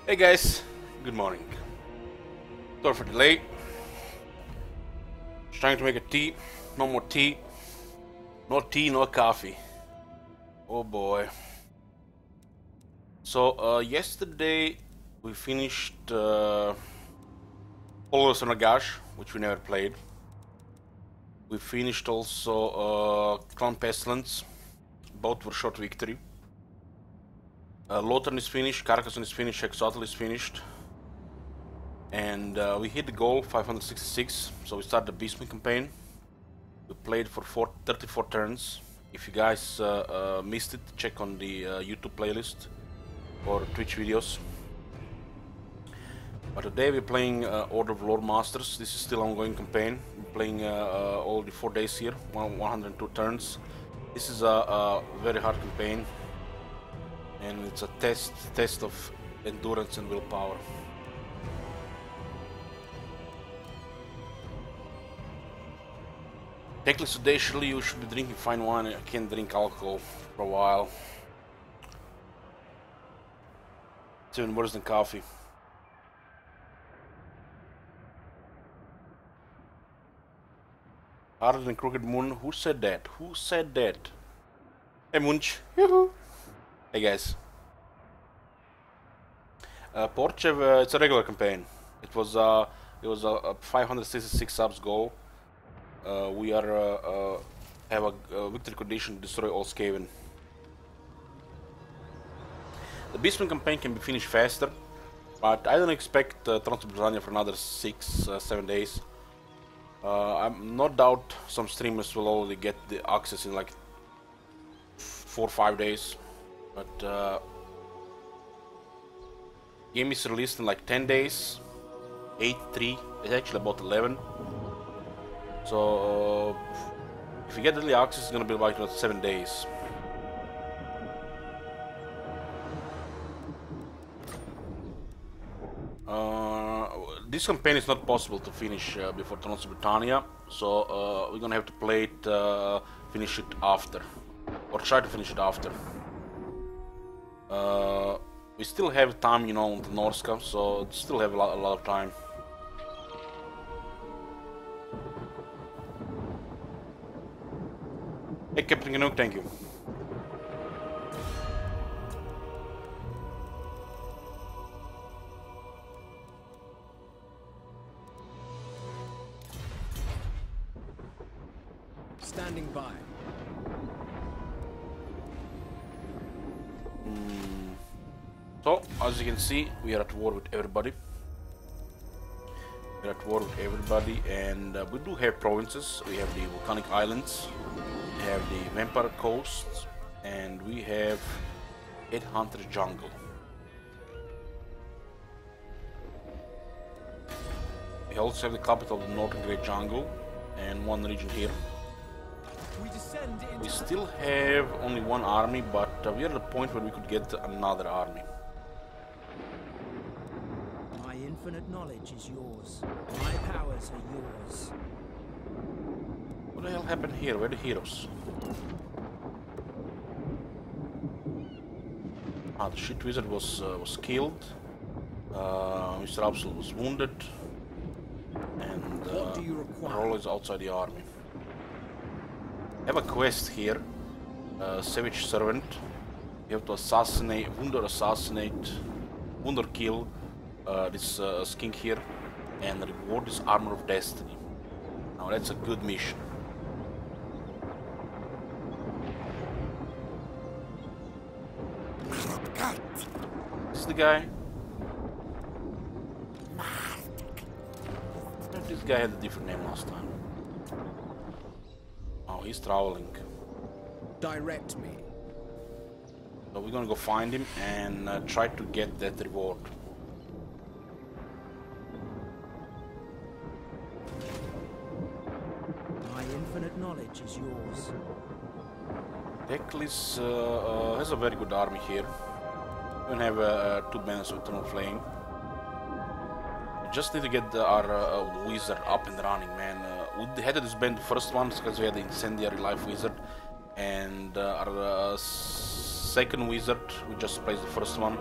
Hey guys, good morning. Sorry for the delay. Just trying to make a tea. No more tea. No tea, no coffee. Oh boy. So yesterday we finished Followers on a Gash, which we never played. We finished also Clan Pestilence. Both were short victory. Lothern is finished, Carcassonne is finished, Exotel is finished. And we hit the goal, 566, so we started the Beastman campaign. We played for 34 turns. If you guys missed it, check on the YouTube playlist or Twitch videos. But today we're playing Order of Loremasters. This is still an ongoing campaign. We're playing all the 4 days here, 102 turns. This is a very hard campaign, and it's a test of endurance and willpower. Technically, you should be drinking fine wine. I can't drink alcohol for a while. It's even worse than coffee. Harder than Crooked Moon. Who said that? Who said that? Hey Munch. Yoo-hoo. Hey guys. Porchev, it's a regular campaign. It was a 566 subs goal. We are have a victory condition to destroy all Skaven. The Beastman campaign can be finished faster, but I don't expect Transylvania for another 6-7 days. I'm no doubt some streamers will already get the access in like 4 or 5 days, but game is released in like 10 days, 8-3, it's actually about 11. So if you get early access, it's gonna be like 7 days. This campaign is not possible to finish before Transylvania, so we're gonna have to play it, finish it after, or try to finish it after. We still have time, you know, on the Norska, so still have a lot of time. Hey Captain Ganook, thank you. Standing by. So, as you can see, we are at war with everybody. We're at war with everybody, and we do have provinces. We have the Volcanic Islands, we have the Vampire Coast, and we have Headhunter Jungle. We also have the capital of the Northern Great Jungle, and one region here. We still have only one army, but we are at a point where we could get another army. My infinite knowledge is yours. My powers are yours. What the hell happened here? Where are the heroes? Ah, the shit wizard was killed. Mr. Absol was wounded, and Rollo is outside the army. I have a quest here, Savage Servant. You have to assassinate, wound or kill this skink here, and reward this Armor of Destiny. Now that's a good mission. This is the guy. This guy had a different name last time. Oh, he's traveling. Direct me. So we're gonna go find him and try to get that reward. My infinite knowledge is yours. Teklis has a very good army here. We have 2 bands of Eternal Flame. We just need to get our wizard up and running, man. We had to disband the first one because we had the Incendiary Life Wizard, and our second wizard, we just placed the first one.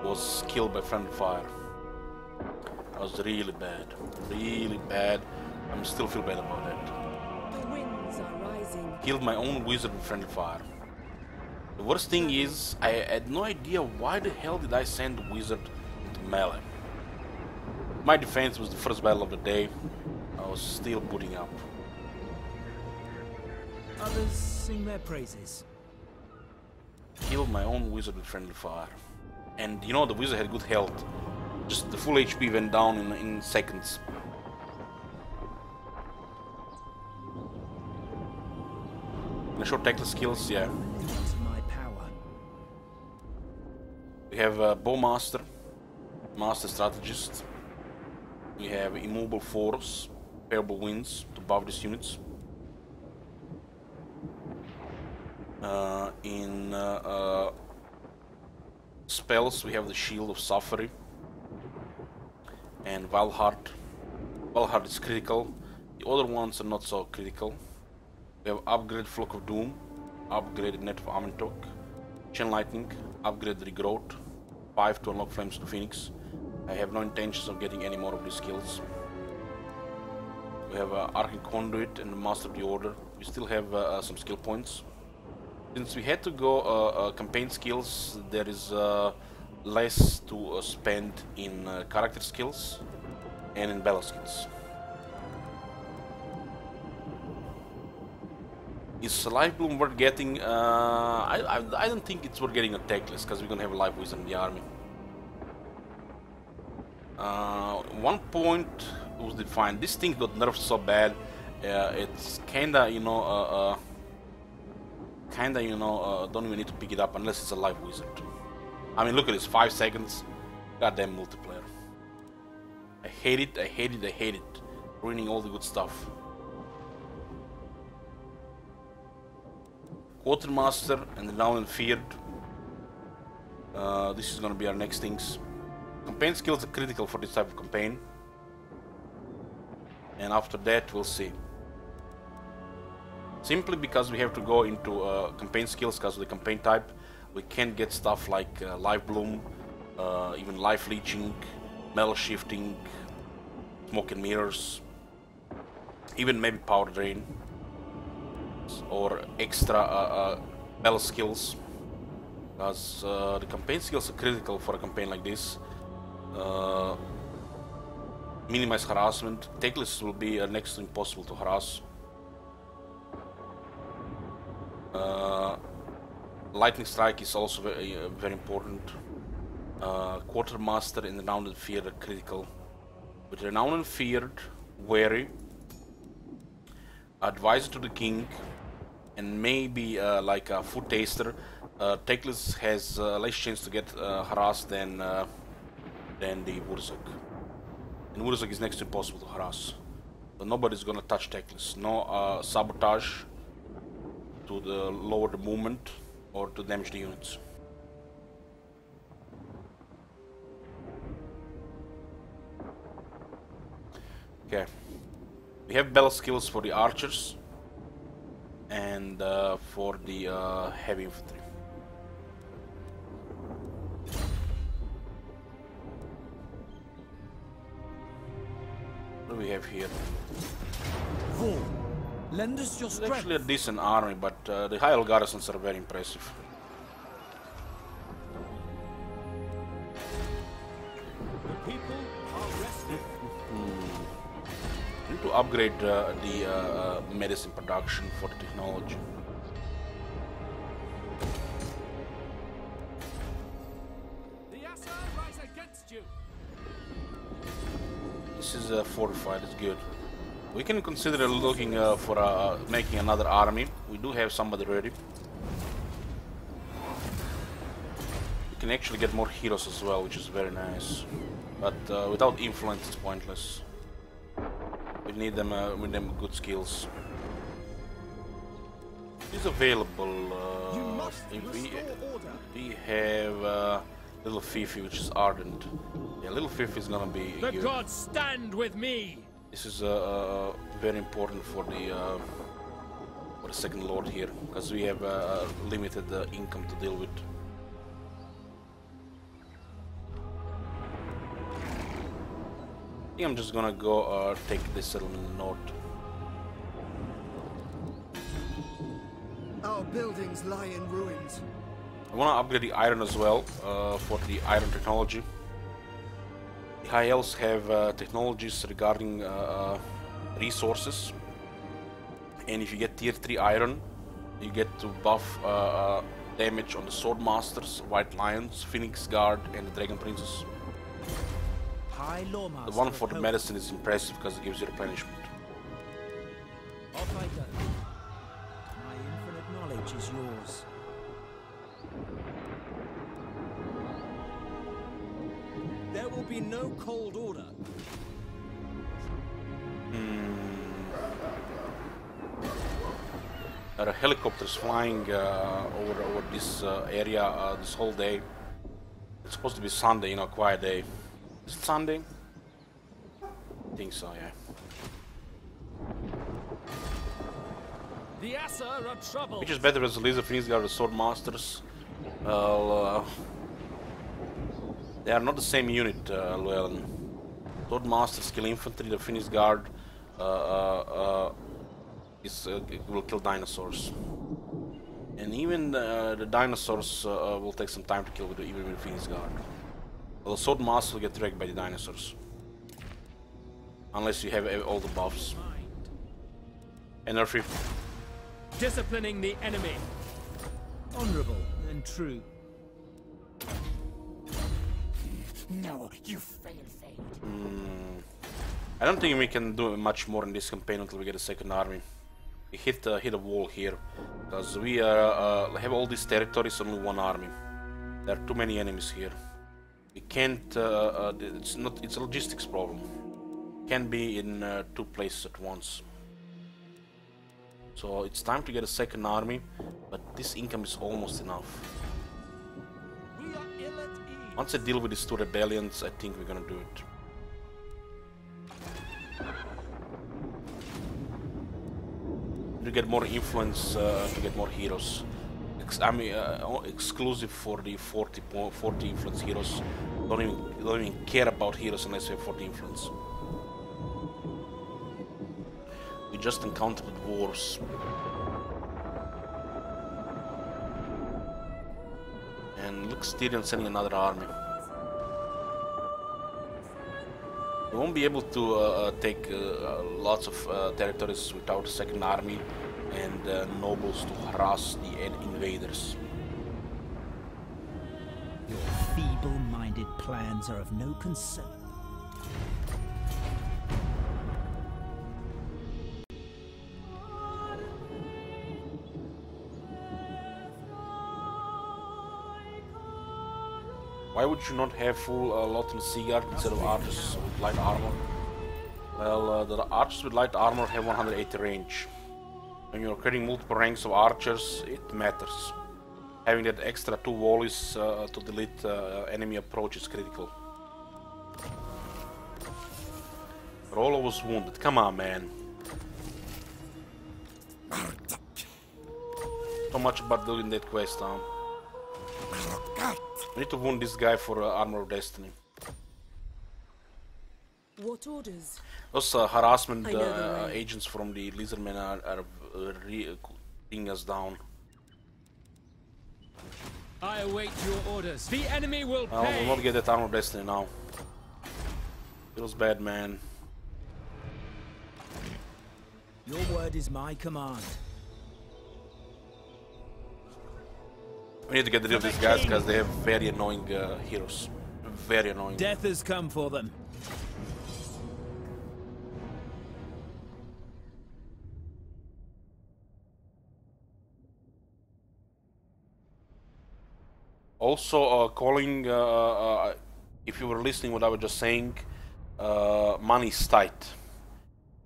was killed by friendly fire. That was really bad. Really bad. I still feel bad about that. The winds are rising. Killed my own wizard with friendly fire. The worst thing is, I had no idea why the hell did I send the wizard into melee. My defense was the first battle of the day. I was still booting up. Others sing their praises. Killed my own wizard with friendly fire. And you know, the wizard had good health. Just the full HP went down in seconds. Can I show tactical skills? Yeah. My power. We have Bowmaster, Master Strategist. We have Immobile Force, Parable Winds to buff these units. In spells, we have the Shield of Suffering and Valhart. Valhart is critical. The other ones are not so critical. We have upgrade Flock of Doom, upgraded Net of Amentok, Chain Lightning, upgrade Regrowth, 5 to unlock Flames to Phoenix. I have no intentions of getting any more of these skills. We have Arcane Conduit and Master of the Order. We still have some skill points. Since we had to go campaign skills, there is less to spend in character skills and in battle skills. Is Life Bloom worth getting? I don't think it's worth getting a Techless, because we're gonna have a Life Wizard in the army. One point was defined. This thing got nerfed so bad. It's kinda, you know, don't even need to pick it up unless it's a Life Wizard. I mean, look at this, 5 seconds. Goddamn multiplayer. I hate it, I hate it, I hate it. Ruining all the good stuff. Quartermaster and the Renowned and Feared. This is gonna be our next things. Campaign skills are critical for this type of campaign. And after that, we'll see. Simply because we have to go into campaign skills because of the campaign type, we can't get stuff like Life Bloom, even Life Leeching, Metal Shifting, Smoke and Mirrors, even maybe Power Drain, or extra battle skills, because the campaign skills are critical for a campaign like this. Minimize harassment. Techless will be next to impossible to harass. Lightning Strike is also very important. Quartermaster and Renowned and Feared are critical. With Renowned and Feared, Wary, Advisor to the King, and maybe like a Food Taster, Techless has less chance to get harassed than the Wurzuk. And Wurzuk is next to impossible to harass. So nobody's gonna touch Techless. No sabotage to lower the movement or to damage the units. Okay, we have battle skills for the archers and for the heavy infantry. What do we have here? Lend us your It's strength. actually a decent army, but the high elf garrisons are very impressive. The people are resting. Need to upgrade the medicine production for the technology. The Asa rise against you. This is fortified, it's good. We can consider looking for making another army. We do have somebody ready. We can actually get more heroes as well, which is very nice. But without influence, it's pointless. We need them with them good skills. Is available. We have Little Fifi, which is ardent. Yeah, Little Fifi is gonna be. The gods stand with me. This is very important for the second lord here, because we have limited income to deal with. think I'm just gonna go take this settlement north. Our buildings lie in ruins. I wanna upgrade the iron as well for the iron technology. The high elves have technologies regarding resources, and if you get tier 3 iron, you get to buff damage on the Swordmasters, White Lions, Phoenix Guard, and the Dragon Princess. High The one for the medicine is impressive because it gives you replenishment. Off I go. My infinite knowledge is yours. There will be no cold order. There are helicopters flying over this area this whole day. It's supposed to be Sunday, you know, quiet day. Is it Sunday? I think so, yeah. The Assa are trouble. Which is better as a Laser Phoenix Guard or Swordmasters? Well, they are not the same unit, Llewellyn. Swordmasters kill infantry, the Phoenix Guard will kill dinosaurs. And even the dinosaurs will take some time to kill even with Phoenix Guard. Well, the Swordmasters will get wrecked by the dinosaurs. Unless you have all the buffs. And Nerfy. Disciplining the enemy. Honorable and true. No, you failed. I don't think we can do much more in this campaign until we get a second army. We hit a wall here, because we have all these territories, only one army. There are too many enemies here. We can't. It's a logistics problem. Can't be in two places at once. So it's time to get a second army, but this income is almost enough. We are ill at ease. Once I deal with these two rebellions, I think we're gonna do it. To get more influence, to get more heroes. Exclusive for the 40 influence heroes. Don't even care about heroes unless we have 40 influence. We just encountered wars. And look, Styrian sending another army. We won't be able to take lots of territories without a second army and nobles to harass the invaders. Your feeble-minded plans are of no concern. Why would you not have full Lothal Sea Guard instead of archers with light armor? Well, the archers with light armor have 180 range. When you're creating multiple ranks of archers, it matters. Having that extra 2 volleys to delete enemy approach is critical. Rollo was wounded. Come on, man. So much about doing that quest, huh? I need to wound this guy for Armor of Destiny. What orders? Those harassment agents from the Lizardmen are bringing us down. I await your orders. The enemy will pay. I will not get that Armor of Destiny now. Feels bad, man. Your word is my command. We need to get rid of these guys because they have very annoying heroes. Very annoying. Death has come for them. Also, calling, if you were listening what I was just saying, money is tight.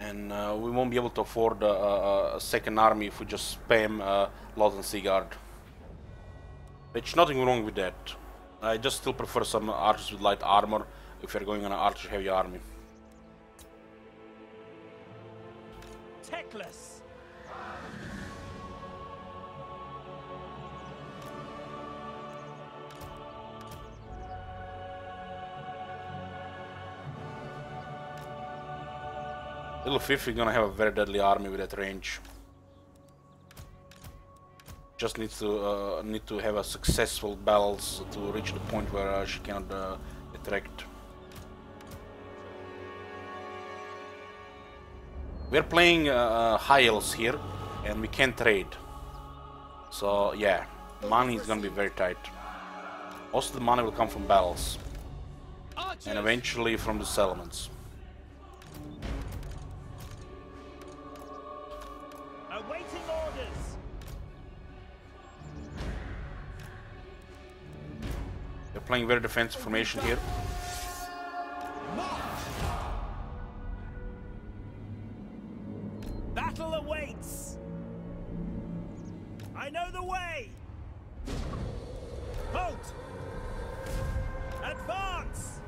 And we won't be able to afford a second army if we just spam Lothal Sea Guard. There's nothing wrong with that. I just still prefer some archers with light armor if you're going on an archer heavy army. Techless. Little Fifi gonna have a very deadly army with that range. Just needs to have a successful battles to reach the point where she cannot get wrecked. We're playing high elves here, and we can't trade. So yeah, money is gonna be very tight. Most of the money will come from battles, and eventually from the settlements. Awaiting orders. They're playing very defensive formation here. Battle awaits. I know the way. Halt. Advance.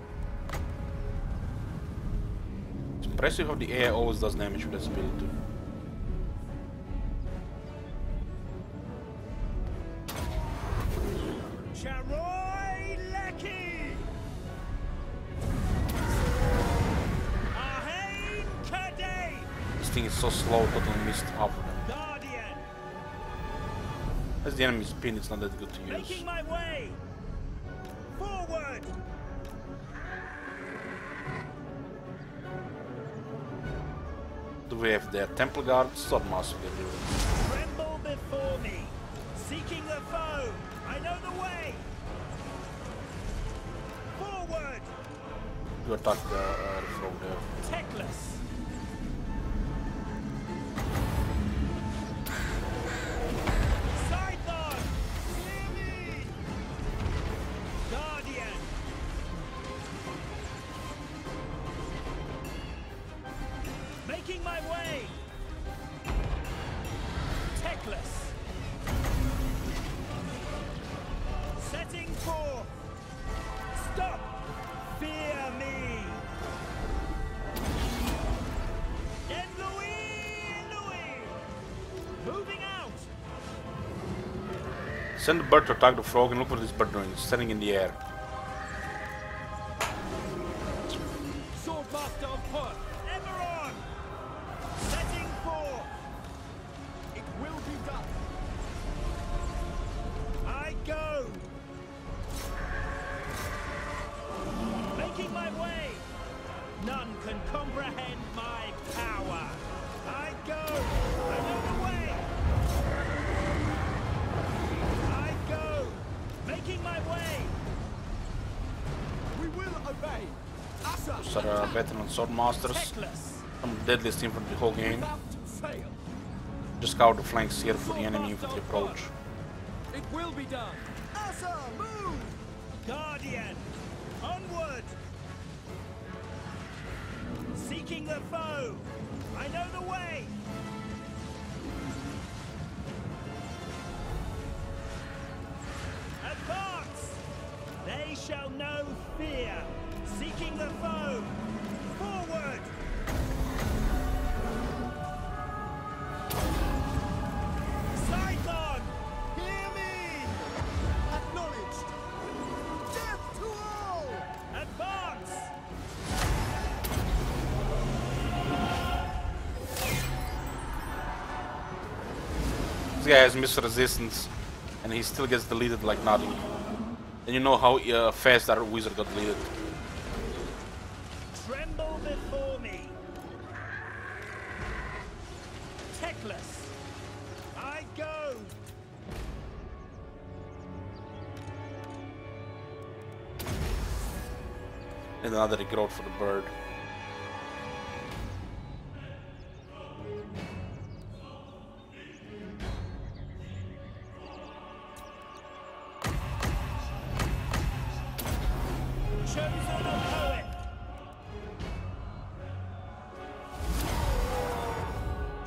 It's impressive how the AI always does damage with this ability. Charoy Lecky. Ahain Kadei. This thing is so slow, totally missed half of them. Guardian. As the enemy's pin, it's not that good to use. Making my way. Forward. Do we have their Temple Guard? Swordmaster can do it. Tremble before me. Seeking the foe. I know the way. Forward. You attack the frog there. Techless. Scython. Hear me. Guardian. Making my way. Techless. Setting forth. Stop. Fear me. En Louis. Moving out. Send the bird to attack the frog and look what this bird doing. It's standing in the air. Swordmaster of Perth. Ever on. Setting forth. It will be done. I go. Making my way. None can comprehend my power. I go. I know the way. I go. Making my way. We will obey. Asa. Those are veteran Swordmasters. Techless. Some of the deadliest infantry the whole game. Without fail. Just scour the flanks here for the enemy infantry approach. It will be done. Asa, move! Guardian, onward! Seeking the foe. I know the way. Advance! They shall know fear. Seeking the foe. Forward! Scython! Hear me! Acknowledged! Death to all! Advance! This guy has missed resistance and he still gets deleted like nothing. And you know how fast our wizard got deleted. Tremble before me. Techless. I go. And another regrowth for the bird. Chosen a poet.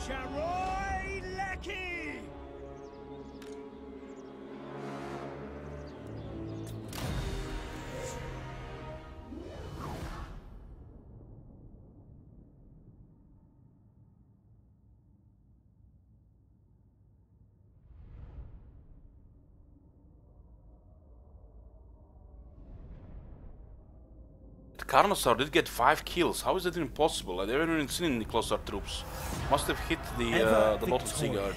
Charoy Lecky. Carnosaur did get 5 kills. How is that even possible? I've never even seen any closer troops. Must have hit the Lotus Sea Guard.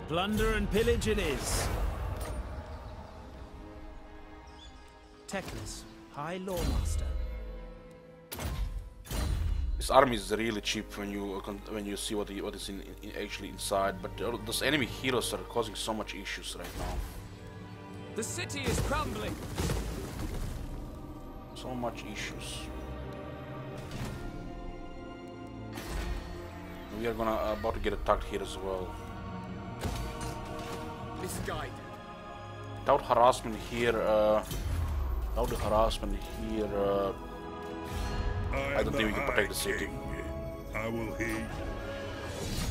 Plunder and pillage it is. Teclis, High Loremaster. This army is really cheap when you see what is actually inside, but those enemy heroes are causing so much issues right now. The city is crumbling. So much issues. We are about to get attacked here as well. Misguided. Without harassment here, I don't think we can protect the city. I will heed.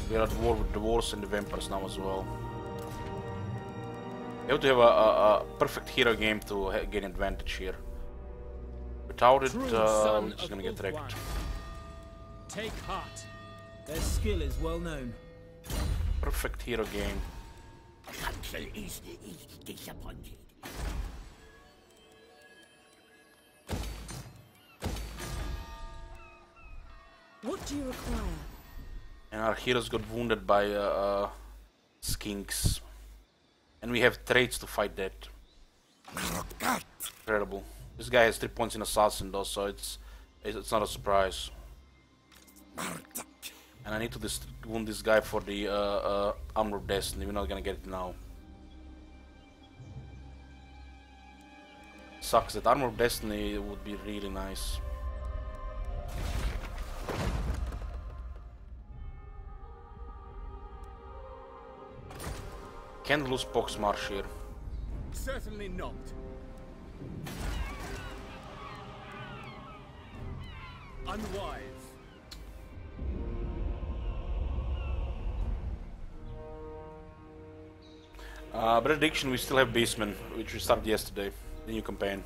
We are at war with the dwarves and the vampires now as well. You have to have a perfect hero game to gain advantage here. Without it, we're just gonna get wrecked. Take heart. Their skill is well known. Perfect hero game. Council is disappointed. What do you require? And our heroes got wounded by skinks. And we have traits to fight that. Incredible. This guy has 3 points in assassin though, so it's not a surprise. And I need to wound this guy for the Armor of Destiny. We're not gonna get it now. Sucks that Armor of Destiny would be really nice. Can't lose Pox Marsh here. Certainly not. Unwise. Prediction, we still have Beastmen, which we started yesterday, the new campaign.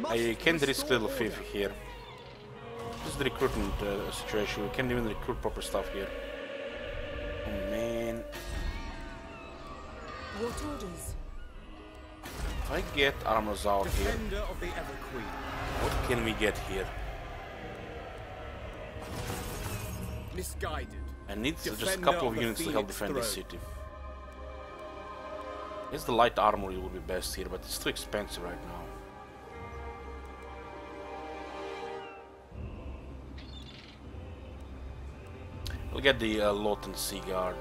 I can't risk little Fifi here. This is the recruitment situation, we can't even recruit proper stuff here. Oh man. What orders? If I get armors out here, Defender of the Ever Queen. what can we get here? Misguided. I need just a Defender couple of of the units to help Phoenix defend this throne. city. I guess the light armor would be best here, but it's too expensive right now. We'll get the Loten Sea Guard.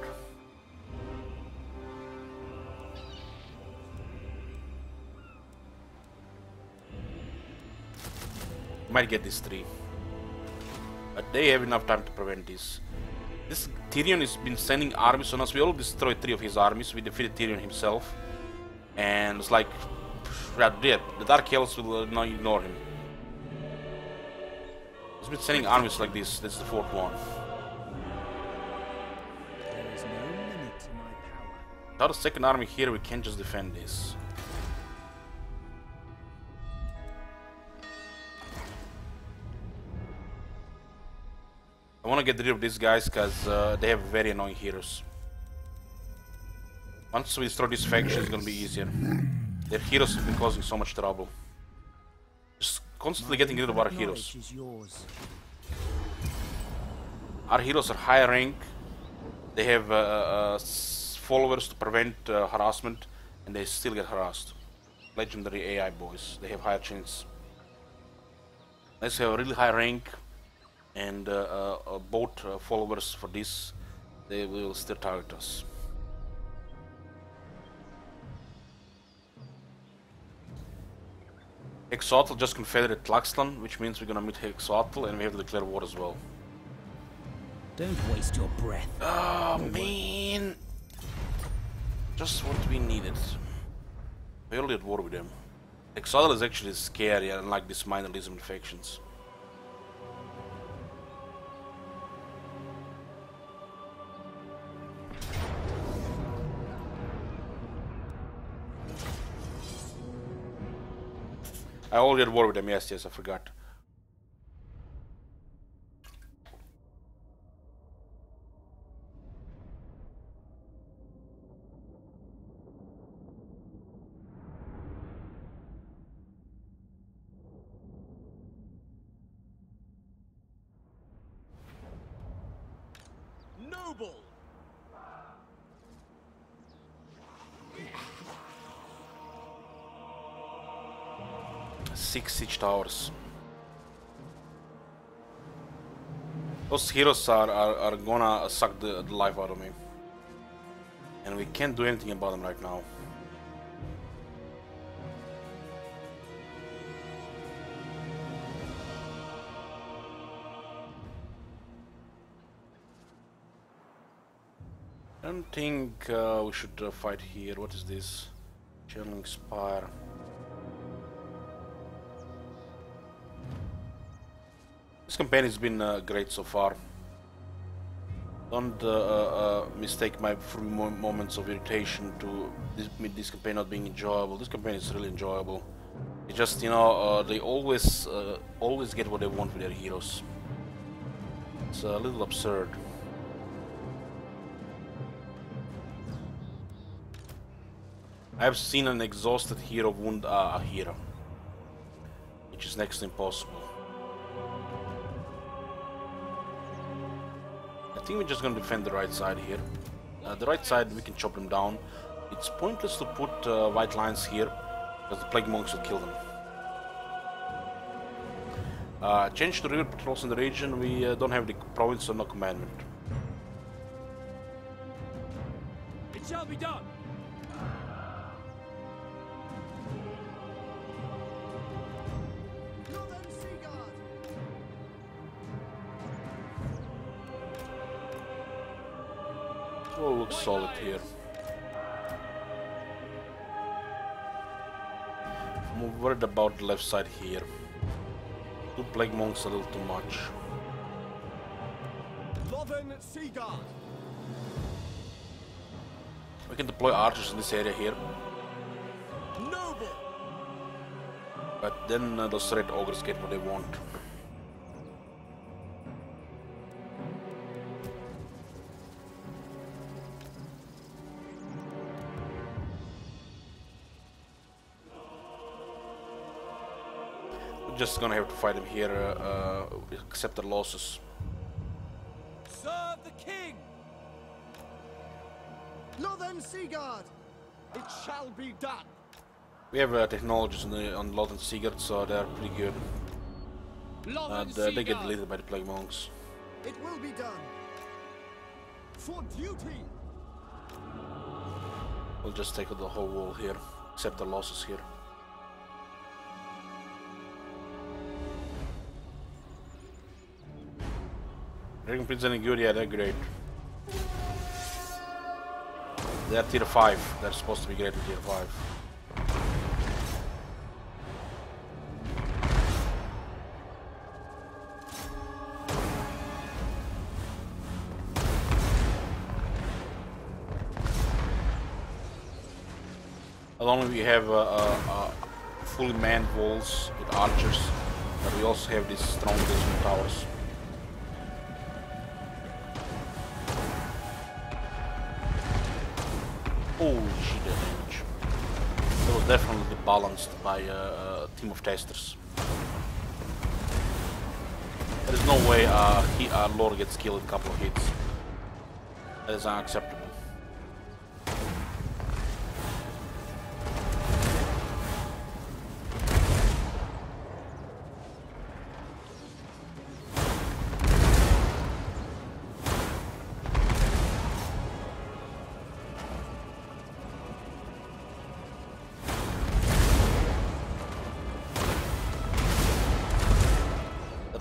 Might get these 3. But they have enough time to prevent this. This Tyrion has been sending armies on us. We all destroyed 3 of his armies. We defeated Tyrion himself. And it's like, yeah, the Dark Elves will not ignore him. He's been sending armies like this. That's the 4th one. There is no limit to my power. Without a second army here, we can't just defend this. I want to get rid of these guys because they have very annoying heroes. Once we destroy this faction, it's gonna be easier. Their heroes have been causing so much trouble. Just constantly getting rid of our heroes. Is yours. Our heroes are high rank. They have followers to prevent harassment, and they still get harassed. Legendary AI boys. They have higher chance. Let's have a really high rank. And both followers for this, they will still target us. Exotl just confederate Tlaxlan, which means we're gonna meet Exotl and we have to declare war as well. Don't waste your breath. Oh man! Just what we needed. We already at war with them. Exotl is actually scary, unlike these minor Lisbon factions. I already had war with them, yes, I forgot. Noble! 6 siege towers. Those heroes are gonna suck the life out of me. And we can't do anything about them right now. I don't think we should fight here. What is this? Channeling Spire. This campaign has been great so far. Don't mistake my few moments of irritation to this campaign not being enjoyable. This campaign is really enjoyable. It's just, you know, they always get what they want with their heroes. It's a little absurd. I have seen an exhausted hero wound a hero, which is next to impossible. I think we're just gonna defend the right side here. The right side, we can chop them down. It's pointless to put white lines here, because the plague monks will kill them. Change to river patrols in the region. We don't have the province, so no commandment. It shall be done. Oh, looks solid here. I'm worried about the left side here. 2 plague monks a little too much. We can deploy archers in this area here. Noble! But then those red ogres get what they want. Just gonna have to fight him here, accept the losses. Serve the king! Lothen Seagard! It shall be done! We have technologies on Lothen Seagard, so they're pretty good. They get deleted by the plague monks. It will be done! For duty! We'll just take the whole wall here, accept the losses here. Dragon Prince any good? Yeah, they're great. They're tier 5. They're supposed to be great with tier 5. Not only we have fully manned walls with archers, but we also have these strong basement towers. Holy shit, damage. That was definitely balanced by a team of testers. There is no way Lord gets killed in a couple of hits. That is unacceptable.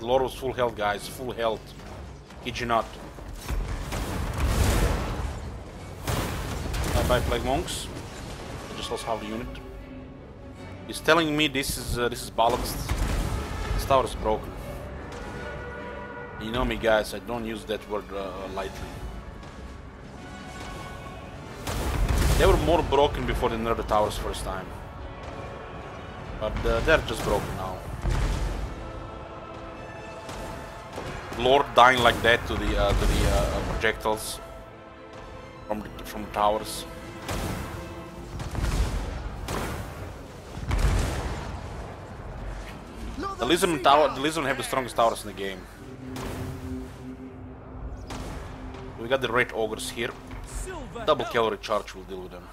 Lord was full health, guys, full health. Kid you not. Bye bye, plague monks. I just lost half the unit. He's telling me this is balanced. This tower is broken. You know me, guys. I don't use that word lightly. They were more broken before they nerfed the towers first time, but they're just broken now. Lord dying like that to the projectiles from the towers. The Lizard have the strongest towers in the game. We got the red ogres here. Silver Double helm. cavalry charge will deal with them.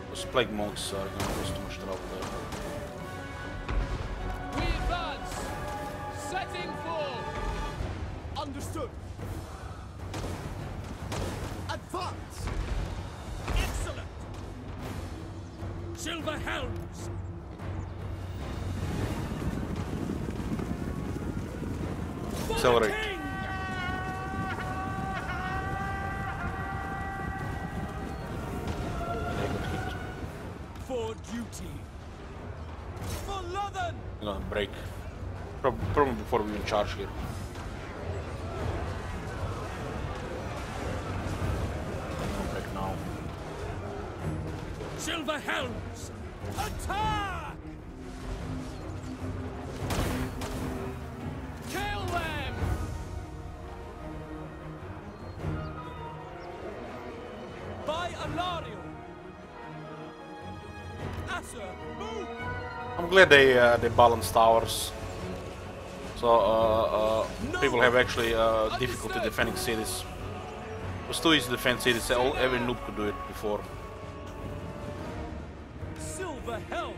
Those plague monks are gonna cause too much trouble there. We advance! Setting full! Understood. Advance. Excellent. Silver helms. For the Accelerate. king. For duty. For Lothen. I'm gonna break. Probably before we even charge here. I'm gonna break now. Silver helms. Attack. Kill them! By Alario. Asser, move. I'm glad they balance towers. So people have actually difficulty defending cities. It was too easy to defend cities. Every noob could do it before. Silver helms.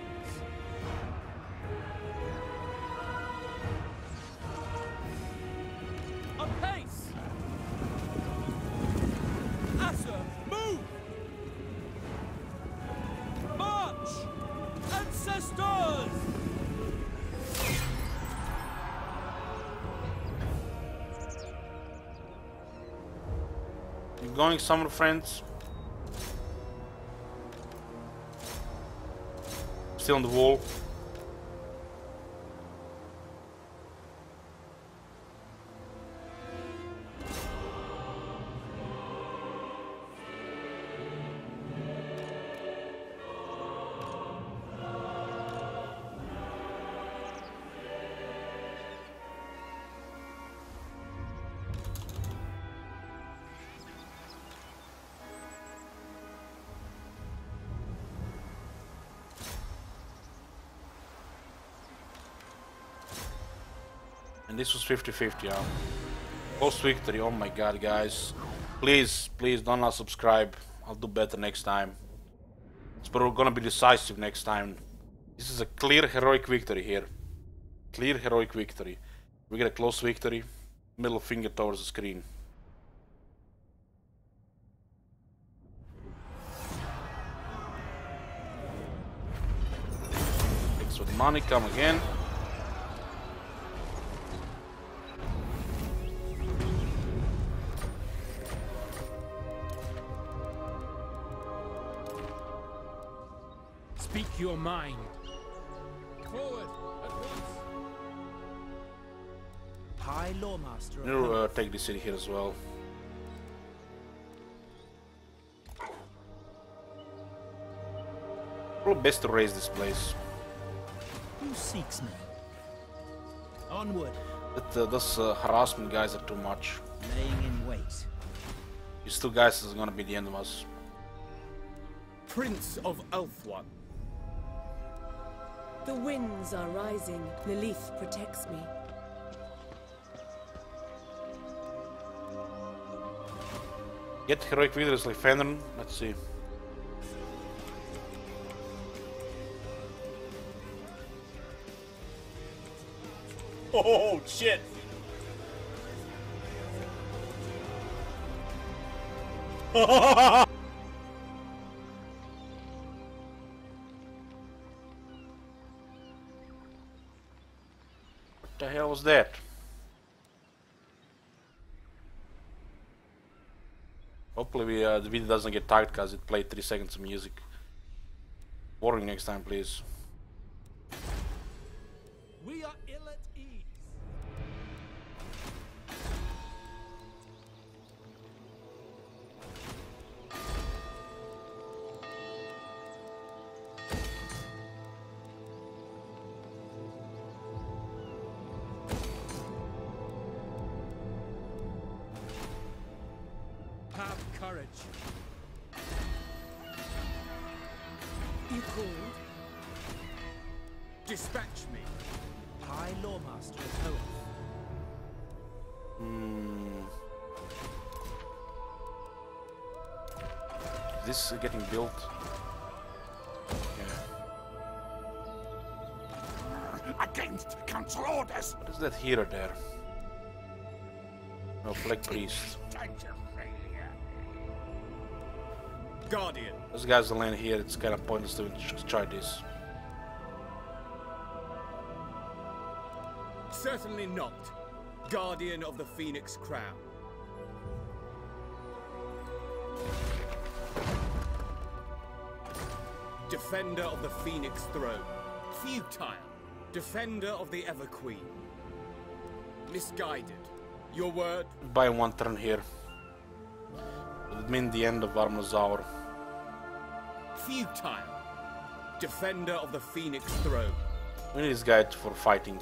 Apace. Asser, move. March. Ancestors. You going somewhere, friends? Still on the wall. And this was 50-50, yeah. Post victory, oh my god, guys. Please, please don't unsubscribe. I'll do better next time. It's probably gonna be decisive next time. This is a clear heroic victory here. Clear heroic victory. We get a close victory. Middle finger towards the screen. Thanks for the money, come again. Speak your mind. Forward, at once! High Loremaster. We'll take the city here as well. Probably best to raise this place. Who seeks me? Onward. But those harassment guys are too much. Laying in wait. These two guys is gonna be the end of us. Prince of Elfwan. The winds are rising. Lilith protects me. Get heroic leaders like Fenrir. Let's see. Oh shit! What the hell was that? Hopefully the video doesn't get tagged because it played 3 seconds of music. Warning next time, please. We are ill at ease. Have courage. you called? Dispatch me. High Loremaster of Oath. Is this getting built? Against council orders. What is that hero there? No, Black Priest. Guardian. This guy's the land here, it's kind of pointless to try this. Certainly not. Guardian of the Phoenix Crown. Defender of the Phoenix Throne. Futile. Defender of the Ever Queen. Misguided. Your word? Buy one turn here. It would mean the end of Armazaur. Futile. Defender of the Phoenix Throne. We need this guy for fighting.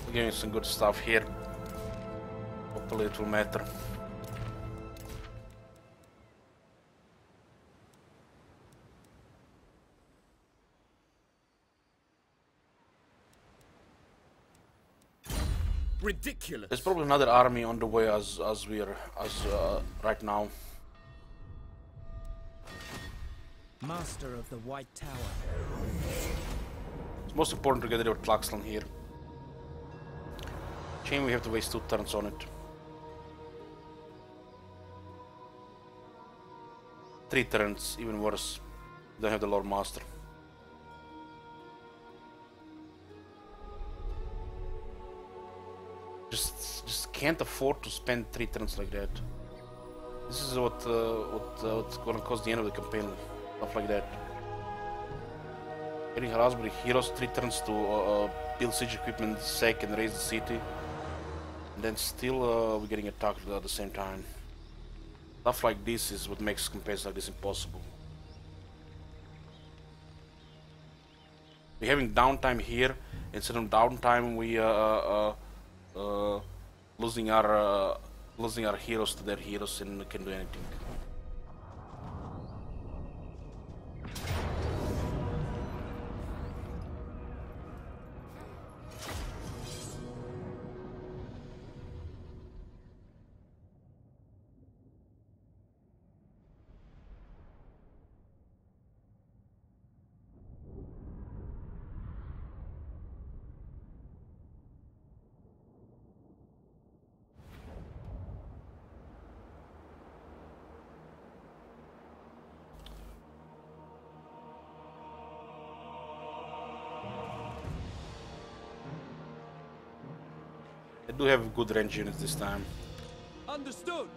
We're getting some good stuff here. Hopefully it will matter. Ridiculous. There's probably another army on the way as right now. Master of the White Tower. It's most important to get rid of Tlaxlan here. Shame we have to waste 2 turns on it. 3 turns, even worse. Don't have the Loremaster. Just can't afford to spend 3 turns like that. This is what's gonna cause the end of the campaign. Stuff like that. Getting harassed by heroes 3 turns to build siege equipment, sack and raise the city. And then still we're getting attacked at the same time. Stuff like this is what makes campaigns like this impossible. We're having downtime here. Instead of downtime, we losing our heroes to their heroes and can do anything. I do have good range units this time. Understood.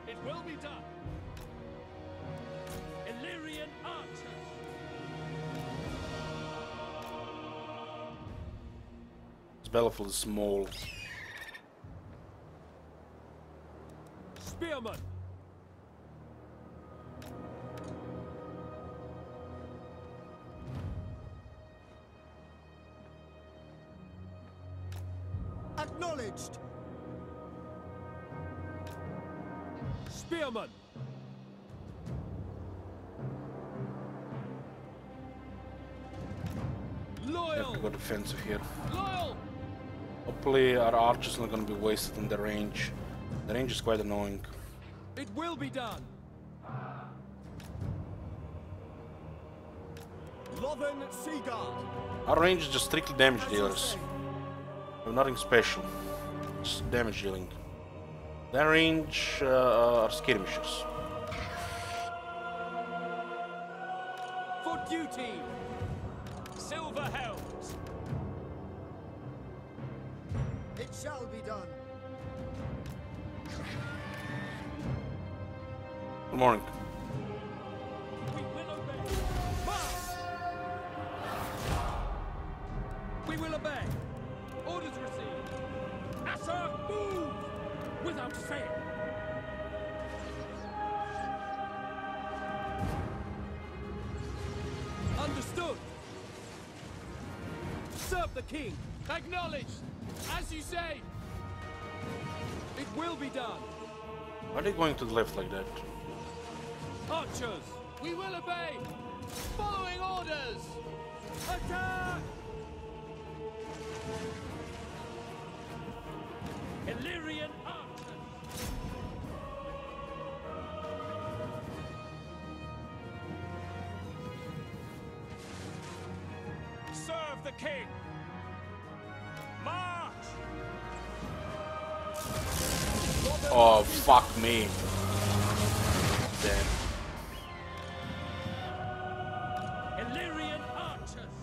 It will be done. Illyrian archers. This battlefield is small. Spearmen. Acknowledged. Spearmen. We have Loyal. to go defensive here. Loyal. Hopefully our archers are not going to be wasted in the range. The range is quite annoying. It will be done. Lothern Seaguard. Our range is just strictly damage dealers. We have nothing special. Just damage dealing. Their range are skirmishers. For duty. Silver helms. It shall be done. Good morning. We will obey. March. We will obey. Orders received. Assa, move! Without fail. Understood. Serve the king. Acknowledged. As you say. It will be done. Why are they going to the left like that? Archers, we will obey. Following orders. Attack! Illyrian archers. Serve the king. March! Oh, fuck me. Dead. Illyrian archers.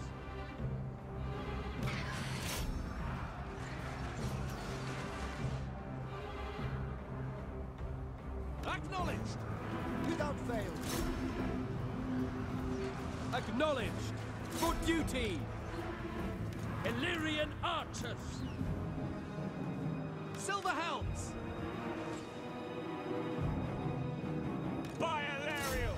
Acknowledged. Without fail. Acknowledged. For duty. Illyrian archers. Silver helms. By Illyrian.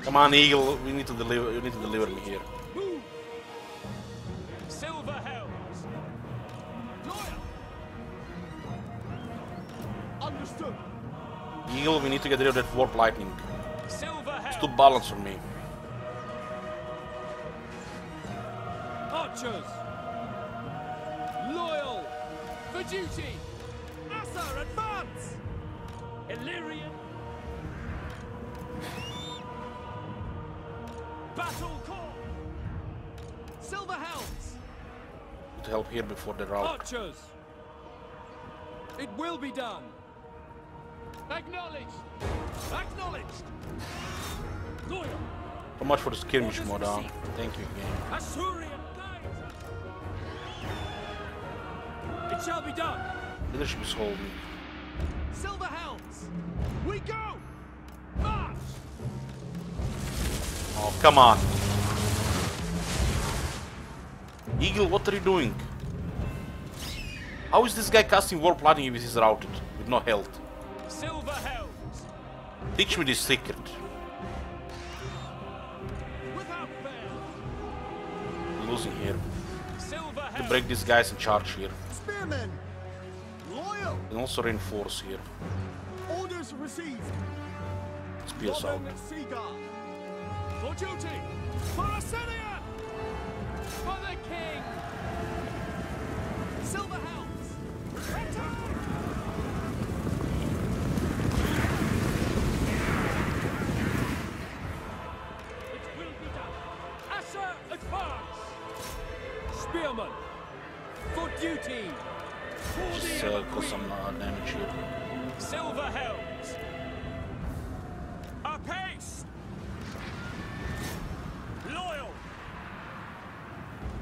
Come on, Eagle. We need to deliver. You need to deliver me here. Move. Silver helms. Loyal. Understood. Eagle, we need to get rid of that warp lightning. Silver helms. It's too balanced for me. Archers. Loyal. For duty. Assa, advance. Illyrian. Battle call. Silver helms. Need to help here before they rout. Archers. It will be done. Acknowledged. Acknowledged. Loyal. How much for the skirmish mode? Thank you, game. Asturian guides us. It shall be done. Leadership is holding. Silver helms. We go. March. Oh, come on. Eagle, what are you doing? How is this guy casting warp lightning if he's routed with no health? Silver helms. Teach me this secret. Without fail. Losing here. Silver To helms. break these guys in charge here. Spearmen. Loyal. And also reinforce here. Orders received. Spears out. Northern Seagull. For duty. For Assyria. For the king. Silver helms. Attack. It will be done. Asher, advance. Spearman. For duty. For Just the cause some damage here. Silver helms. Apace. Loyal.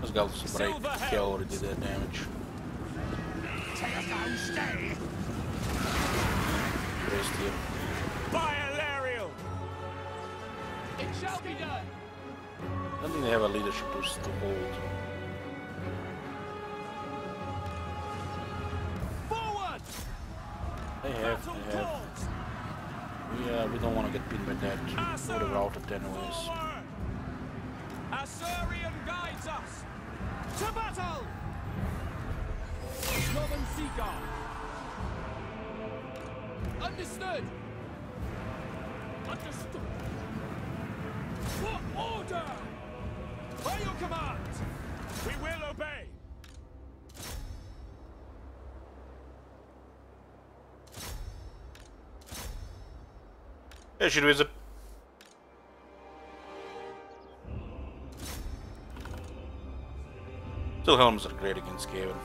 Let's go to break. Silver He helm. already did that damage. Take us down, stay. Raised here. By Illyrian. It shall be done. I don't think they have a leadership to hold. Forward. They have. Battle They have. calls. Yeah, we don't want to get pinned by that. We would have routed anyways. Forward. Assyrian guides us. To battle. Northern Seagull. Understood. Understood. For order. By your command. We will obey. Yeah, should visit. Still, helms are great against Skaven.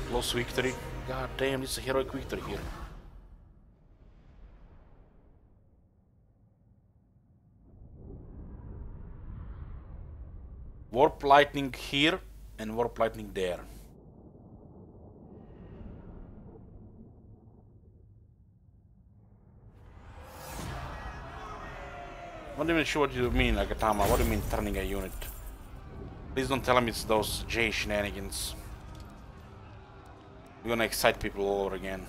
Close victory. God damn, this is a heroic victory here. Warp lightning here and warp lightning there. I'm not even sure what you mean, Agatama. What do you mean turning a unit? Please don't tell me it's those J shenanigans. You're gonna excite people all over again.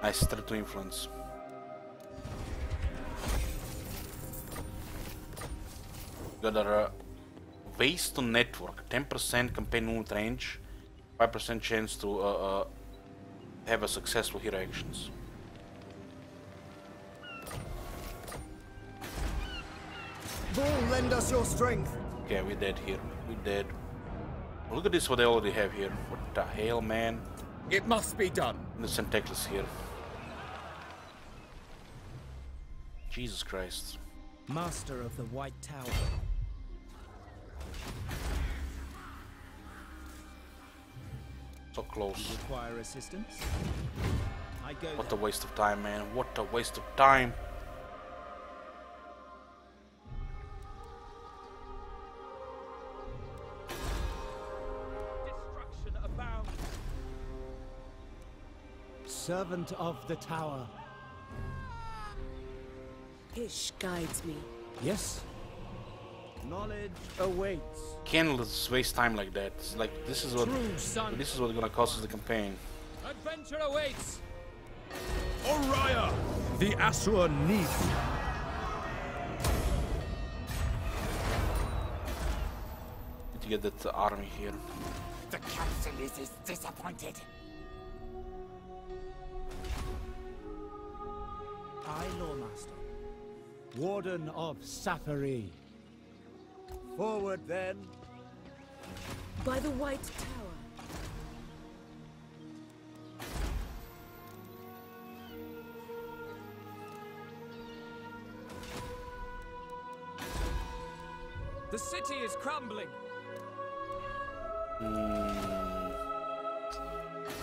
Nice, 32 influence. Got a ways to network, 10% campaign movement range, 5% chance to have a successful hero actions. Bull, lend us your strength. Okay, we're dead here. We're dead. Look at this, what they already have here. What the hell, man? It must be done. The Centeclus here. Jesus Christ. Master of the White Tower. So close. Require assistance? I go. What a waste of time, man. What a waste of time. Destruction abounds. Servant of the tower. Hish guides me. Yes. Knowledge awaits. Can't let's waste time like that. It's like this is what True son. this is what's gonna cost us the campaign. Adventure awaits. Oriah, the Asura Neath. Need to get that army here. The council is disappointed. I, Loremaster. Warden of Safari. Forward then. By the White Tower. The city is crumbling.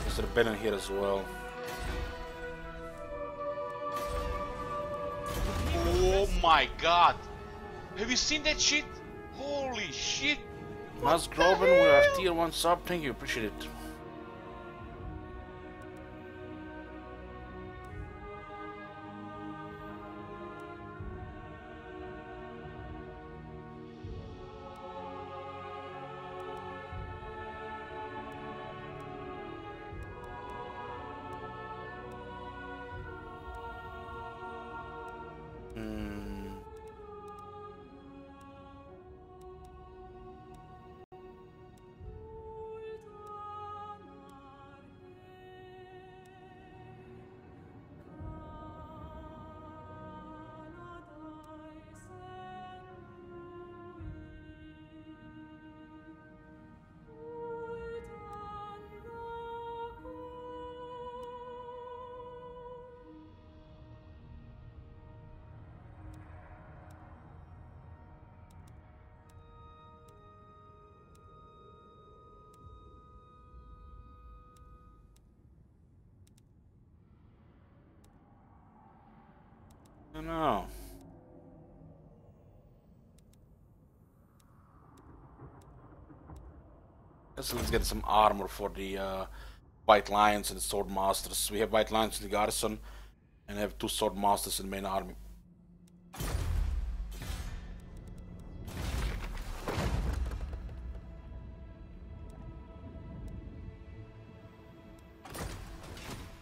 There's a rebellion here as well. Oh my god! Have you seen that shit? Holy shit! Mas Groben with our tier 1 sub, thank you, appreciate it. I don't know. Let's get some armor for the White Lions and the Sword Masters. We have White Lions in the garrison and have 2 Sword Masters in the main army.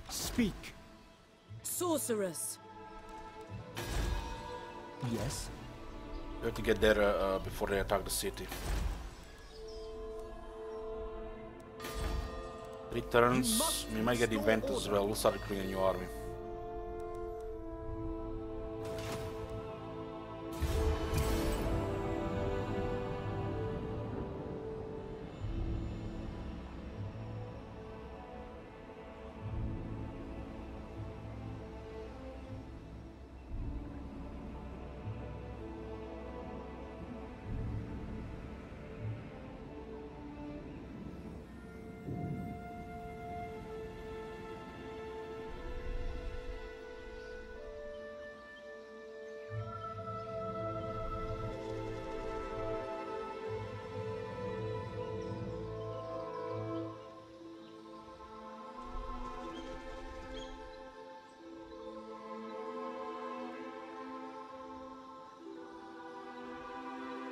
Speak. Sorceress. Yes. We have to get there before they attack the city. 3 turns, we might get the event as well. We'll start recruiting a new army.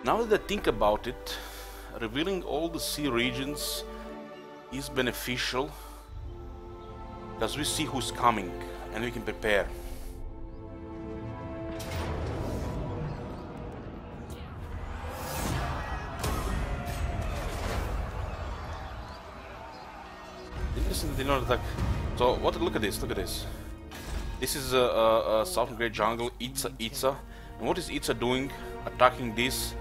Now that I think about it, revealing all the sea regions is beneficial because we see who's coming and we can prepare. Interesting, they don't attack. So what? Look at this. Look at this. This is a Southern Great Jungle. Itza. And what is Itza doing? Attacking this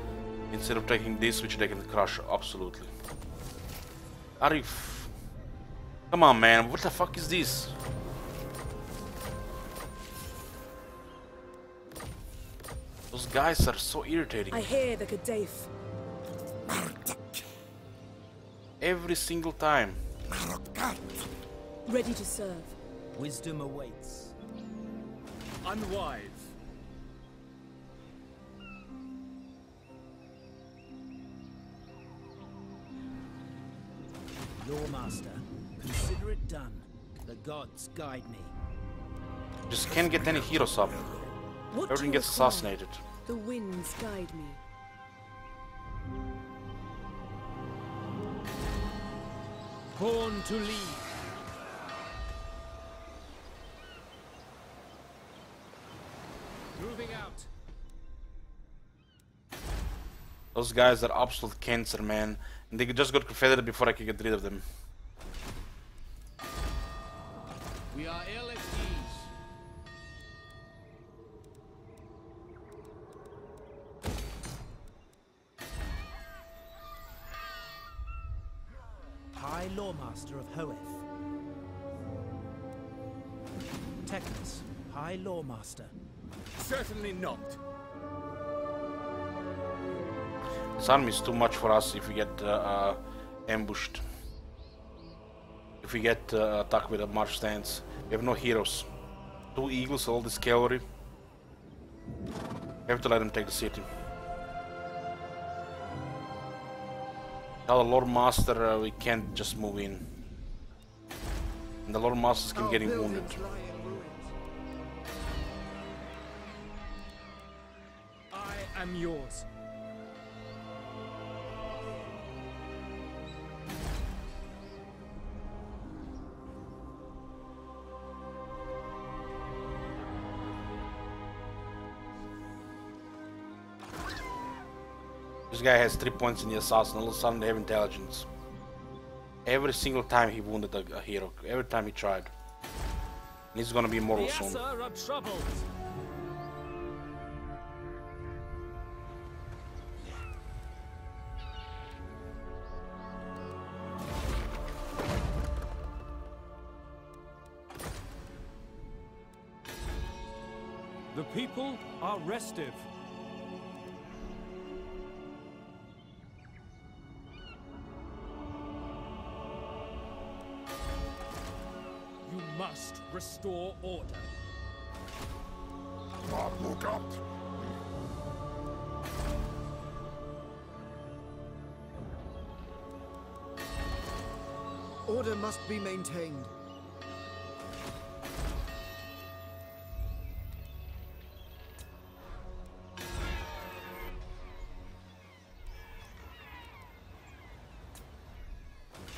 instead of taking this, which they can crush. Absolutely. Arif. Come on, man. What the fuck is this? Those guys are so irritating. I hear the Gaddafi. Every single time. Ready to serve. Wisdom awaits. Unwise. Loremaster, consider it done. The gods guide me. Just can't get any heroes up. What Everything do you gets require? assassinated. The winds guide me. Born to lead. Moving out. Those guys are absolute cancer, man. And they just got confederate before I could get rid of them. We are ill at ease. High Loremaster of Hoeth. Technos, High Loremaster. Certainly not. This army is too much for us if we get ambushed. If we get attacked with a march stance. We have no heroes. 2 eagles, all this cavalry. We have to let them take the city. Tell the Lord Master we can't just move in. And the Lord Masters can get wounded. I am yours. This guy has 3 points in the assassin, all of a sudden they have intelligence. Every single time he wounded a hero, every time he tried. And he's gonna be immortal soon. are troubled. The people are restive. You must restore order. Look out! Order must be maintained.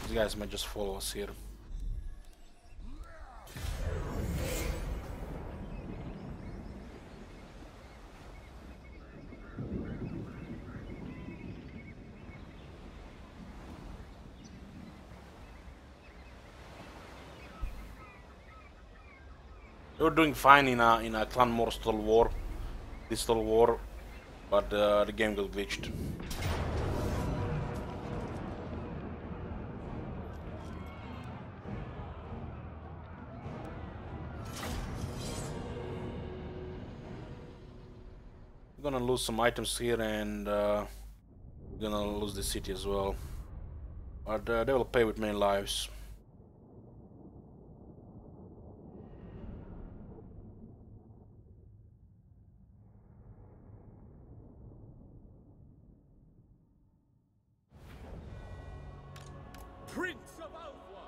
These guys might just follow us here. They were doing fine in a Clan Morstal war, Distal war, but the game got glitched. We're gonna lose some items here, and we're gonna lose the city as well. But they will pay with many lives. Prince of Alpha!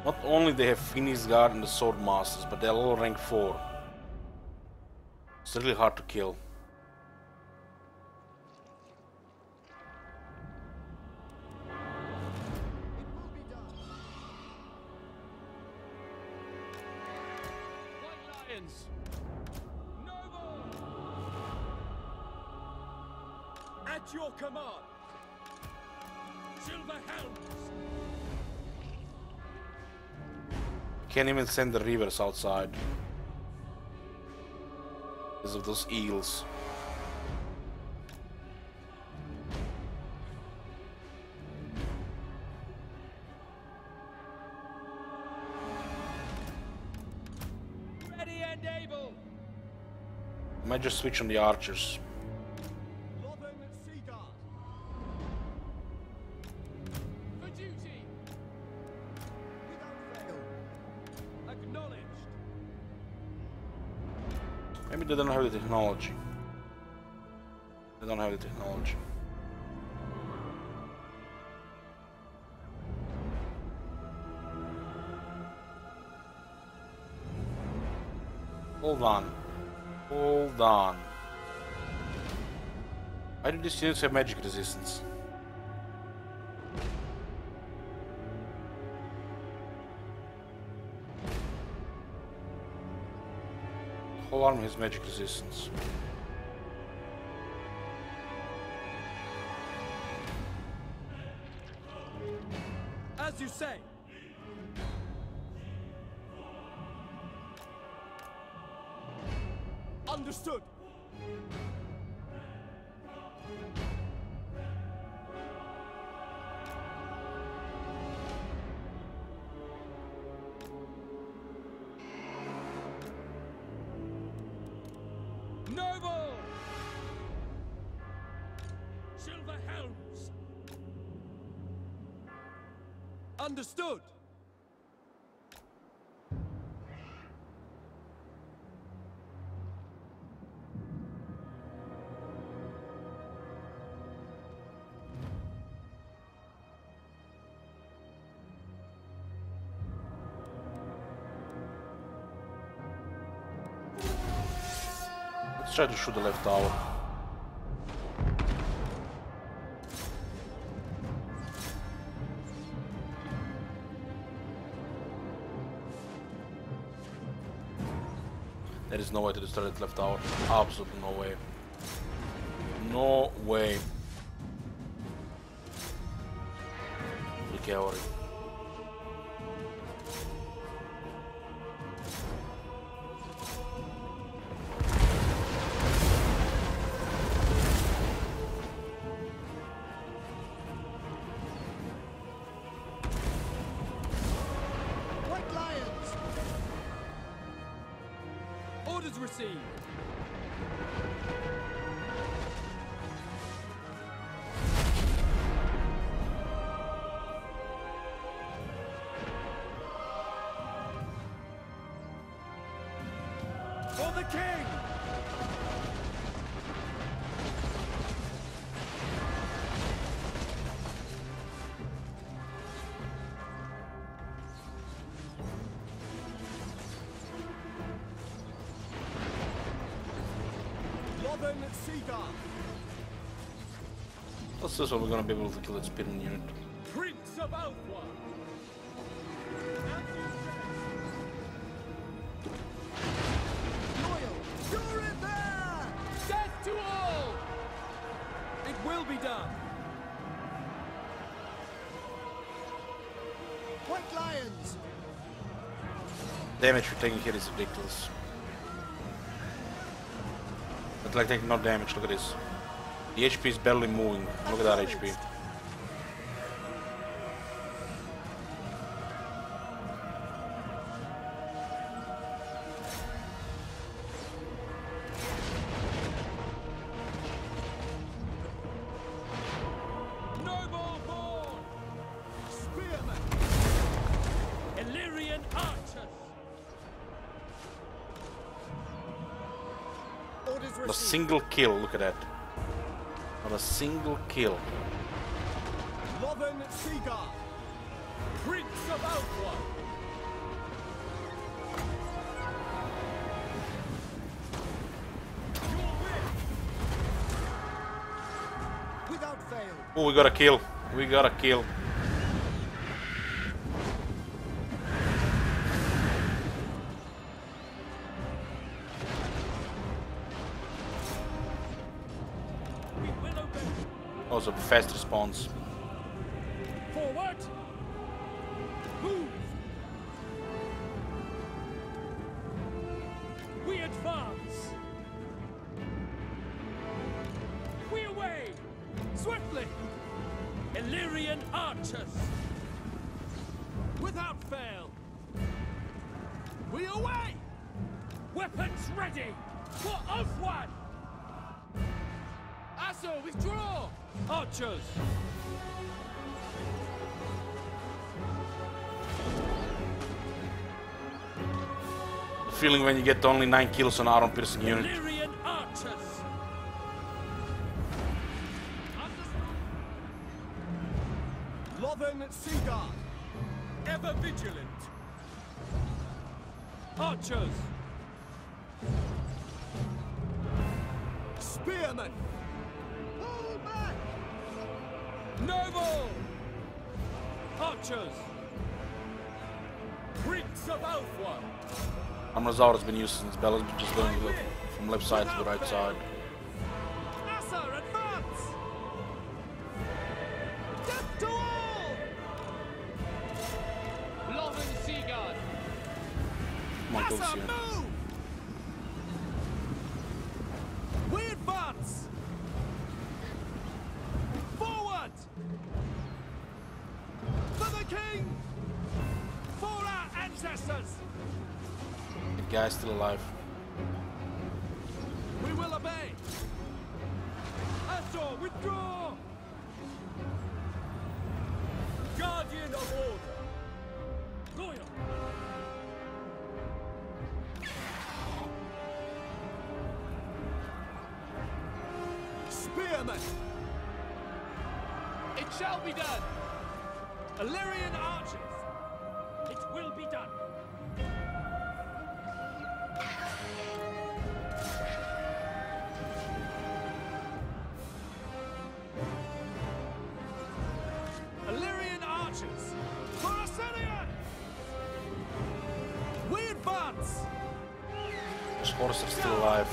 Not only they have Phoenix Guard and the Sword Masters, but they're all rank 4. It's really hard to kill. White Lions! Noble! At your command! Silver Helms! Can't even send the rivers outside because of those eels. Ready and able! I might just switch on the archers. For duty! Acknowledged! Maybe they don't have the technology. They don't have the technology. Hold on. Hold on. Why do these units have magic resistance? The whole army has magic resistance. As you say! Understood! Noble! Silver Helms! Understood! Let's try to shoot the left tower. There is no way to destroy that left tower. Absolutely no way. No way. Recovery. White Lions! Orders received! For the king! Let's see so we're gonna be able to kill that spinning unit. Prince of Alpha! Loyal! You're in there! Death to all! It will be done! White Lions! Damage we're taking here is ridiculous. But like taking no damage, look at this. The HP is barely moving. Look at that HP. Noble born! Spearmen! Illyrian archers! Orders A received. single kill, look at that. Not a single kill. Lothern Seaguard! Prince of Alpha! Without fail. Oh, we got a kill. We got a kill. We will obey. That was a fast response. Forward. Move. We advance. We away. Swiftly. Illyrian archers. Without fail. We away. Weapons ready. For Oathwad. Asso, withdraw. Archers. The feeling when you get only 9 kills on armor piercing unit. Illyrian archers. Loven Seaguard. Ever vigilant! Archers. Spearmen. Pull back. Noble! Archers. Prince of Alpha! Amrazar has been used since Bella's been just going from left side to the right side. Asser, advance! Death to all! Loven Seaguard. Come on, kill this Asser, unit. move! We advance! Forward! For the king! For our ancestors! The guy's still alive. We will obey! Astor, withdraw! Guardian of Order! Loyal! Spearmen. It shall be done! Illyrian archers! It will be done! Illyrian archers! For Assyrian! We advance! Those horses are still alive.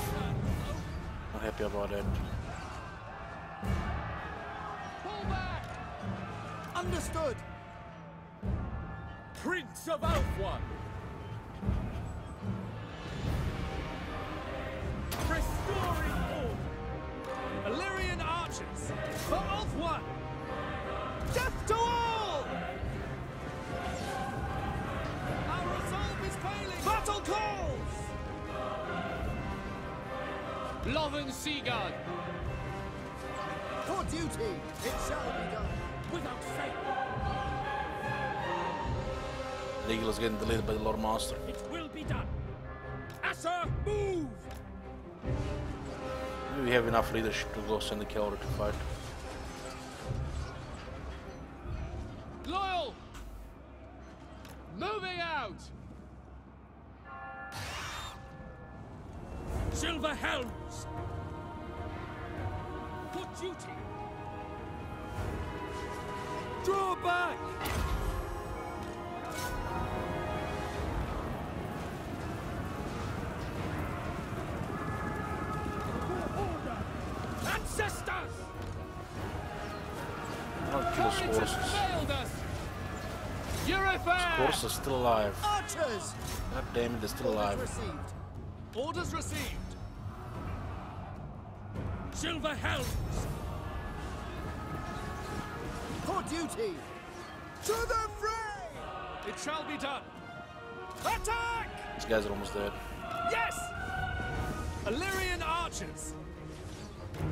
Not happy about that. Pull back! Understood. Prince of Alpha! Restoring order! Illyrian archers! For Ulth-1! Death to all! Our resolve is failing! Battle calls! Loven Seaguard! For duty, it shall be done. Without fail! The eagle is getting deleted by the Loremaster. It will be done! Asser, move! Maybe we have enough leadership to go send the cavalry to fight. Loyal! Moving out! Silver helms! For duty! Draw back! For order! Ancestors! Not kill his Courage has horses. failed us! His Eurifare! horses are still alive. Archers. God damn it, they're still Orders alive. received. Orders received! Silver helms! For duty. To the fray. It shall be done! Attack! These guys are almost dead. Yes! Illyrian archers!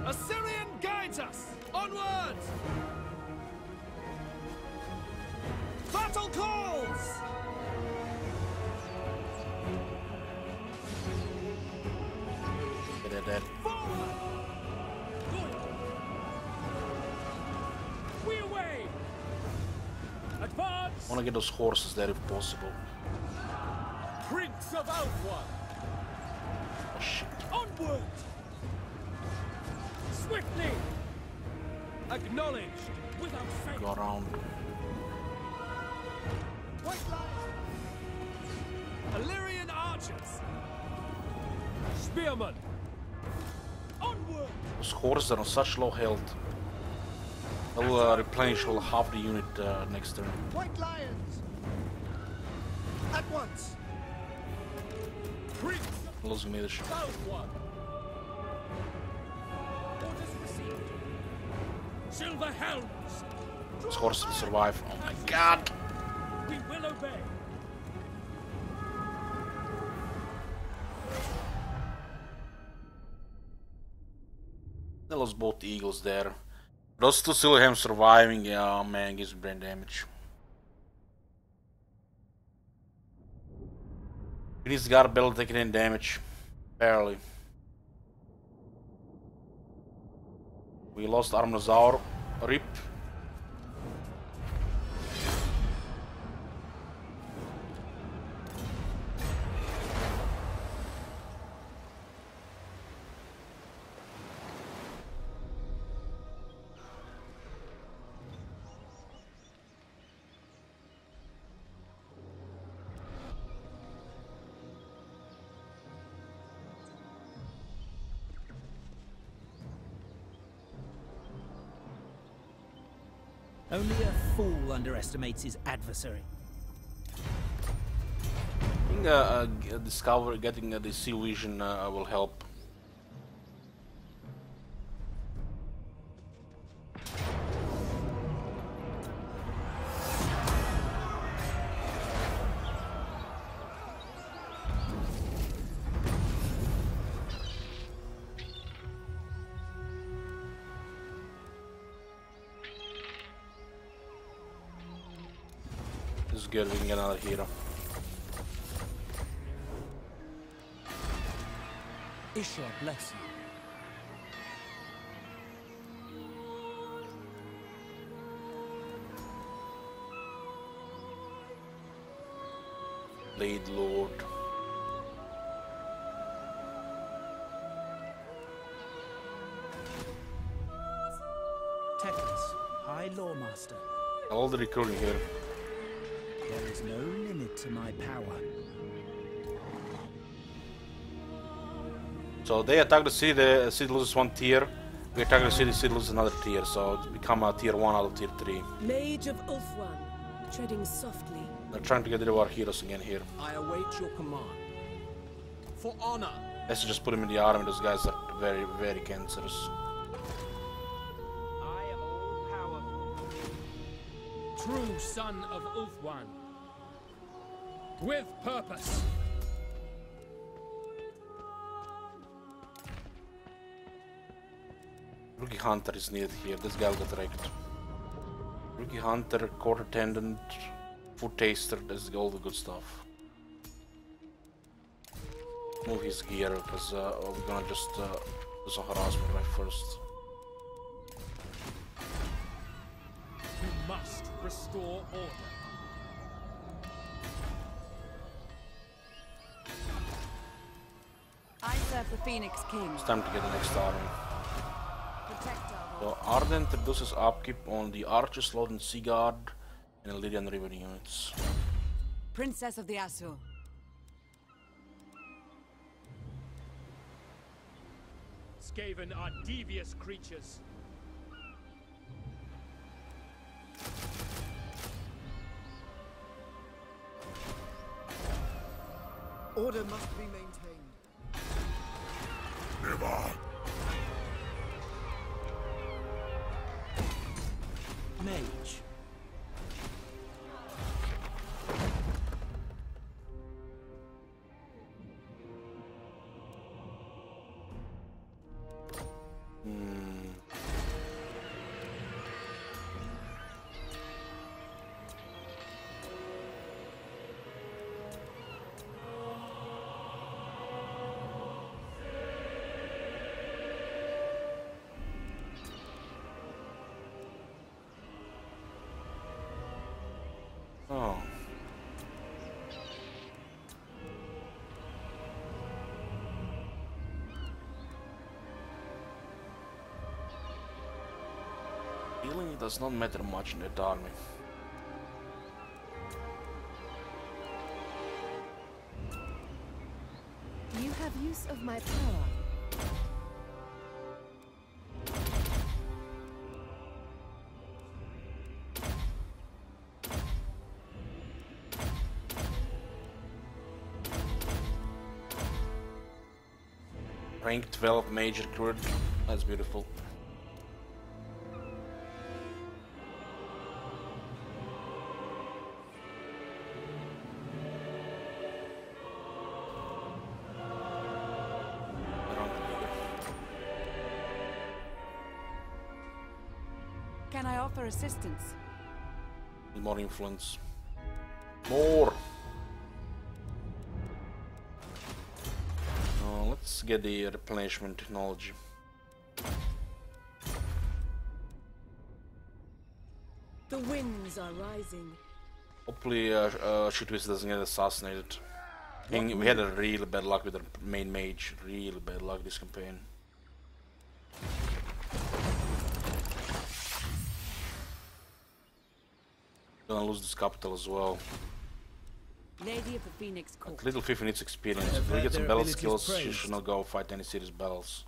Assyrian guides us! Onward! Battle calls! They're dead. Forward! Good! We away! Advance! I wanna get those horses there if possible. Prince of Alpha! Oh shit. Onward! Swiftly! Acknowledged without faith. Go around. White line! Illyrian archers! Spearmen! Onward! Those horses are on such low health. They'll replenish all half the unit next turn. White lions! At once! Prince Losing leadership. of Alpha! Orders received. Silver Helms! Those horses will survive. Oh my god! We will obey. They lost both eagles there. Those two still have surviving. Yeah, man, gives brain damage. He's got a barely taking in damage. Barely. We lost Armosaur. RIP. Only a fool underestimates his adversary. I think getting the seal vision will help. This is good, we can get another hero. Isha bless you. Blade Lord. Tethys, High Loremaster. All the recruiting here. There is no limit to my power. So they attack the city loses one tier. We attack the city loses another tier. So it's become a tier 1 out of tier 3. Mage of Ulthuan, treading softly. They're trying to get rid of our heroes again here. I await your command. For honor. Let's just put him in the army. Those guys are very, very cancerous. I am all powerful. True son of Ulthuan. With purpose. Rookie Hunter is needed here. This guy got wrecked. Rookie Hunter, Court Attendant, Food Taster, that's all the good stuff. Move his gear, because we're gonna just do some harassment right first. You must restore order. I serve the Phoenix King. It's time to get the next army. Protect our So Arden introduces upkeep on the Archer slot and Sea Guard and Illyrian River units. Princess of the Asu. Skaven are devious creatures. Order must be maintained. Mage. Oh. Healing does not matter much in that army. You have use of my power. Rank 12 major crit. That's beautiful. Can I offer assistance? More influence. More! Let's get the replenishment technology. The winds are rising. Hopefully, Shitwist doesn't get assassinated. I mean, we had a really bad luck with the main mage. Really bad luck this campaign. Gonna lose this capital as well. Lady of the Phoenix Court. Little Fifi needs experience. If we get some battle skills, she should not go fight any serious battles.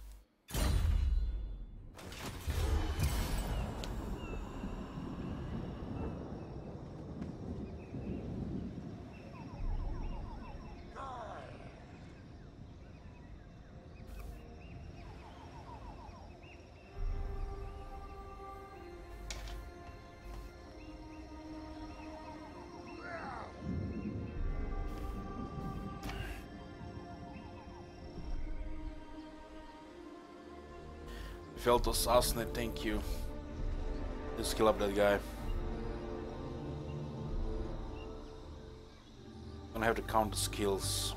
Failed to assassinate, thank you. Just kill up that guy. Gonna have to count the skills.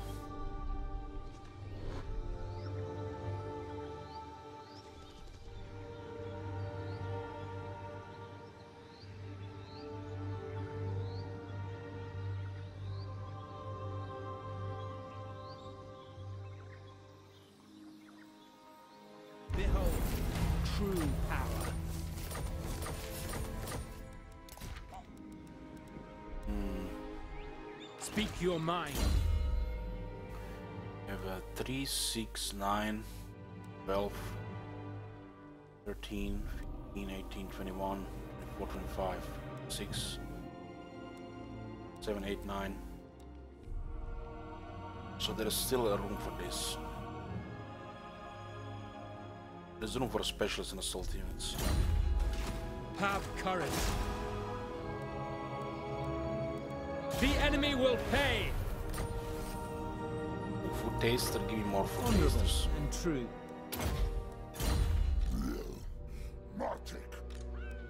Behold, true power. Speak your mind. We have a 3, 6, 9, 12, 13, 15, 18, 21, 24, 25, 6, 7, 8, 9. So there is still a room for this. There's room for specialists and assault units. Have courage. The enemy will pay. Food taster, give me more food Honorable tasters. and true.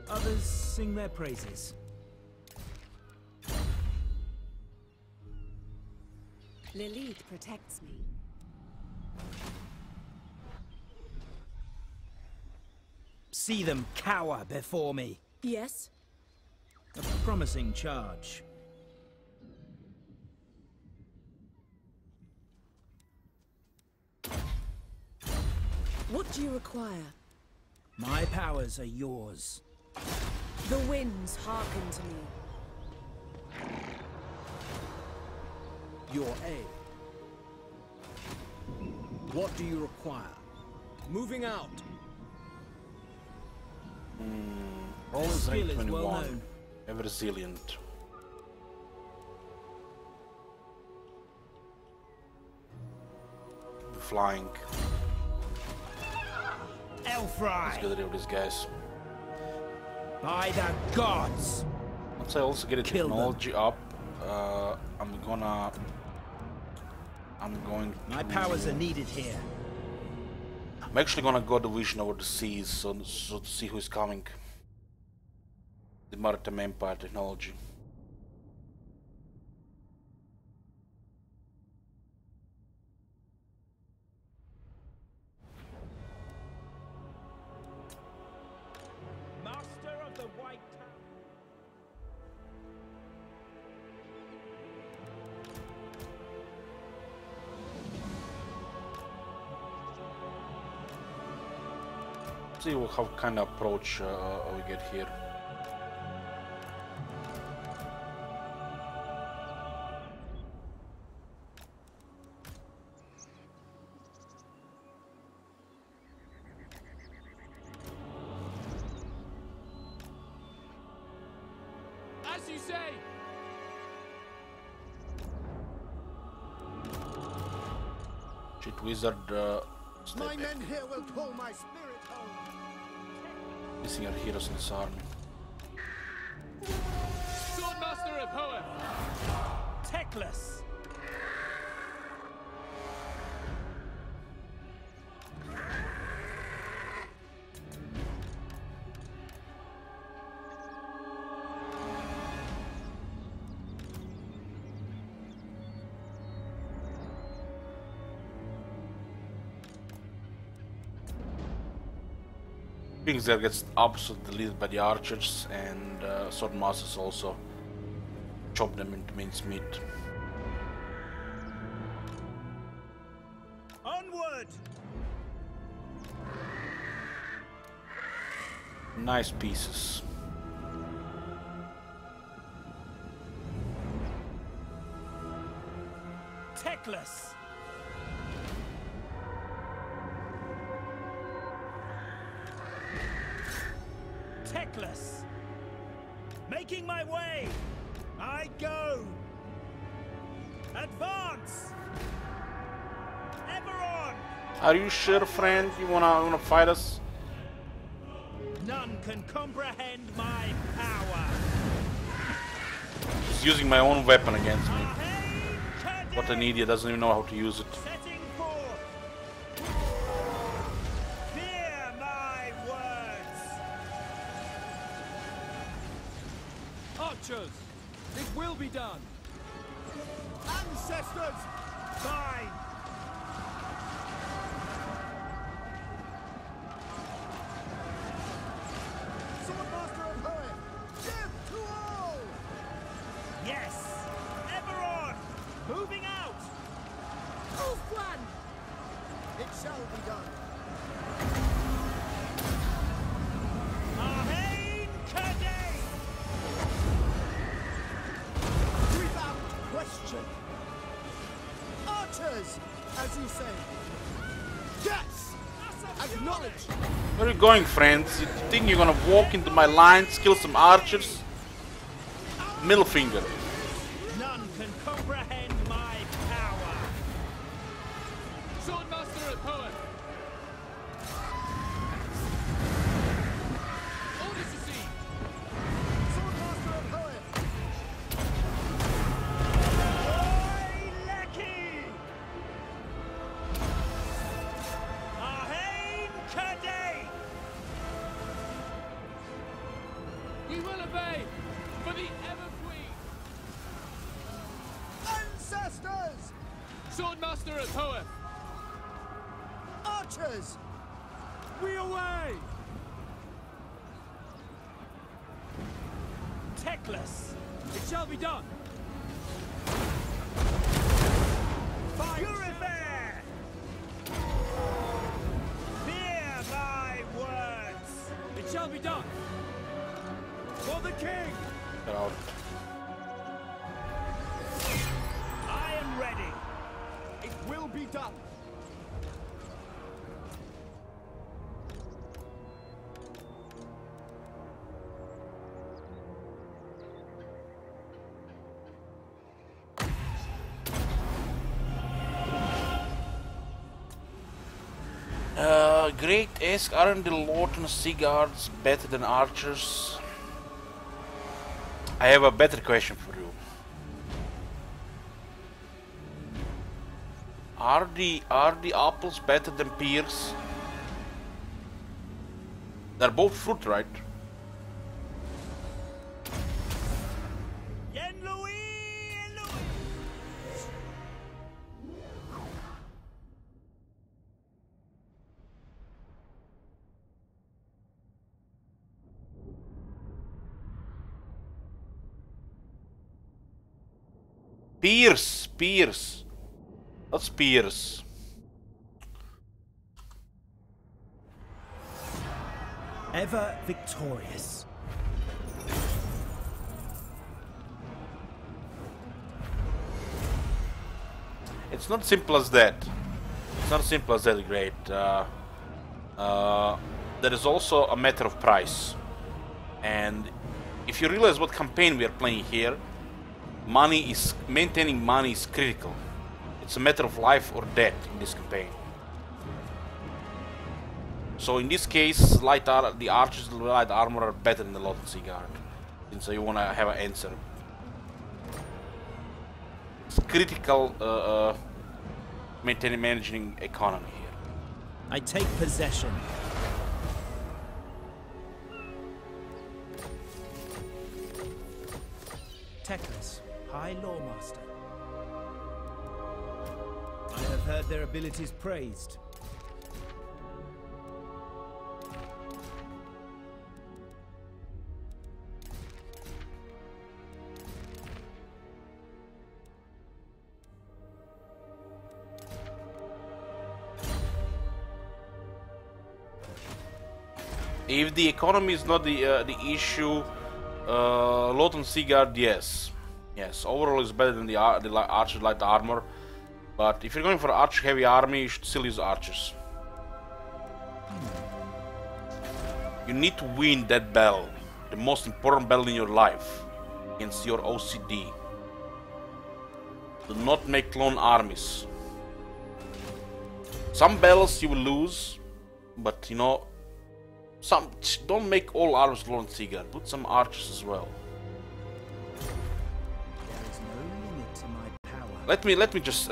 Others sing their praises. Lilith protects me. See them cower before me. Yes? A promising charge. What do you require? My powers are yours. The winds hearken to me. Your aid. What do you require? Moving out. Always skill rank is well 21. known. Ever resilient. Flying. Let's Elfry! get rid of these guys. By the gods! Once I also get a Kill them. technology up, I'm going My to... powers are needed here. I'm actually gonna go the vision over the seas, so to see who's coming. The Maritime Empire technology. Master of the White Tower. see how kind of approach we get here. As you say. Shit, wizard. My men here will call my spirit home. Missing our heroes in this army. Swordmaster of Hoenn. Teclis. Things that gets absolutely deleted by the archers, and swordmasters also chop them into mincemeat. Onward! Nice pieces. Teclis. Teclis. Making my way. I go. Advance. Ever on. Are you sure, friend? You wanna fight us? None can comprehend my power. He's using my own weapon against me. Ahead, What an idiot, doesn't even know how to use it. setting forth. Fear my words. Archers, it will be done. Ancestors! Fine. Swordmaster of Hoenn! Death to all! Yes. Ever on. Moving out. Move one! It shall be done. Ahead, Kadei. Without question. Archers, as you say. Yes! Acknowledge! Where are you going, friends? You think you're gonna walk into my lines, kill some archers? Middle finger. None can comprehend my power. Swordmaster of Hoenn. Orders received. Swordmaster of Hoenn! Oi, Lecky! Ahead, Kadei. We will obey for the Ever Queen. Ancestors! Swordmaster of Hoenn. Archers! We away. Teclis. It shall be done. Purifair. Fear my words. It shall be done. For the king. Get out. I am ready. It will be done. Great ask, aren't the Lorton Sea Guards better than archers? I have a better question for you. Are the apples better than pears? They're both fruit, right? Yen Louis, Yen Louis. Pears. That's pears. Ever victorious. It's not simple as that. It's not simple as that, great. There is also a matter of price. And if you realize what campaign we are playing here, maintaining money is critical. It's a matter of life or death in this campaign. So in this case, the archers and the light armor are better than the Latency Guard. And so you want to have an answer. It's critical managing economy here. I take possession. Teclis, High Loremaster. I have heard their abilities praised. If the economy is not the issue, Loten Seaguard, yes. Yes, overall is better than the Archer Light Armor. But if you're going for Archer Heavy Army, you should still use Archers. You need to win that battle, the most important battle in your life, against your OCD. Do not make clone armies. Some battles you will lose, but you know, don't make all arms Lord Seaguard. Put some archers as well. There is no limit to my power. Let me just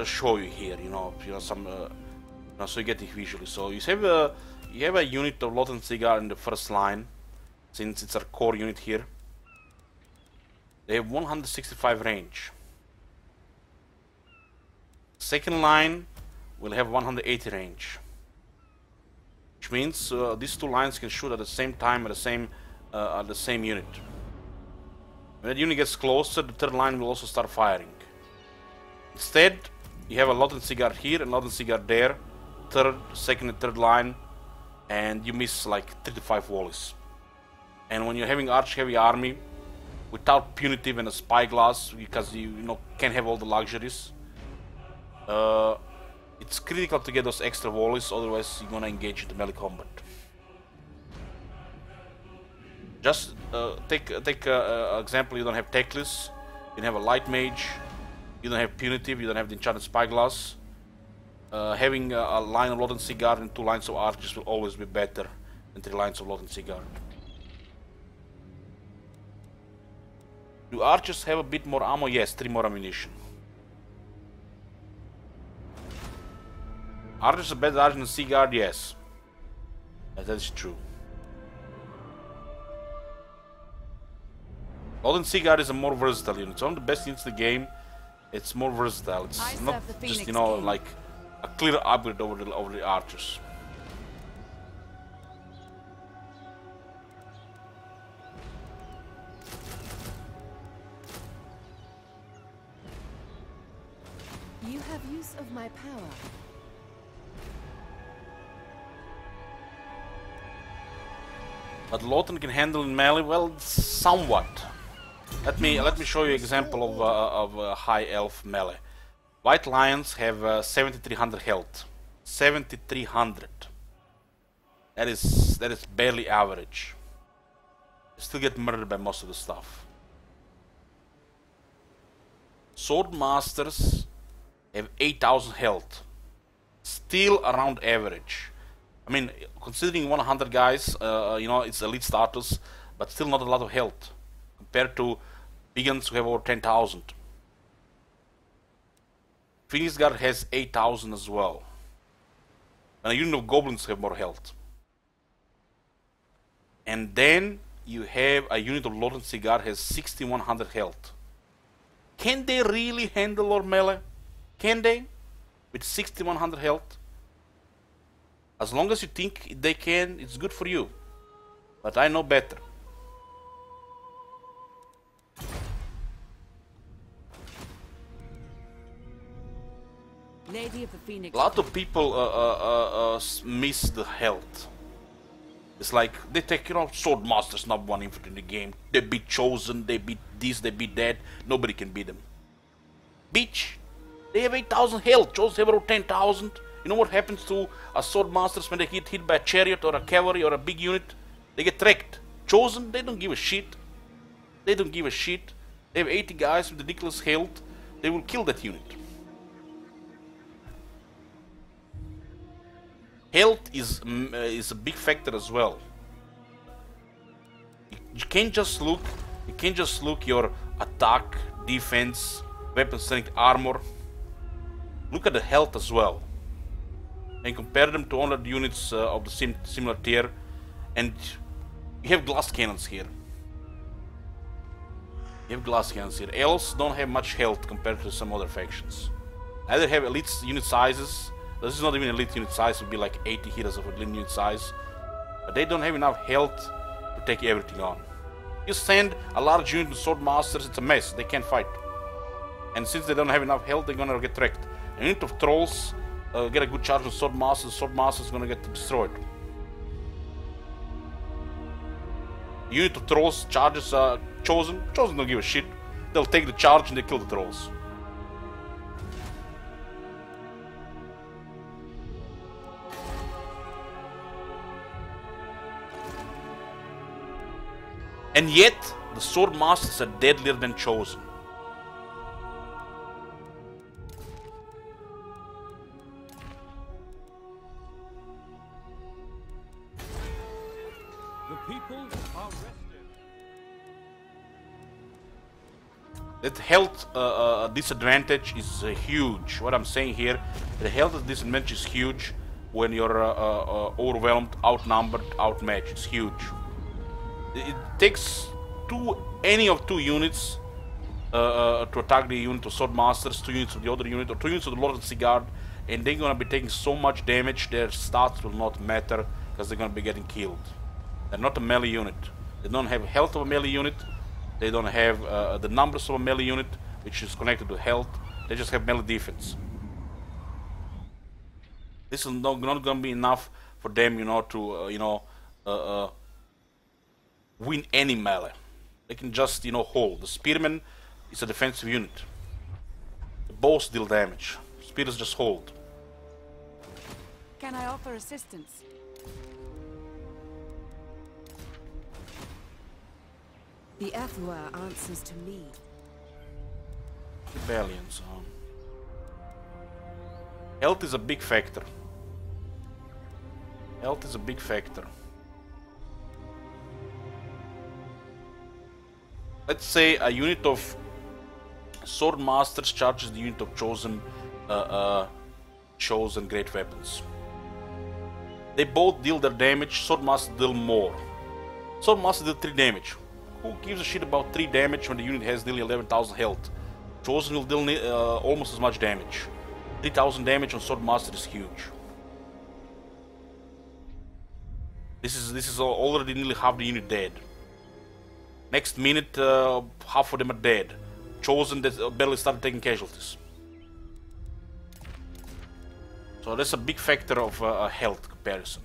show you here. You know some so you get it visually. So you have a unit of Lord Seaguard in the first line, since it's our core unit here. They have 165 range. Second line will have 180 range. Which means these two lines can shoot at the same time at the same unit. When that unit gets closer, the third line will also start firing. Instead, you have a Latency Guard here and Latency Guard there, second and third line, and you miss like 3 to 5 volleys. And when you're having Arch Heavy Army without Punitive and a Spyglass, because you can't have all the luxuries, it's critical to get those extra volleys, otherwise you're gonna engage into melee combat. Just take example. You don't have Teclis, you don't have a Light Mage, you don't have Punitive, you don't have the Enchanted Spyglass. Having a line of Latency Guard and 2 lines of Archers will always be better than 3 lines of Latency Guard. Do Archers have a bit more ammo? Yes, 3 more ammunition. Archers are better than Sea Guard? Yes. That is true. Golden Sea Guard is a more versatile unit. It's one of the best units in the game. It's more versatile. It's not just, like a clear upgrade over the Archers. You have use of my power. But Loten can handle in melee, well, somewhat. Let me show you an example of high elf melee. White Lions have 7300 health. 7300. That is barely average. They still get murdered by most of the stuff. Sword Masters have 8000 health. Still around average. I mean, considering 100 guys, it's elite status, but still not a lot of health compared to Vegans who have over 10,000. Phoenix Guard has 8,000 as well. And a unit of Goblins have more health. And then you have a unit of Latency Guard has 6100 health. Can they really handle our melee? Can they? With 6100 health? As long as you think they can, it's good for you. But I know better. Lady of the Phoenix. A lot of people miss the health. It's like they take, you know, sword masters, number 1 infantry in the game. They beat Chosen, they beat this, they beat that. Nobody can beat them. Bitch, they have 8,000 health. Chosen have around 10,000. You know what happens to a sword masters when they get hit by a chariot or a cavalry or a big unit? They get wrecked. Chosen, they don't give a shit. They don't give a shit. They have 80 guys with ridiculous health. They will kill that unit. Health is a big factor as well. You can't just look your attack, defense, weapon strength, armor. Look at the health as well, and compare them to other units of the similar tier. And you have glass cannons here. Elves don't have much health compared to some other factions. Either have elite unit sizes. This is not even elite unit size, it would be like 80 heroes of elite unit size. But they don't have enough health to take everything on. You send a large unit to sword masters, it's a mess, they can't fight. And since they don't have enough health, they're gonna get wrecked. A unit of trolls get a good charge on sword masters is gonna get destroyed. A unit of trolls charges Chosen don't give a shit. They'll take the charge and they kill the trolls. And yet, the sword masters are deadlier than Chosen. The people are rested. That health disadvantage is huge. What I'm saying here, the health disadvantage is huge when you're overwhelmed, outnumbered, outmatched. It's huge. It takes any of two units to attack the unit of sword masters, 2 units of the other unit, or 2 units of the Lord of the Sea Guard, and they're gonna be taking so much damage. Their stats will not matter because they're gonna be getting killed. They're not a melee unit. They don't have health of a melee unit. They don't have the numbers of a melee unit, which is connected to health. They just have melee defense. This is not gonna be enough for them, you know, to win any melee. They can just, you know, hold. The spearman is a defensive unit. The bows deal damage. Spears just hold. Can I offer assistance? The Ephua answers to me. Rebellions. Health is a big factor. Health is a big factor. Let's say a unit of sword masters charges the unit of chosen great weapons. They both deal their damage. Sword master deal more. Sword master deal 3 damage. Who gives a shit about 3 damage when the unit has nearly 11,000 health? Chosen will deal almost as much damage. 3,000 damage on sword master is huge. This is already nearly half the unit dead. Next minute, half of them are dead. Chosen that barely started taking casualties. So that's a big factor of health comparison.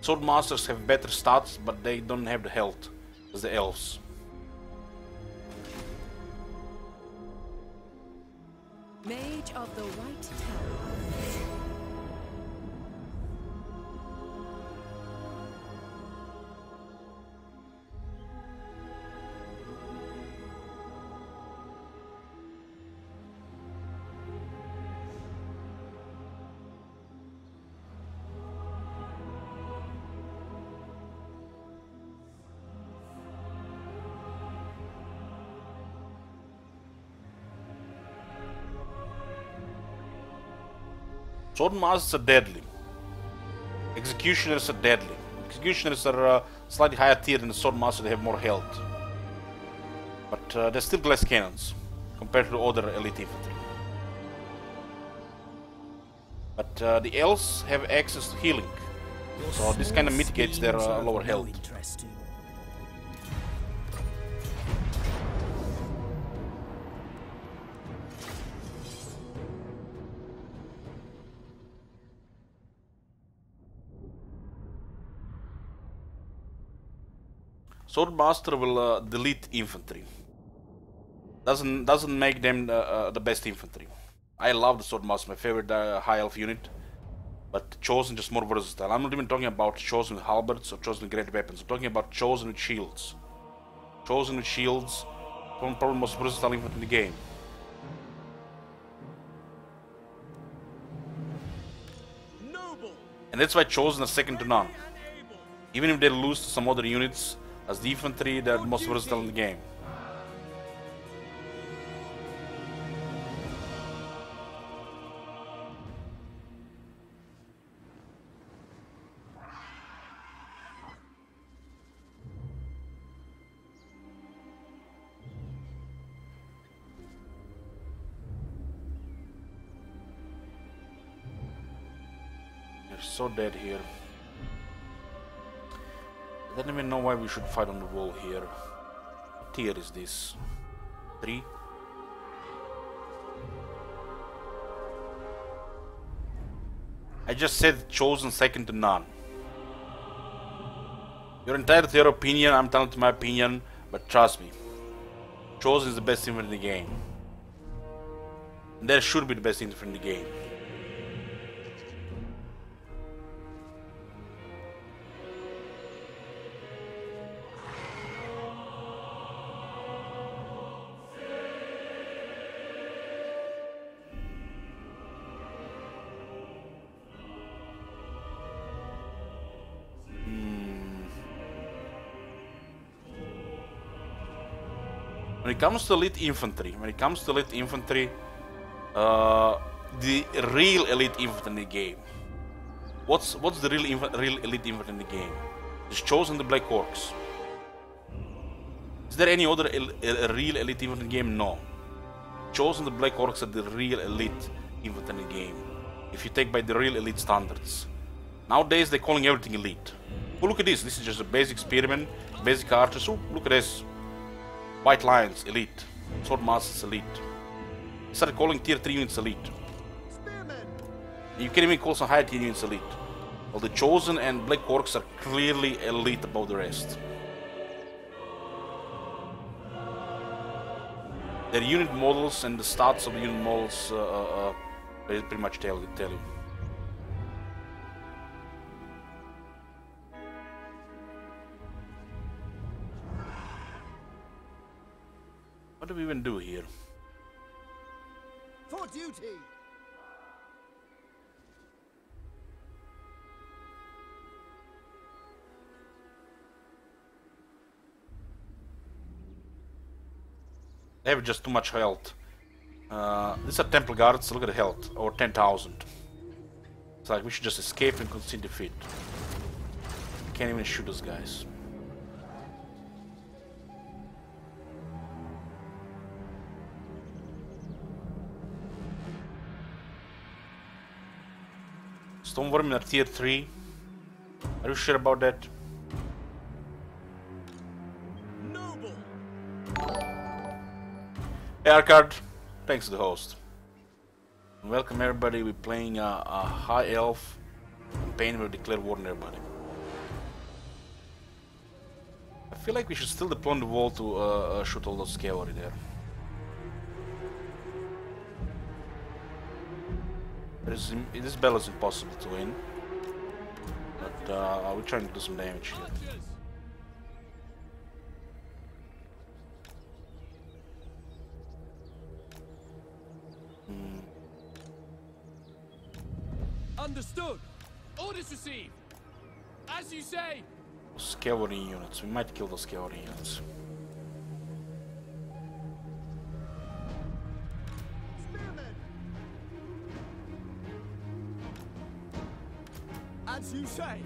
Sword masters have better stats, but they don't have the health as the elves. Mage of the White Tower. Sword masters are deadly. Executioners are deadly. Executioners are slightly higher tier than the sword masters. They have more health, but they're still glass cannons compared to other elite infantry. But the elves have access to healing, so this kind of mitigates their lower health. Swordmaster will delete infantry. Doesn't make them the best infantry. I love the Swordmaster, my favorite high elf unit. But Chosen just more versatile. I'm not even talking about Chosen with halberds or Chosen with great weapons. I'm talking about Chosen with shields. Chosen with shields, probably the most versatile infantry in the game. And that's why Chosen are second to none. Even if they lose to some other units, as the infantry, they're the most versatile in the game. So dead here. I don't even know why we should fight on the wall here. What tier is this? 3? I just said Chosen second to none. You're entitled to your opinion, I'm entitled to my opinion, but trust me. Chosen is the best infantry in the game. And there should be the best infantry in the game. When it comes to elite infantry, the real elite infantry in the game. What's the real elite infantry in the game? It's Chosen the Black Orcs. Is there any other real elite infantry in the game? No. Chosen the Black Orcs are the real elite infantry in the game. If you take by the real elite standards. Nowadays they're calling everything elite. Oh, look at this. This is just a basic spearman, basic archers. Oh, look at this. White Lions, elite. Swordmasters, elite. They started calling tier 3 units elite. Spearmen. You can even call some higher tier units elite. Well, the Chosen and Black Orcs are clearly elite above the rest. Their unit models and the stats of the unit models pretty much tell you. What do we even do here? For duty. They have just too much health. These are Temple Guards, look at the health, over 10,000. It's like we should just escape and concede defeat. Can't even shoot those guys. Stoneworm are tier 3. Are you sure about that? Noble. Hey Arcard, thanks to the host. Welcome everybody, we're playing a high elf campaign. We'll declare war on everybody. I feel like we should still deploy on the wall to shoot all those cavalry there. This battle is impossible to win, but we're trying to do some damage here. Understood. Orders received. As you say. Those cavalry units, we might kill those cavalry units. As you say.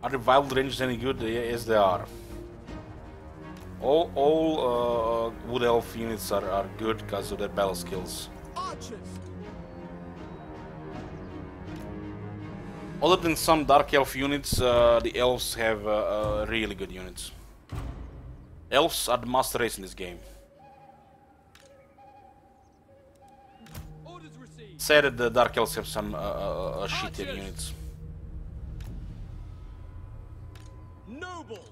Are the wild rangers any good? Yes, they are. All wood elf units are good because of their battle skills. Archers. Other than some dark elf units, the elves have really good units. Elves are the master race in this game. Orders received. Sad that the dark elves have some shittier units. Noble.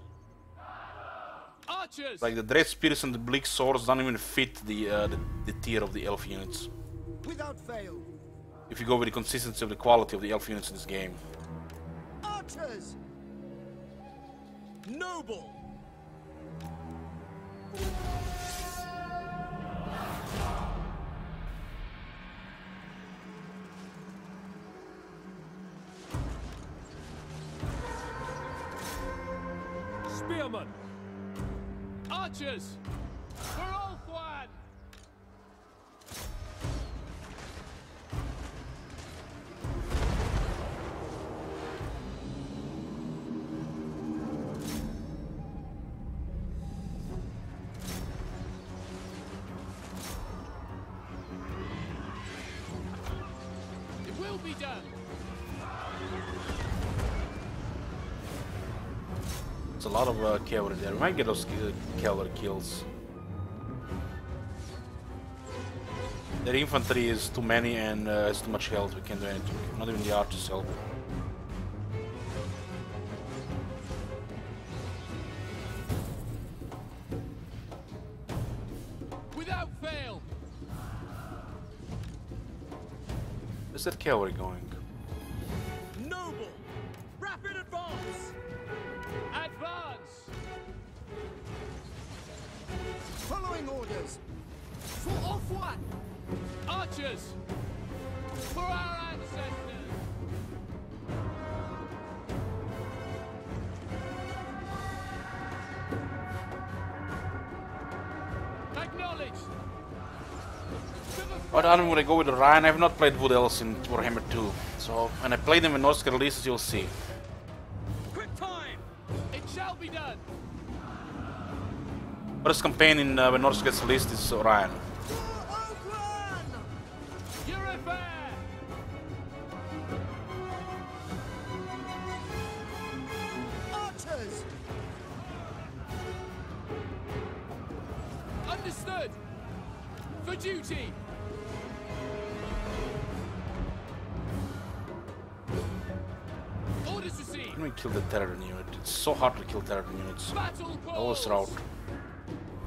Archers! Like the Dread Spears and the Bleak Swords don't even fit the tier of the elf units. Without fail. If you go with the consistency of the quality of the elf units in this game. Archers! Noble! Spearmen! Archers! For all one! It will be done! There's a lot of cavalry there. We might get those cavalry kills. Their infantry is too many and has too much health. We can't do anything. Not even the archers help. Without fail! Where's that cavalry going? Noble! Rapid advance! Advance! Following orders. For off one! Archers! For our ancestors! Acknowledged! But I'm gonna go with Ryan. I have not played Wood Elves in Warhammer 2. So when I play them in Norse releases, you'll see. Quick time! It shall be done! First campaign in when Norse gets released is Ryan. You're a fair! Archers! Understood! For duty! Orders received! Can we kill the Terran unit? It's so hard to kill Terran units. Battle Always calls! route.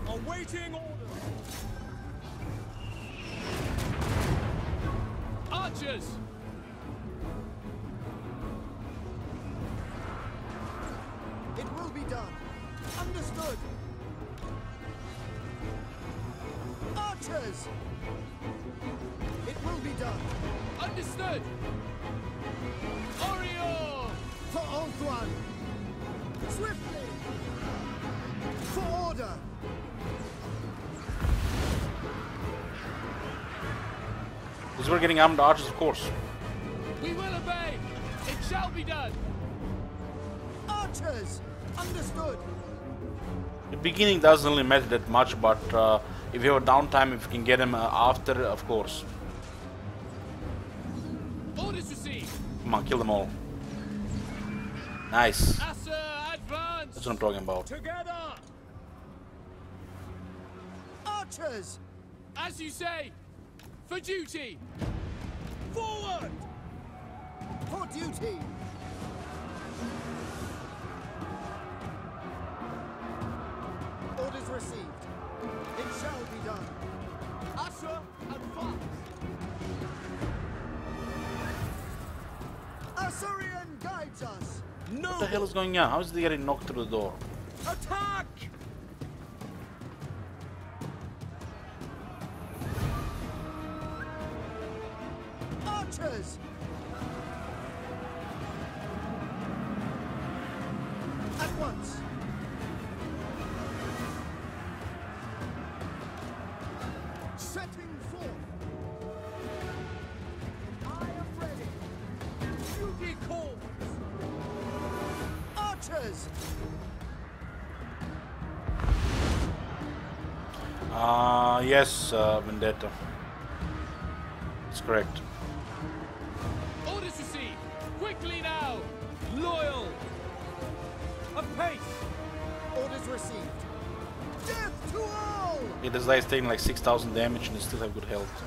Awaiting orders! Archers! It will be done. Understood. Archers! It will be done. Understood! Orior! For Ulthuan! Swiftly! For order! Because we're getting armed archers, of course. We will obey! It shall be done! Archers! Understood. The beginning doesn't really matter that much, but if you have a downtime, if you can get them after, of course. Orders received! Come on, kill them all. Nice. Asa, advance! That's what I'm talking about. Together! Archers! As you say! For duty! Forward! For duty! Orders received. It shall be done. Asa, advance! Assyrian guides us. No! What the hell is going on? How is he getting knocked through the door? Attack! Archers! At once. Setting forth. I am ready. Duty calls! Archers! Yes, Vendetta. That's correct. Orders received! Quickly now! Loyal! Apace! Orders received. Death to all! Yeah, this guy is taking like 6,000 damage and he still have good health.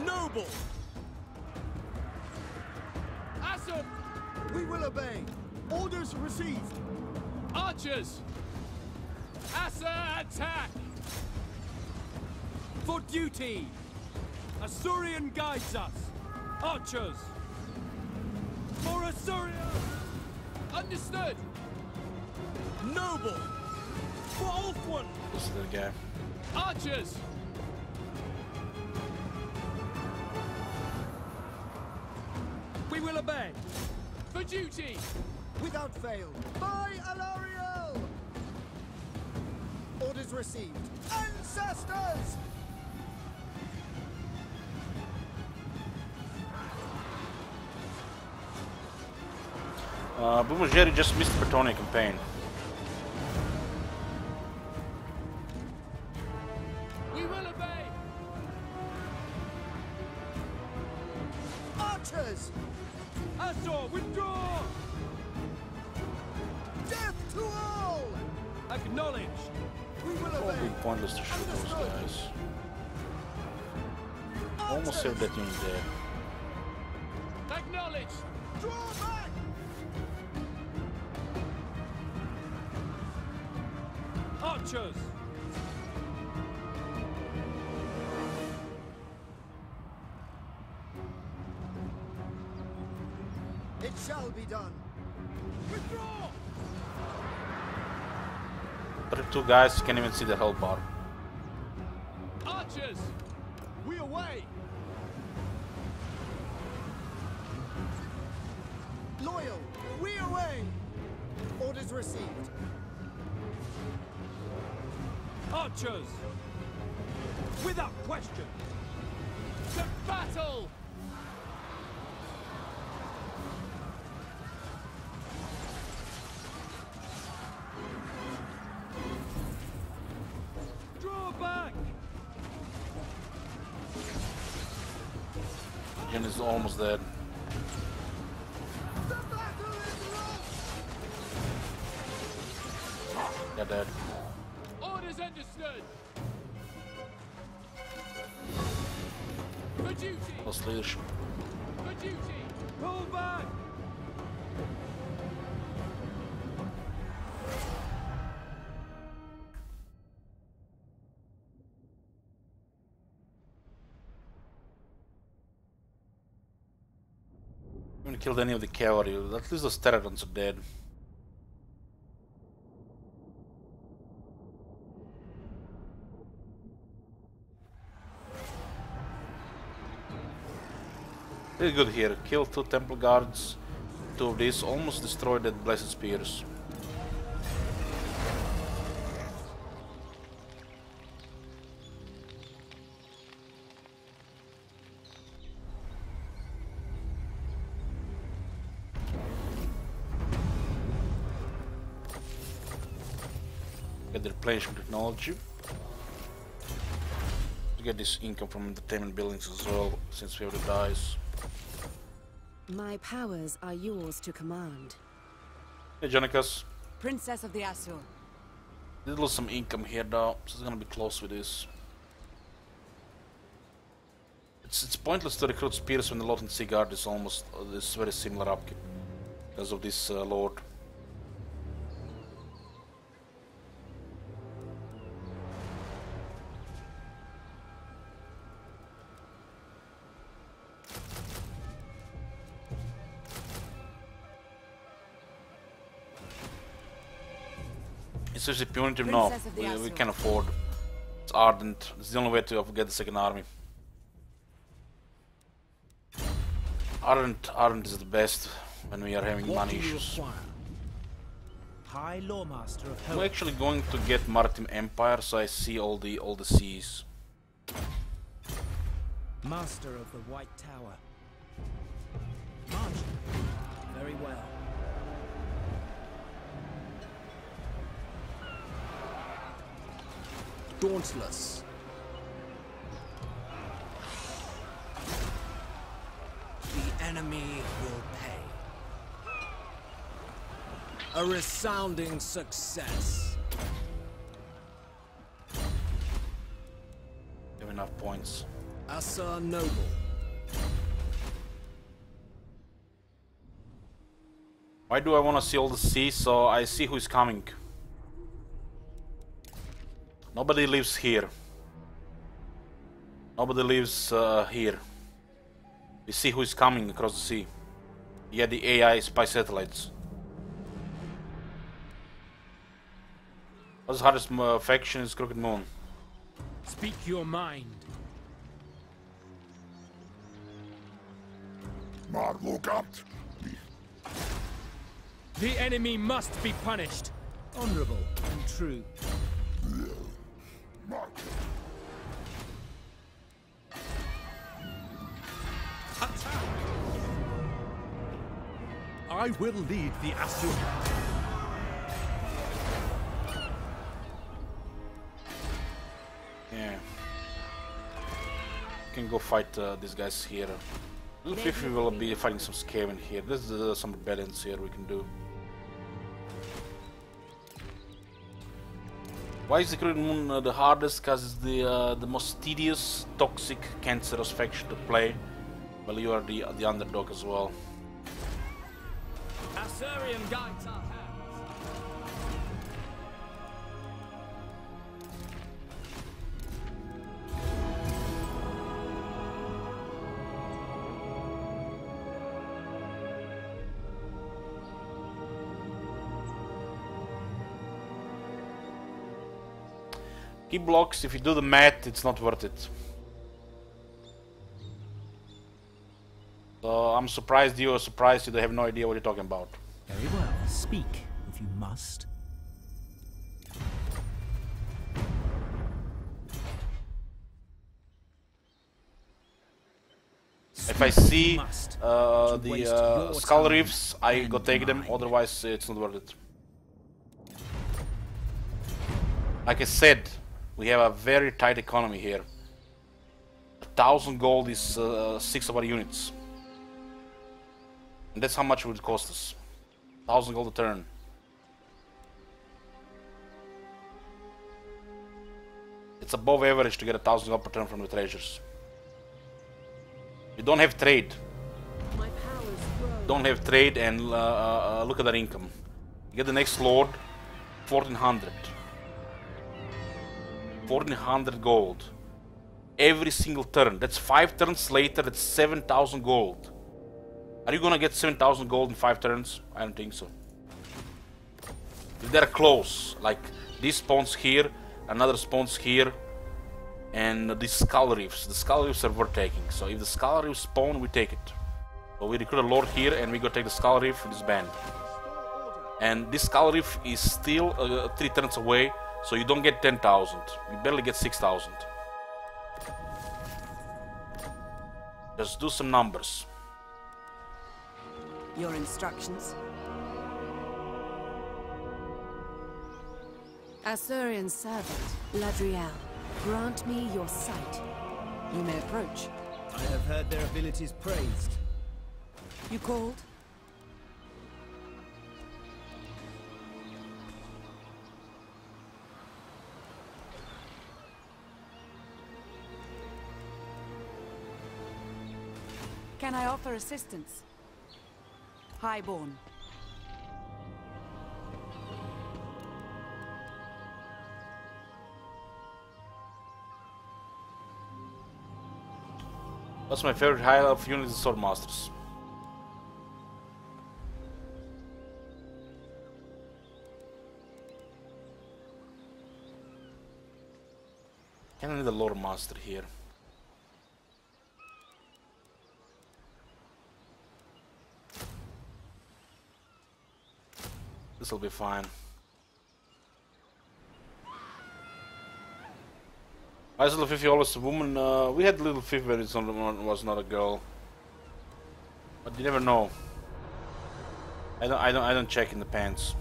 Noble! Asa, We will obey. Orders received. archers! Asa, attack! For duty! Asurian guides us! Archers! For Asuria! Understood! Noble! For Ulfwin! This is the guy. Archers! We will obey! For duty! Without fail. By Alariel! Orders received. Ancestors! Bumujeri just missed the Bretonnia campaign. We will obey! Archers! Asor, withdraw! Death to all! Acknowledged! We will Probably obey. pointless to shoot those guys. Almost Archers! saved that unit there. Acknowledged! Draw back! Archers! It shall be done. Withdraw! 32 guys can't even see the hell bar. Archers! We away! Loyal, we away! Orders received. Archers! Without question! To battle! Draw back! Jen is almost dead. The battle is lost! They're dead. Orders understood! For duty! Lost leadership. For duty! Pull back! Haven't killed any of the cavalry. At least the Steradons are dead. Pretty good here. Killed 2 Temple Guards. 2 of these almost destroyed the Blessed Spears. Get the replenishment technology. To get this income from entertainment buildings as well, since we have the dice. My powers are yours to command. Hey Jonikas, Princess of the Asur. did lose some income here though, so it's gonna be close with this. It's pointless to recruit spears when the Lothern Sea Guard is almost this very similar upkeep because of this lord. It's just punitive, no, Princess of the we Asur. can afford. It's Ardent, it's the only way to get the second army. Ardent is the best when we are having What money do you issues. require? High Loremaster of I'm Hope. actually going to get Maritime Empire, so I see all the seas. Master of the White Tower. March. Very well. Dauntless. The enemy will pay. A resounding success. We have enough points. Asa Noble. Why do I want to see all the seas? So I see who's coming. Nobody lives here. Nobody lives here. We see who is coming across the sea. Yeah, the AI spy satellites. What's the hardest faction is Crooked Moon. Speak your mind. Maar look out! The enemy must be punished. Honorable and true. Attack! I will lead the Asur. Yeah. Can go fight these guys here. Little Fifi will be fighting some Skaven here. There's some rebellions here we can do. Why is the Crooked Moon the hardest? Because it's the most tedious, toxic, cancerous faction to play. Well, you are the underdog as well. Asurian guides our hands. Key blocks, if you do the math, it's not worth it. So I'm surprised you are surprised you have no idea what you're talking about. Very well. Speak, if you must. If I see the skull reefs, I go take them, otherwise it's not worth it. Like I said, we have a very tight economy here. 1,000 gold is 6 of our units. And that's how much it would cost us. 1,000 gold a turn. It's above average to get 1,000 gold per turn from the treasures. You don't have trade. Don't have trade and look at that income. You get the next lord, 1,400. 1,400 gold. Every single turn. That's 5 turns later, that's 7,000 gold. Are you gonna get 7,000 gold in 5 turns? I don't think so. If they're close, like this spawns here, another spawns here, and the skull reefs. The skull reefs are worth taking. So if the skull reefs spawn, we take it. So we recruit a lord here, and we go take the skull reef with this band. And this skull reef is still 3 turns away, so you don't get 10,000. You barely get 6,000. Just do some numbers. Your instructions? Asurian servant, Ladriel, grant me your sight. You may approach. I have heard their abilities praised. You called? Can I offer assistance? Highborn. That's my favorite high elf unit is Swordmasters. Can I need a Loremaster here? This will be fine. Why is Little Fifi always a woman? We had Little Fifi when it was not a girl, but you never know. I don't check in the pants.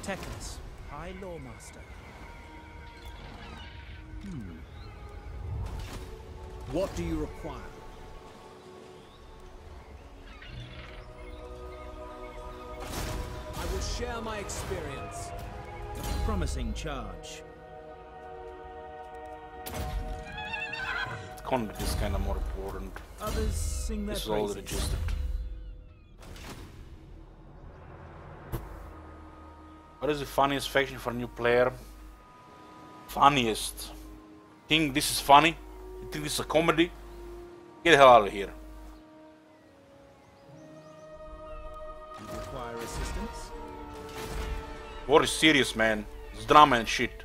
Teklas, High Loremaster. What do you require? I will share my experience. A promising charge. Conduct is kind of more important. Others sing their This is praises. all registered. What is the funniest faction for a new player? Funniest. Think this is funny? You think this is a comedy? Get the hell out of here. You require assistance? War is serious, man. It's drama and shit.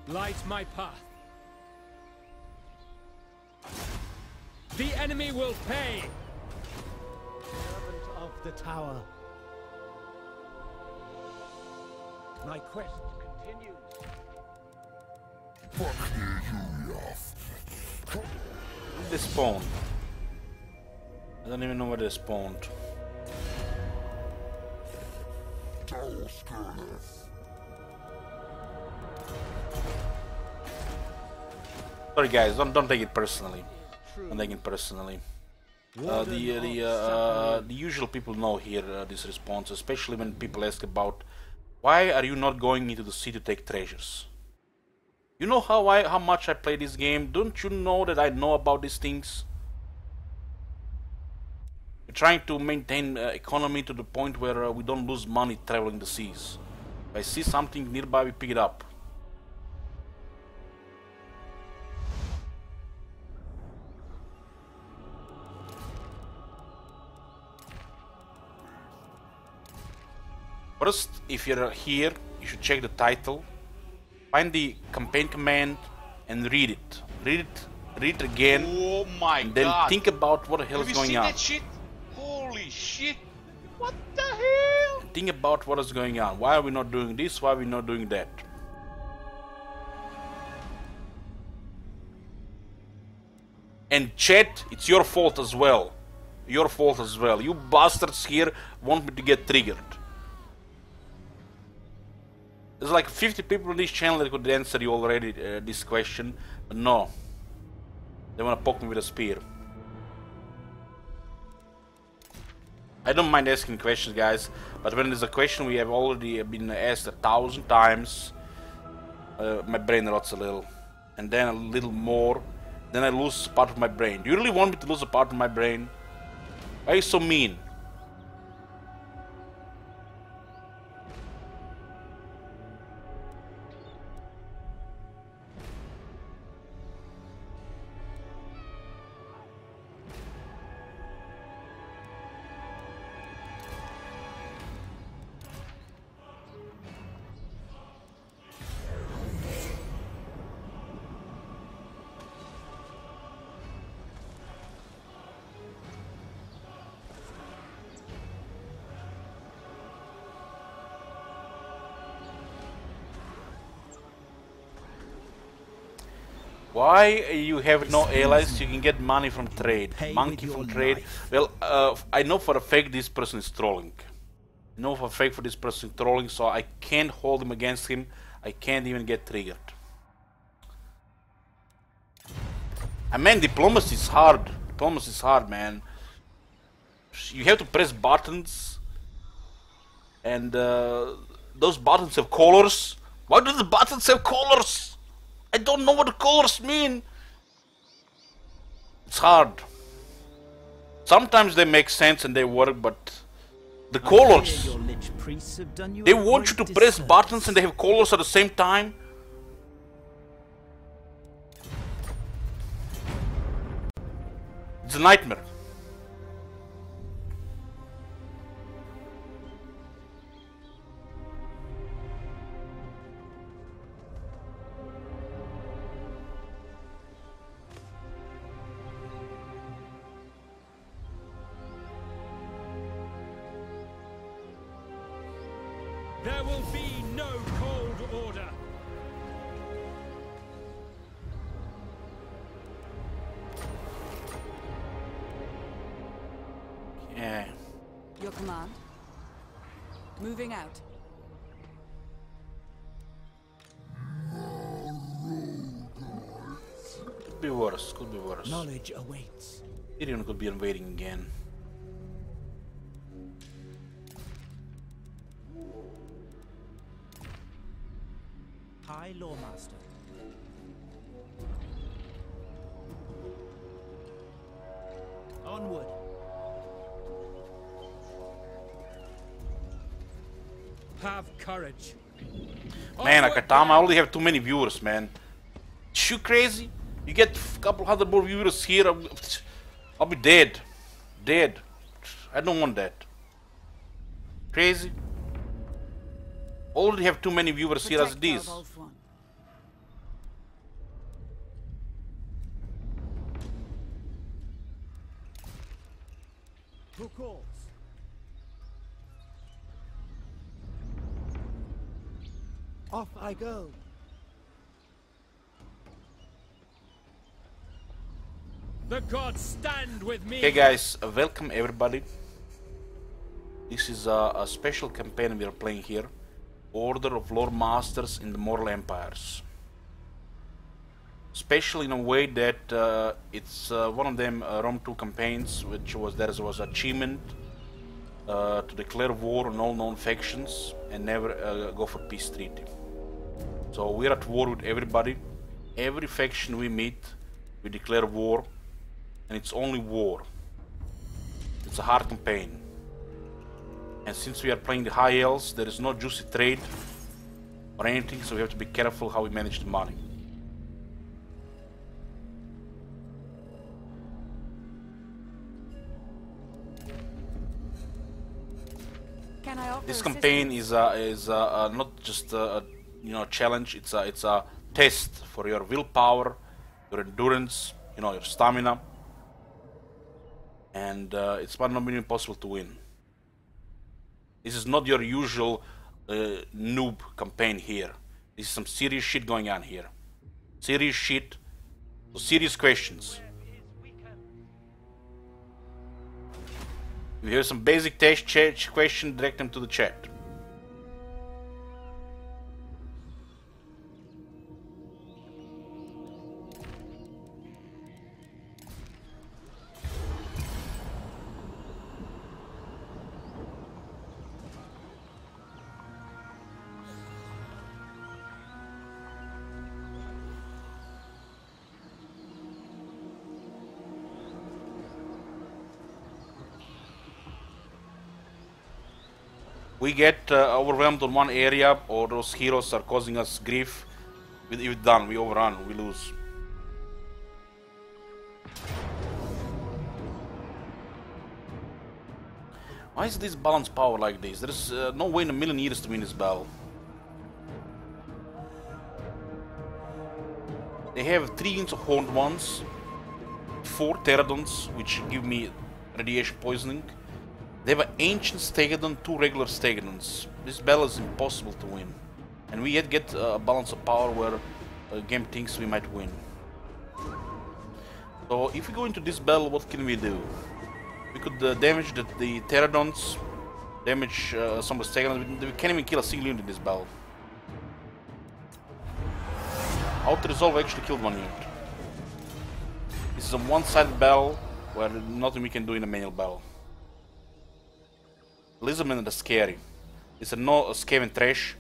Light my path. The enemy will pay. Servant of the tower. My quest continues. They spawned. I don't even know where they spawned. Sorry guys, don't take it personally. Don't take it personally. The usual people know here this response, especially when people ask about why are you not going into the sea to take treasures? You know how much I play this game? Don't you know that I know about these things? We're trying to maintain economy to the point where we don't lose money traveling the seas. If I see something nearby, we pick it up. First, if you're here, you should check the title, find the campaign command, and read it. Read it again. Oh my and then god. think about what the hell is going on. Have you seen that shit? Holy shit. What the hell? Think about what is going on. Why are we not doing this? Why are we not doing that? And chat, it's your fault as well. Your fault as well. You bastards here want me to get triggered. There's like 50 people on this channel that could answer you already this question, but no. They want to poke me with a spear. I don't mind asking questions, guys, but when there's a question we have already been asked 1,000 times, my brain rots a little. And then a little more, then I lose part of my brain. Do you really want me to lose a part of my brain? Why are you so mean? Why you have no allies? You can get money from trade. Monkey from trade. Well, I know for a fact this person is trolling. I know for a fact for this person is trolling, so I can't hold him against him. I can't even get triggered. I mean, diplomacy is hard. Diplomacy is hard, man. You have to press buttons, and those buttons have colors. Why do the buttons have colors? I don't know what the colors mean. It's hard. Sometimes they make sense and they work, but the colors. They want you to press buttons and they have colors at the same time. It's a nightmare. There will be no cold order. Yeah. Your command. Moving out. Could be worse, could be worse. Knowledge awaits. Tyrion could be invading again. by Loremaster. Onward. Have courage. Man, Akatama, I only have too many viewers, man. You crazy? You get a couple hundred more viewers here, I'll be dead. Dead. I don't want that. Crazy? Already have too many viewers here as it is. Who calls? Off I go. The gods stand with me. Okay guys, welcome everybody. This is a special campaign we are playing here. Order of Loremasters in the Mortal Empires. Special in a way that it's one of them Rome 2 campaigns, which was there was achievement to declare war on all known factions and never go for peace treaty. So we're at war with everybody. Every faction we meet, we declare war, and it's only war. It's a hard campaign. And since we are playing the high elves, there is no juicy trade or anything, so we have to be careful how we manage the money. Can I offer This campaign is not just a challenge. It's a test for your willpower, your endurance, your stamina, and it's not impossible to win. This is not your usual noob campaign here. This is some serious shit going on here. Serious shit, serious questions. If you have some basic test question, direct them to the chat. We get overwhelmed on one area, or those heroes are causing us grief. We're done, we overrun, we lose. Why is this balanced power like this? There's no way in a million years to win this battle. They have 3 units of horned ones, 4 pterodons, which give me radiation poisoning. They have an ancient stegodon, 2 regular stegodons. This battle is impossible to win. And we yet get a balance of power where game thinks we might win. So if we go into this battle, what can we do? We could damage the pterodons, damage some of the stegodons. We can't even kill a single unit in this battle. Auto resolve actually killed 1 unit. This is a one-sided battle where nothing we can do in a manual battle. Lizardmen are scary. It's no Skaven trash,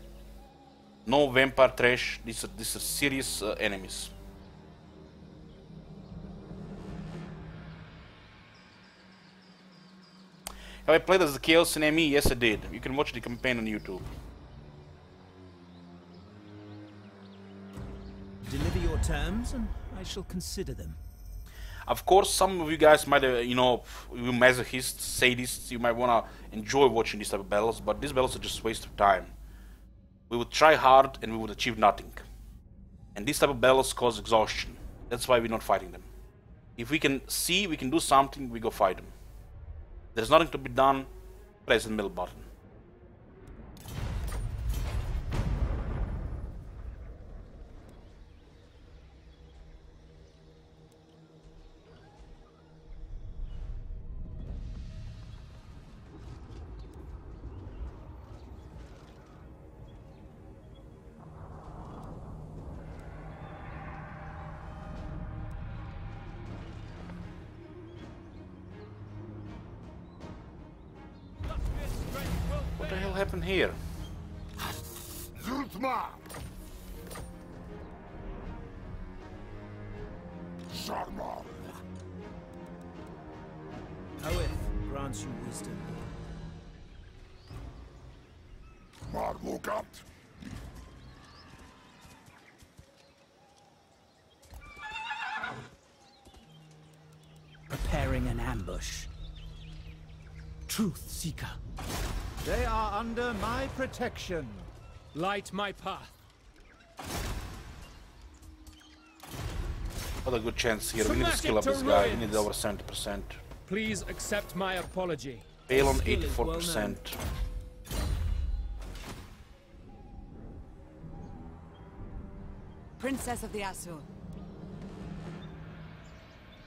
no vampire trash. These are serious enemies. Have I played as the Chaos enemy? Yes, I did. You can watch the campaign on YouTube. Deliver your terms, and I shall consider them. Of course, some of you guys might, you masochists, sadists, you might want to enjoy watching these type of battles, but these battles are just a waste of time. We would try hard and we would achieve nothing. And these type of battles cause exhaustion. That's why we're not fighting them. If we can see we can do something, we go fight them. There's nothing to be done, press the middle button. What the hell happened here? Oath grants you wisdom. Preparing an ambush. Truth Seeker. They are under my protection. Light my path. What a good chance here. We need to skill up this guy. We need over 70%. Please accept my apology. Fail on 84%. Princess of the Asur.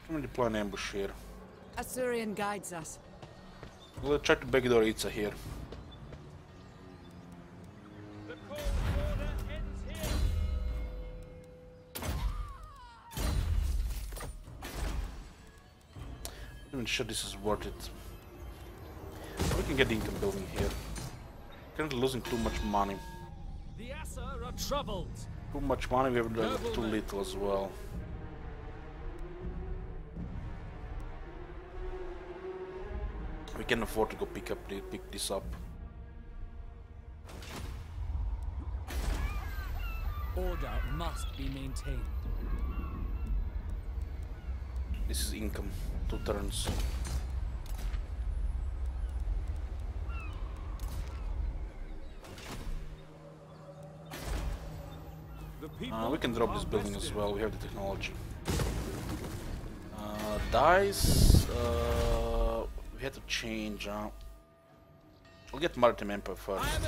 Can we deploy an ambush here? Assyrian guides us. We'll try to backdoor Itza here. The cold order ends here. I'm not even sure this is worth it. We can get the income building here. Currently losing too much money. The Asur are troubled. Too much money, we have too little as well. We can afford to go pick this up. Order must be maintained. This is income. 2 turns. We can drop this building as well. We have the technology. Dice. We had to change. We'll get Maritime Empire first.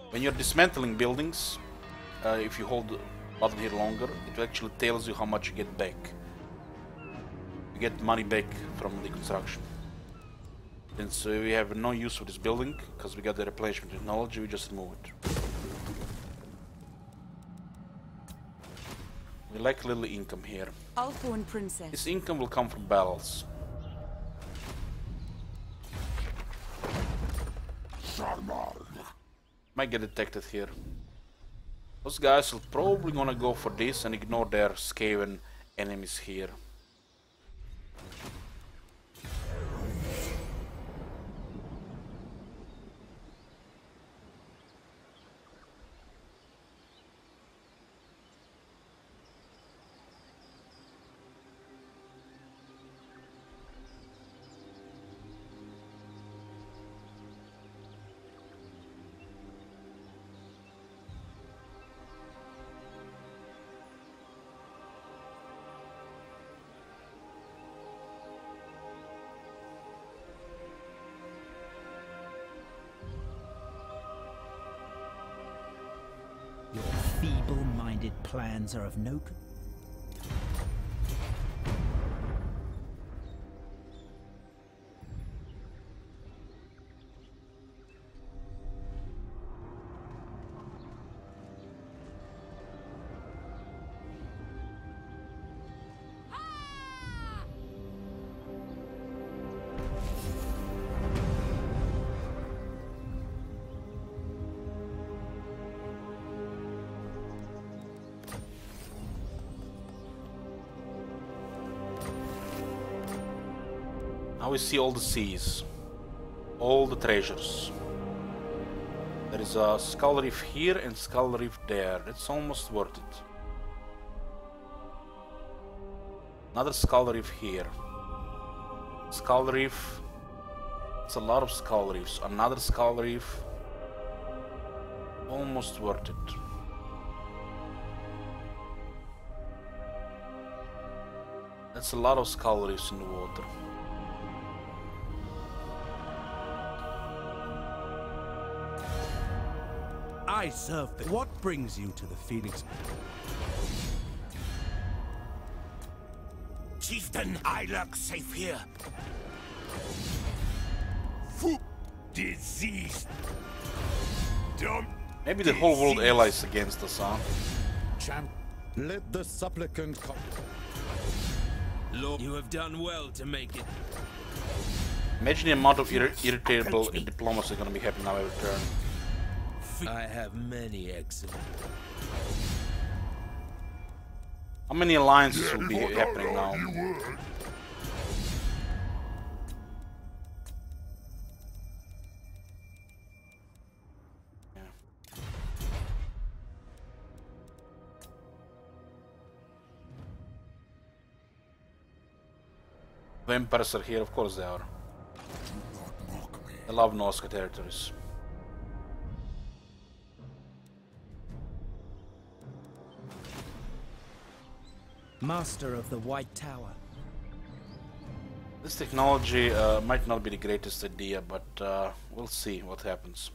When you're dismantling buildings, if you hold the button here longer, it actually tells you how much you get back. You get money back from the construction. And so we have no use for this building because we got the replenishment technology. We just remove it. We lack a little income here. Althorn Princess. This income will come from battles. Might get detected here. Those guys are probably gonna go for this and ignore their Skaven enemies here. Your feeble-minded plans are of no Now we see all the seas, all the treasures. There is a skull reef here and skull reef there. That's almost worth it. Another skull reef here. Skull reef. It's a lot of skull reefs. Another skull reef. Almost worth it. That's a lot of skull reefs in the water. I serve the... What brings you to the Phoenix? Chieftain, I lurk safe here. Disease. Maybe the whole world allies against us, huh? Champ, let the supplicant come. Lord, you have done well to make it. Imagine the amount of irritable diplomacy gonna be happening now every turn. I have many excellent. How many alliances will be happening now? Yeah. Vampires are here, of course they are. I love Nazca territories. Master of the White Tower. This technology might not be the greatest idea, but we'll see what happens.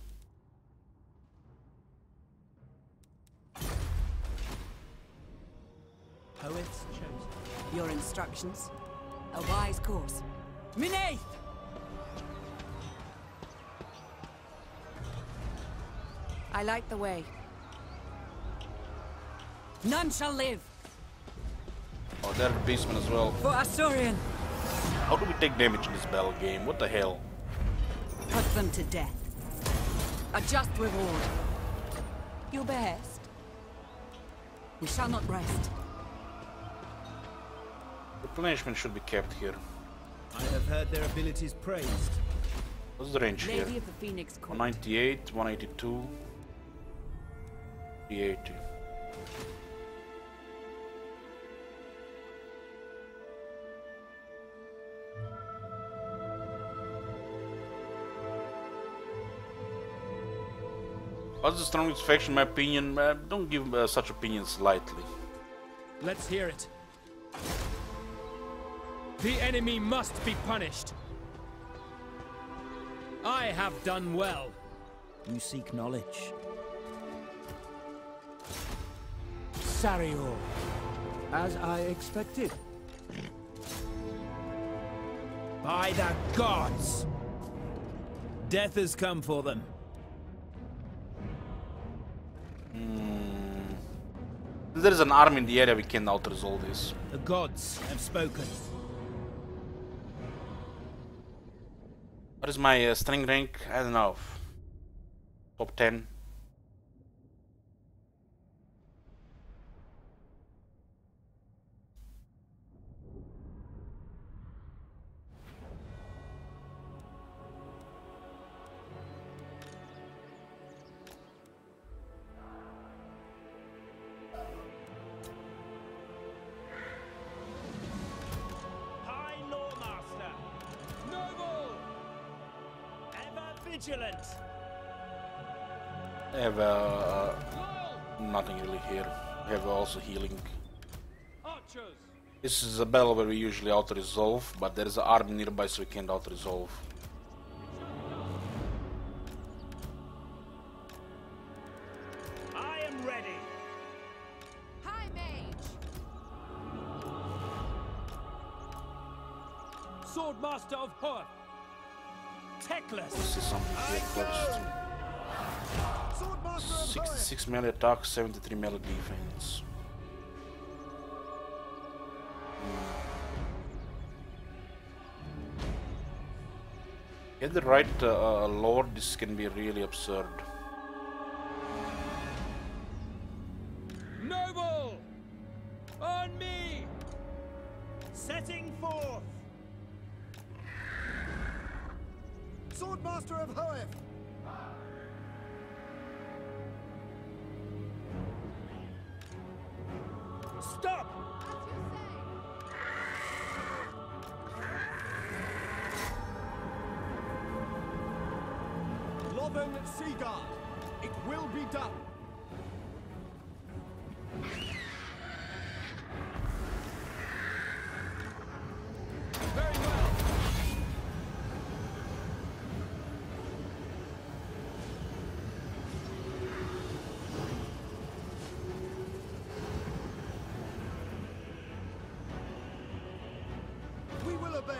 Poets chosen. Your instructions? A wise course. Minate! I light the way. None shall live. Oh, there are beastmen as well. For Asturian. How do we take damage in this battle game? What the hell? Put them to death. A just reward. Your behest. We shall not rest. Replenishment should be kept here. I have heard their abilities praised. What's the range here? Lady of the Phoenix Court. 198, 182, 380. What's the strongest faction, in my opinion? Don't give such opinions lightly. Let's hear it. The enemy must be punished. I have done well. You seek knowledge. Sarior. As I expected. By the gods! Death has come for them. If there is an army in the area, we can out-resolve this. The gods have spoken. What is my string rank? I don't know. Top 10. High Loremaster. Noble! Ever vigilant. I have nothing really here. I have also healing. Archers! This is a battle where we usually auto-resolve, but there is an army nearby so we can't auto-resolve. I am ready. High Mage! Swordmaster of Hoth! Techless. This is something here first. Swordmaster of Hoeth. 66 melee attack, 73 melee defense. Get the right lord, this can be really absurd. Noble! On me! Setting forth. Swordmaster of Hoeth. Stop. Lothern Seaguard. It will be done. Very well! We will obey.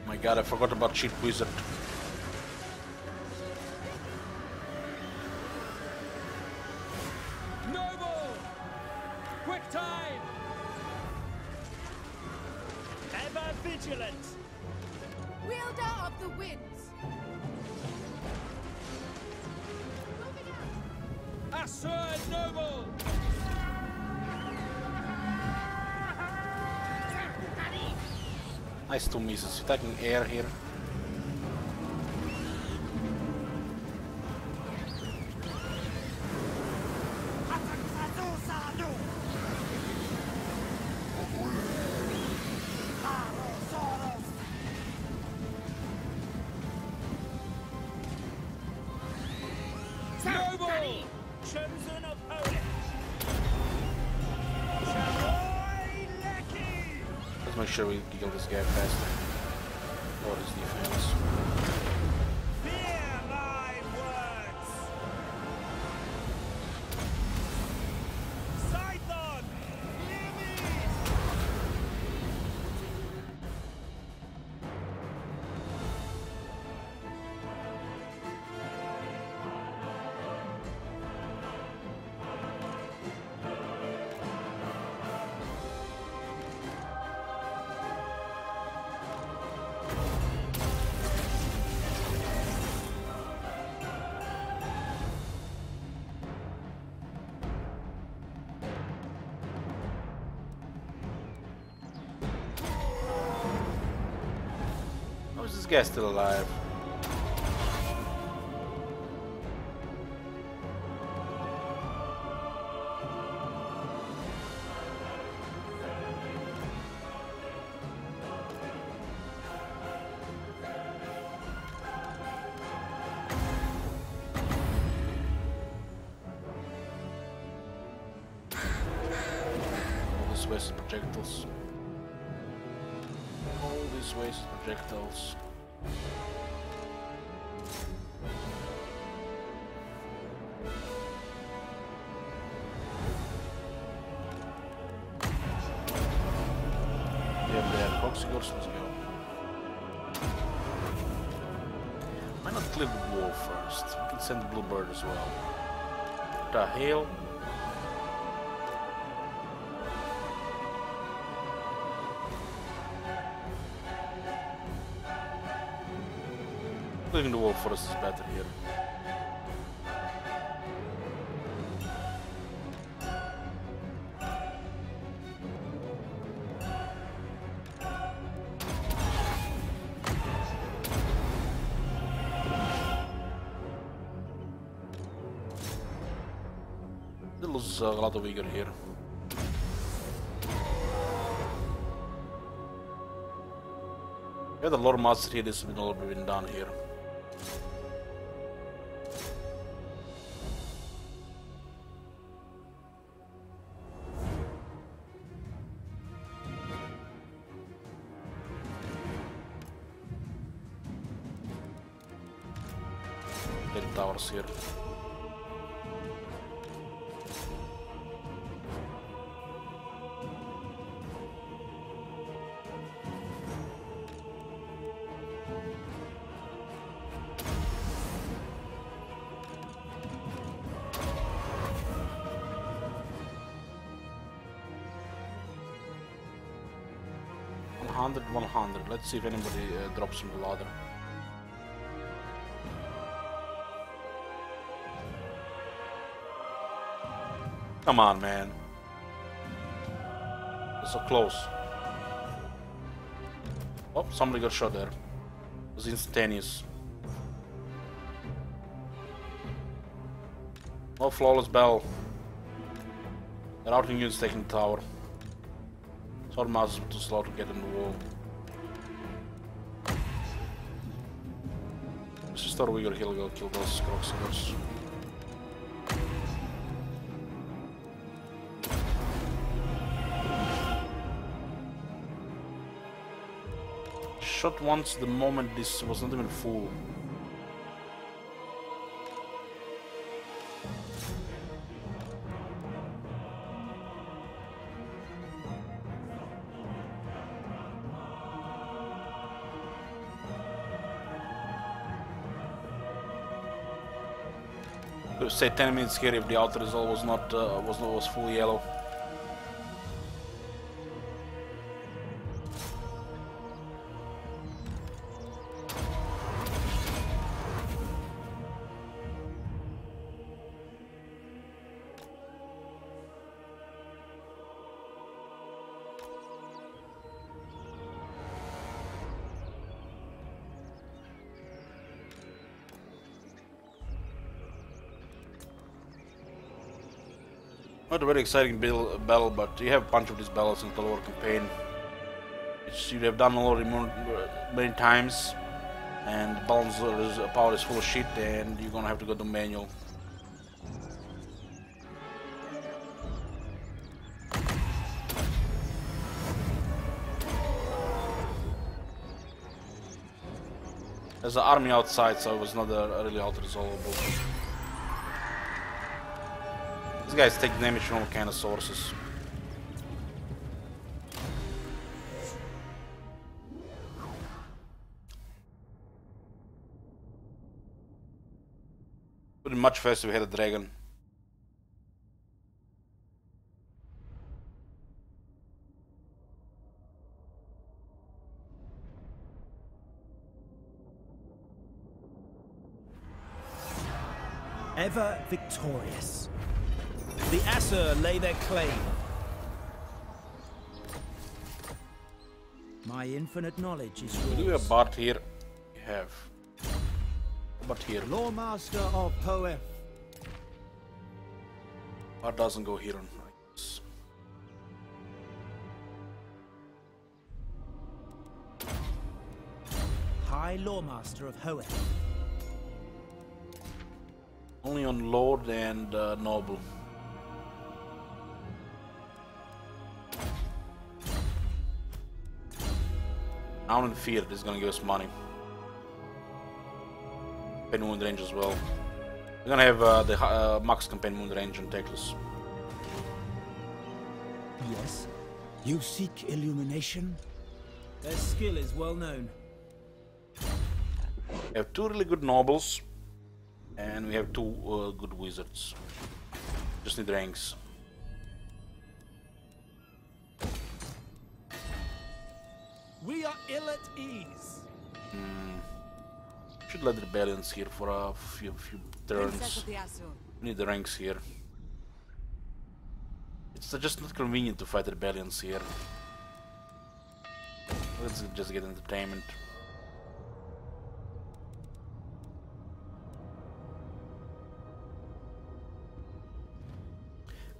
My god, I forgot about Cheat Wizard. Noble! Quick time! vigilant! Wielder of the winds! Moving out! Assured noble! Nice two misses. Attacking air here. Chosen opponent! Charoy Lecky! Let's make sure we kill this guy faster. Or his defense. Fear my words! Scython! Limit! How is this guy still alive? All these wasted projectiles. All these wasted projectiles. Yeah, there. Proxygors, let's go. Why not clear the wall first? We can send the bluebird as well. What the hell? Clearing the wall first is better here. It looks a lot weaker here. Yeah, the Loremasters here, this has been all been done here. Get towers here. $100. Let's see if anybody drops from the ladder. Come on, man. It's so close. Oh, somebody got shot there. It was instantaneous. No flawless bell. The routing unit's taking the tower. Swordmasters were too slow to get in the wall. Let's just start Uyghur Hill, go kill those Croxigors. Shot once the moment this was not even full. Say 10 minutes here if the outer result was not was full yellow. Not a very exciting battle, but you have a bunch of these battles in the lower campaign, which you have done already many times, and the balance power is full of shit, and you're gonna have to go to manual. There's an army outside, so it was not really auto-resolvable. These guys take damage from all kind of sources. Would be much faster if we had a dragon. Ever victorious. The Asur lay their claim. My infinite knowledge is yours. Do you have a bard here? You have. But here. Loremaster of Hoeth. Bard doesn't go here on nights. High Loremaster of Hoeth. Only on Lord and Noble. Now in Fear is gonna give us money. Campaign Wound Range as well. We're gonna have the max Campaign Wound Range on Teclis. Yes? You seek illumination? Their skill is well known. We have 2 really good Nobles. And we have 2 good Wizards. Just need ranks. We are ill at ease. Should let the rebellions here for a few turns. We need the ranks here. It's just not convenient to fight the rebellions here. Let's just get entertainment.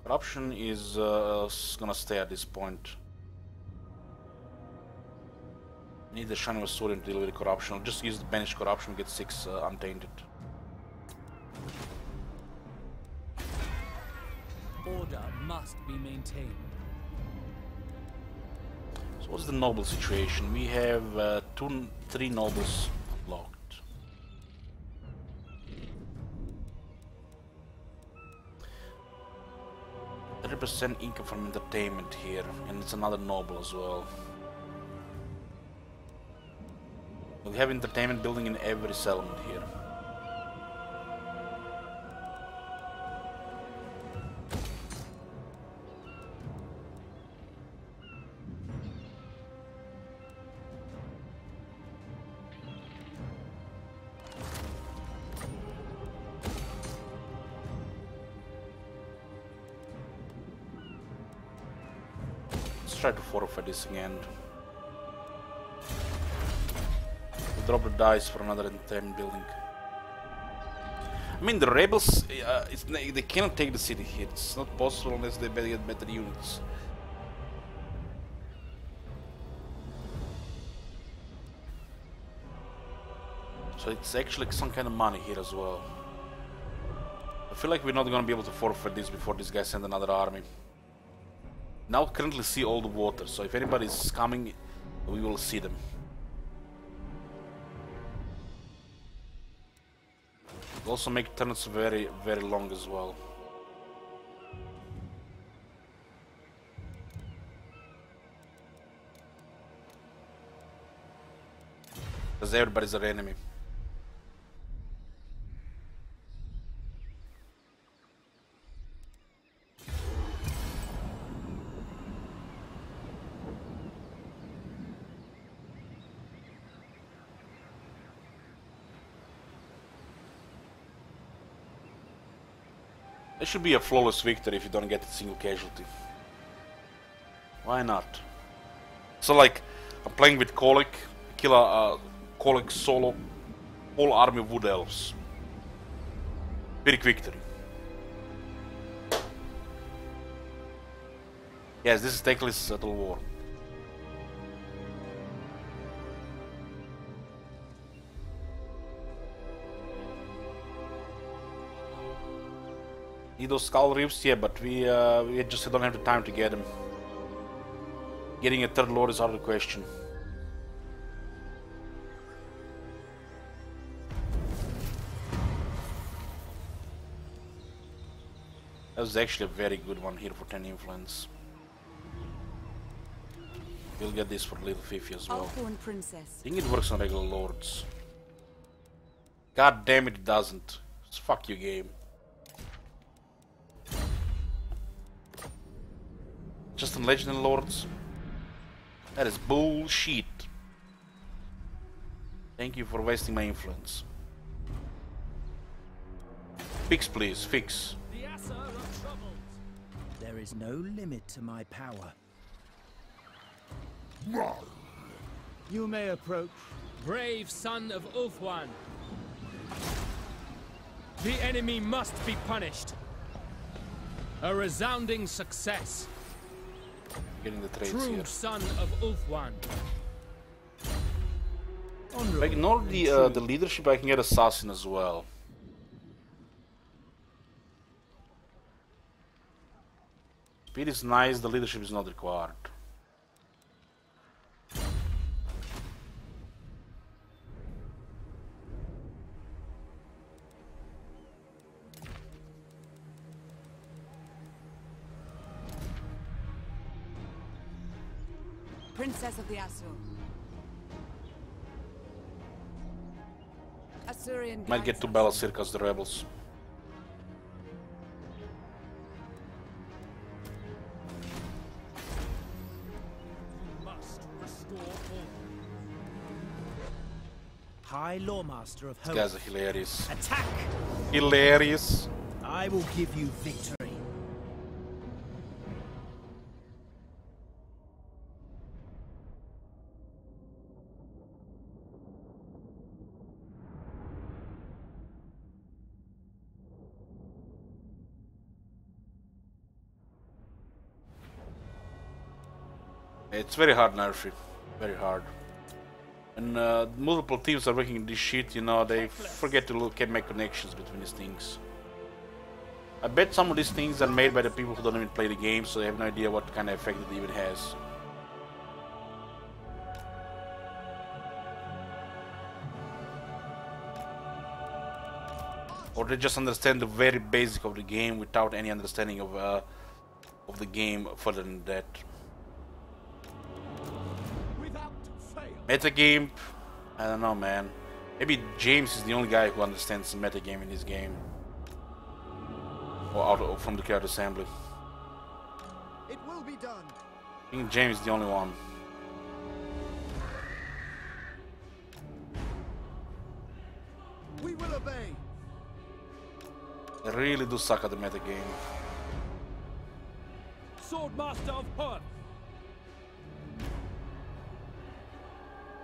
Corruption is gonna stay at this point. Need the Shine of a Sword to deal with the corruption. I'll just use the Banish Corruption, get 6 Untainted. Order must be maintained. So what's the noble situation? We have 3 nobles unlocked. 30% income from entertainment here, and it's another noble as well. We have entertainment building in every settlement here. Let's try to forfeit this again. Drop the dice for another entertainment building. I mean, the rebels, they cannot take the city here. It's not possible unless they get better units. So it's actually some kind of money here as well. I feel like we're not gonna be able to forfeit this before this guy sends another army. Now currently see all the water, so if anybody's coming, we will see them. Also make turns very, very long as well. Because everybody's our enemy. It should be a flawless victory if you don't get a single casualty. Why not? So like, I'm playing with Colic, kill a Colic solo, whole army of Wood Elves. Big victory. Yes, this is Teclis Total War. Need those skull reefs, yeah, but we just don't have the time to get them. Getting a third lord is out of the question. That was actually a very good one here for 10 influence. We'll get this for Little Fifi as well. Princess. I think it works on regular lords. God damn it doesn't. It's fuck you game. Just on legendary lords? That is bullshit. Thank you for wasting my influence. Fix please, fix. The Assa are troubled. There is no limit to my power. You may approach. Brave son of Ulthuan. The enemy must be punished. A resounding success. Getting the trades True here. son of Ulthuan. If I ignore the leadership, I can get assassin as well. Speed is nice, the leadership is not required. Princess of the Asur. Assyrian Might get to battle Circus the rebels. Must restore order. High Loremaster of These Hope. guys are hilarious. Attack! Hilarious! I will give you victory. It's very hard, Nerfy. Very hard. And multiple teams are working in this shit, you know, they forget to make connections between these things. I bet some of these things are made by the people who don't even play the game, so they have no idea what kind of effect it even has. Or they just understand the very basic of the game without any understanding of the game further than that. Metagame, I don't know, man. Maybe James is the only guy who understands the metagame in this game. Or from the crowd assembly. It will be done. I think James is the only one. We will obey. They really do suck at the metagame. Swordmaster of Hor.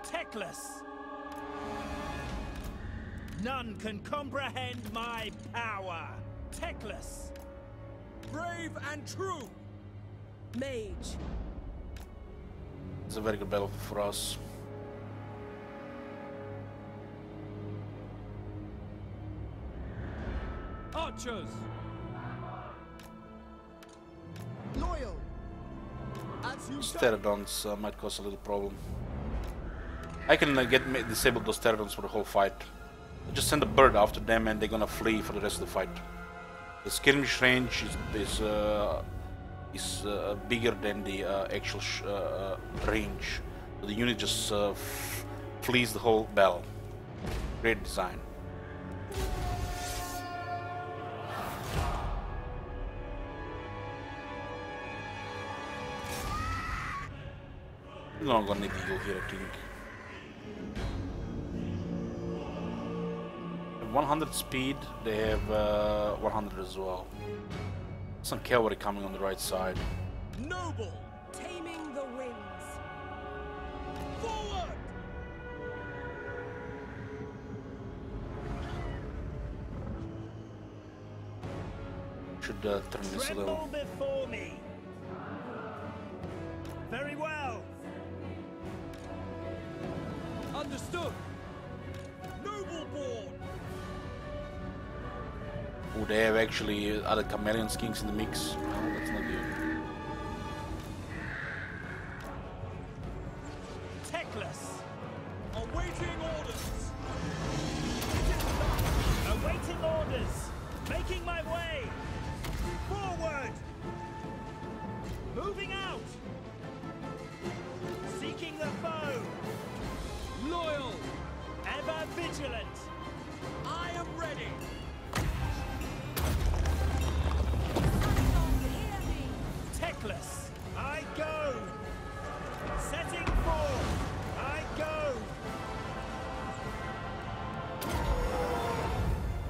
Teclis. None can comprehend my power. Teclis. Brave and true. Mage. It's a very good battlefield for us. Archers. Loyal. As you say. Pterodons might cause a little problem. I can disable those pterodons for the whole fight. Just send a bird after them and they're gonna flee for the rest of the fight. The skirmish range is bigger than the actual range. So the unit just flees the whole battle. Great design. We're not gonna need eagle here, I think. 100 speed, they have 100 as well. Some cavalry coming on the right side. Noble. Taming the winds. Forward. Should turn this a little. Tremble before me. Understood. Noble born. Oh, they have actually other chameleon skins in the mix. Oh, that's not good. Techless. Awaiting orders. Awaiting orders. Making my way. Forward. Moving out. Seeking the foe. Loyal. Ever vigilant. I am ready. Techless. I go. Setting forth. I go.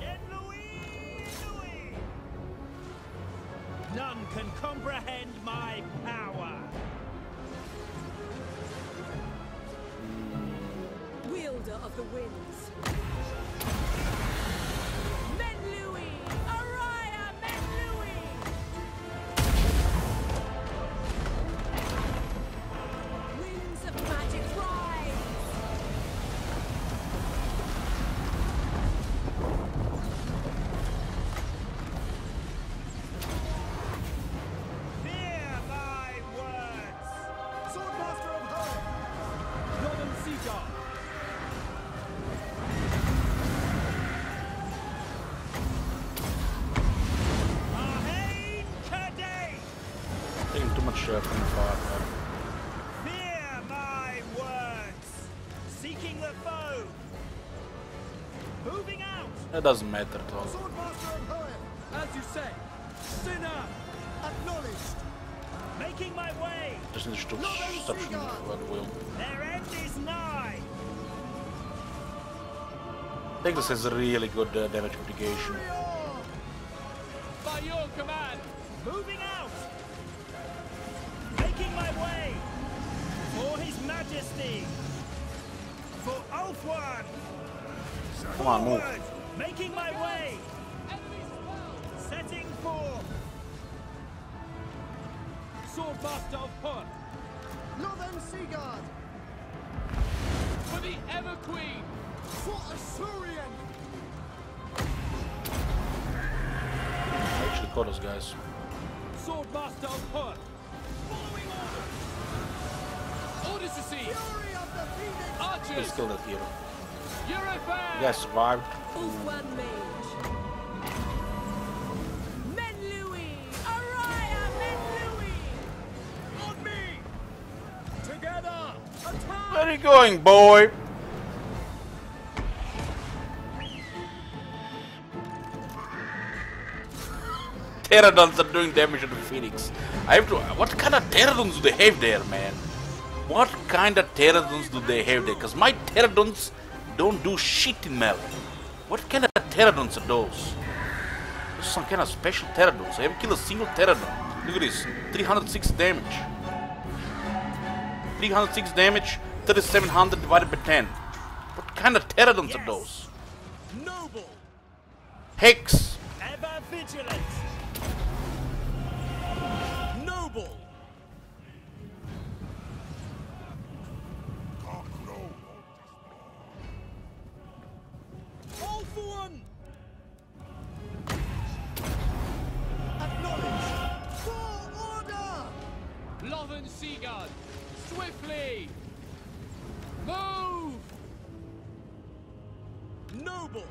Yen Louis, Louis. None can comprehend my power. Wielder of the winds. Men Louis! Araya Men Louis! Winds of magic rise! Fear my words. Swordmaster of Hope! Northern Sea Guard. Ahain Kadei. Taking too much from far. Fear my words. Seeking the foe. Moving out. That doesn't matter at all. Swordmaster of Hope! As you say. Sinner. Acknowledged! Making my way. Just need to stop shooting at will. Their end is nigh. I think this has a really good damage mitigation. By your command. Moving out. Making my way. For His Majesty. For Ulthuan. Come on, move. Forward. Making my way. Setting forth. Swordmaster of Hun. Northern Sea Guard! For the Ever Queen. For Assyrian! Actually caught us, guys. Swordmaster of Hun. Following orders. Orders received. Fury of the Phoenix! Let's Archers. kill that hero. Eurofair. You guys survived. Ulthuan Mage. Men Louis! Araya Men Louis! On me. Together. Attack. Where are you going, boy? Pterodons are doing damage to the Phoenix. I have to. What kind of pterodons do they have there, man? What kind of pterodons do they have there? Because my pterodons don't do shit in melee. What kind of pterodons are those? Those are some kind of special pterodons. I haven't killed a single pterodon. Look at this. 306 damage. 306 damage. 3700 divided by 10. What kind of pterodons are those? Noble. Hex. Ever vigilant. Noble. All for one. Acknowledged! For order! Lothern Sea Guard. Swiftly. Move. Noble.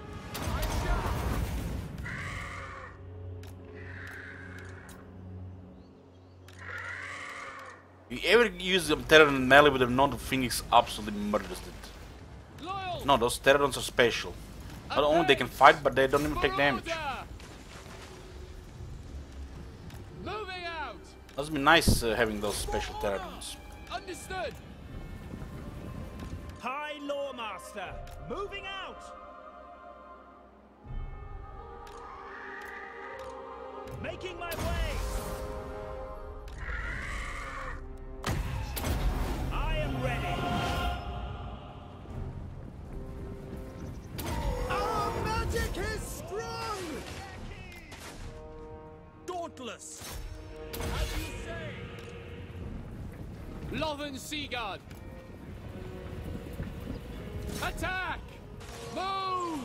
If you ever use a pterodon in melee with a non-Phoenix, absolutely murders it. Loyal. No, those pterodons are special. Not only they can fight, but they don't even take damage. Moving out. Must be nice having those special pterodons. Understood. High Loremaster. Moving out. Making my way. I am ready. Our magic is strong! Dauntless. Lothern Sea Guard. Attack! Move!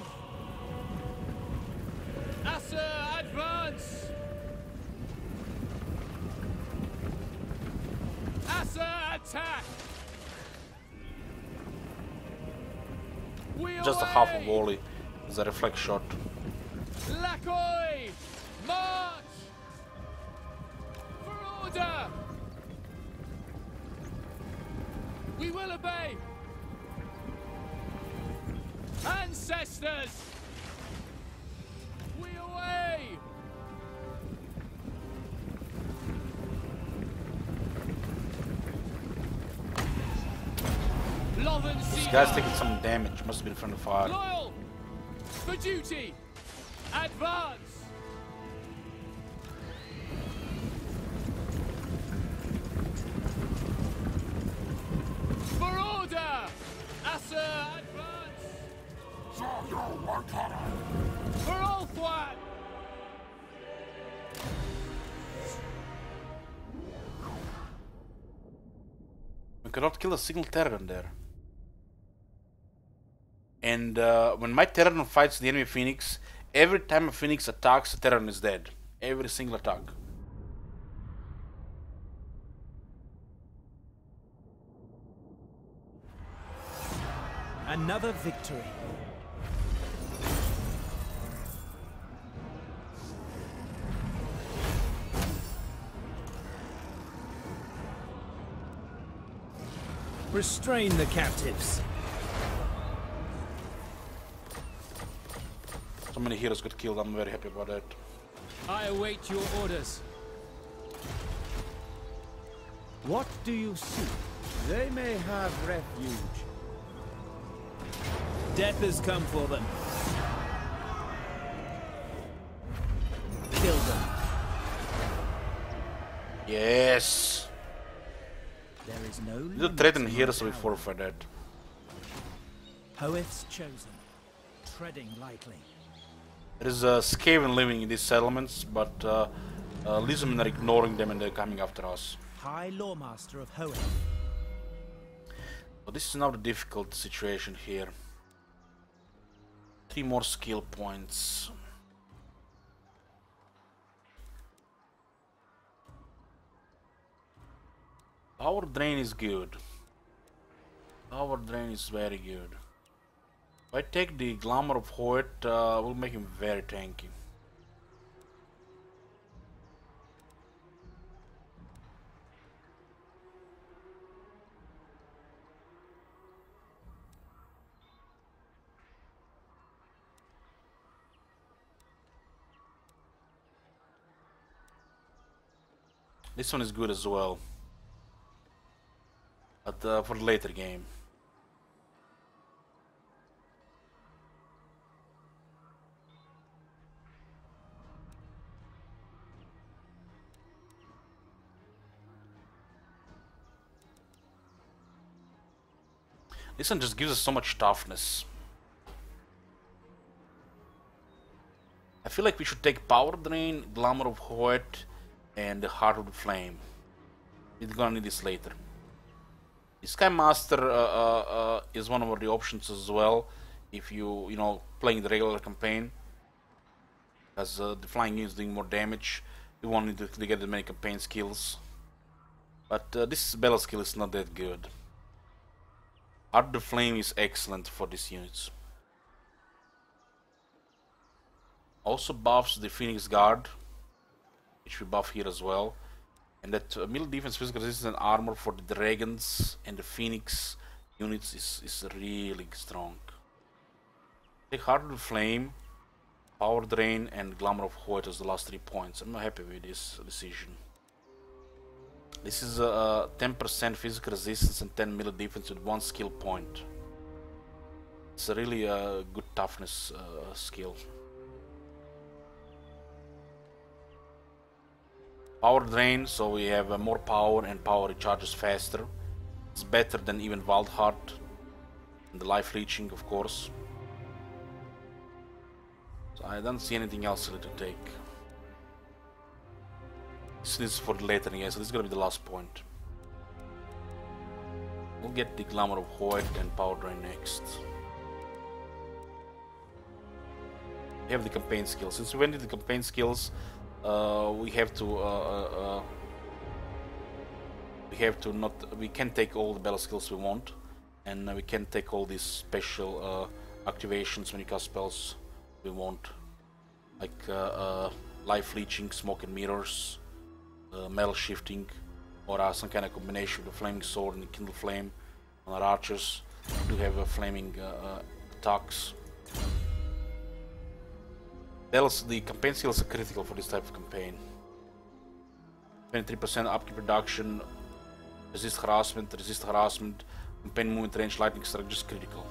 Asa, advance! Asa, attack! Just a half a volley is a reflex shot. Lakoi! March! For order! We will obey! Ancestors! We away! This guy's taking some damage, must have been from the fire. Loyal! For duty! Advance! For order! Asa, advance! For Ulthwan! We cannot kill a single Terran there. And when my Terran fights the enemy Phoenix, every time a Phoenix attacks, the Terran is dead. Every single attack. Another victory. Restrain the captives. So many heroes got killed, I'm very happy about that. I await your orders. What do you seek? They may have refuge. Death has come for them. Kill them. Yes! There is no The threaten here, so we forfeit that. Poets chosen. Treading lightly. There is a Skaven living in these settlements, but Lizmen are ignoring them and they're coming after us. High Loremaster of Hoenn. So this is now the difficult situation here. 3 more skill points. Power drain is good. Power drain is very good. If I take the Glamour of Hoet, will make him very tanky. This one is good as well, but for the later game. This one just gives us so much toughness. I feel like we should take Power Drain, Glamour of Hoet, and the Heart of the Flame. We're gonna need this later. The Sky Master is one of the options as well, if you know, playing the regular campaign. As the flying unit is doing more damage, you won't need to get as many campaign skills. But this Bella skill is not that good. Heart of the Flame is excellent for these units. Also buffs the Phoenix Guard, which we buff here as well. And that melee defense, physical resistance and armor for the Dragons and the Phoenix units is really strong. Take Heart of the Flame, Power Drain and Glamour of Hoet as the last 3 points. I'm not happy with this decision. This is 10% physical resistance and 10 melee defense with 1 skill point. It's a really good toughness skill. Power Drain, so we have more power and power recharges faster. It's better than even Wild Heart. And the life leeching, of course. So I don't see anything else really to take. This is for the later game, so this is gonna be the last point. We'll get the Glamour of Hoet and Power Drain next. We have the campaign skills. Since we went into the campaign skills, we can take all the battle skills we want, and we can take all these special activations when you cast spells we want, like life leeching, smoke and mirrors, metal shifting, or some kind of combination with the flaming sword and the kindle flame. On our archers, we do have flaming attacks. The campaign skills are critical for this type of campaign. 23% upkeep reduction, resist harassment, campaign movement range, lightning strike, just critical.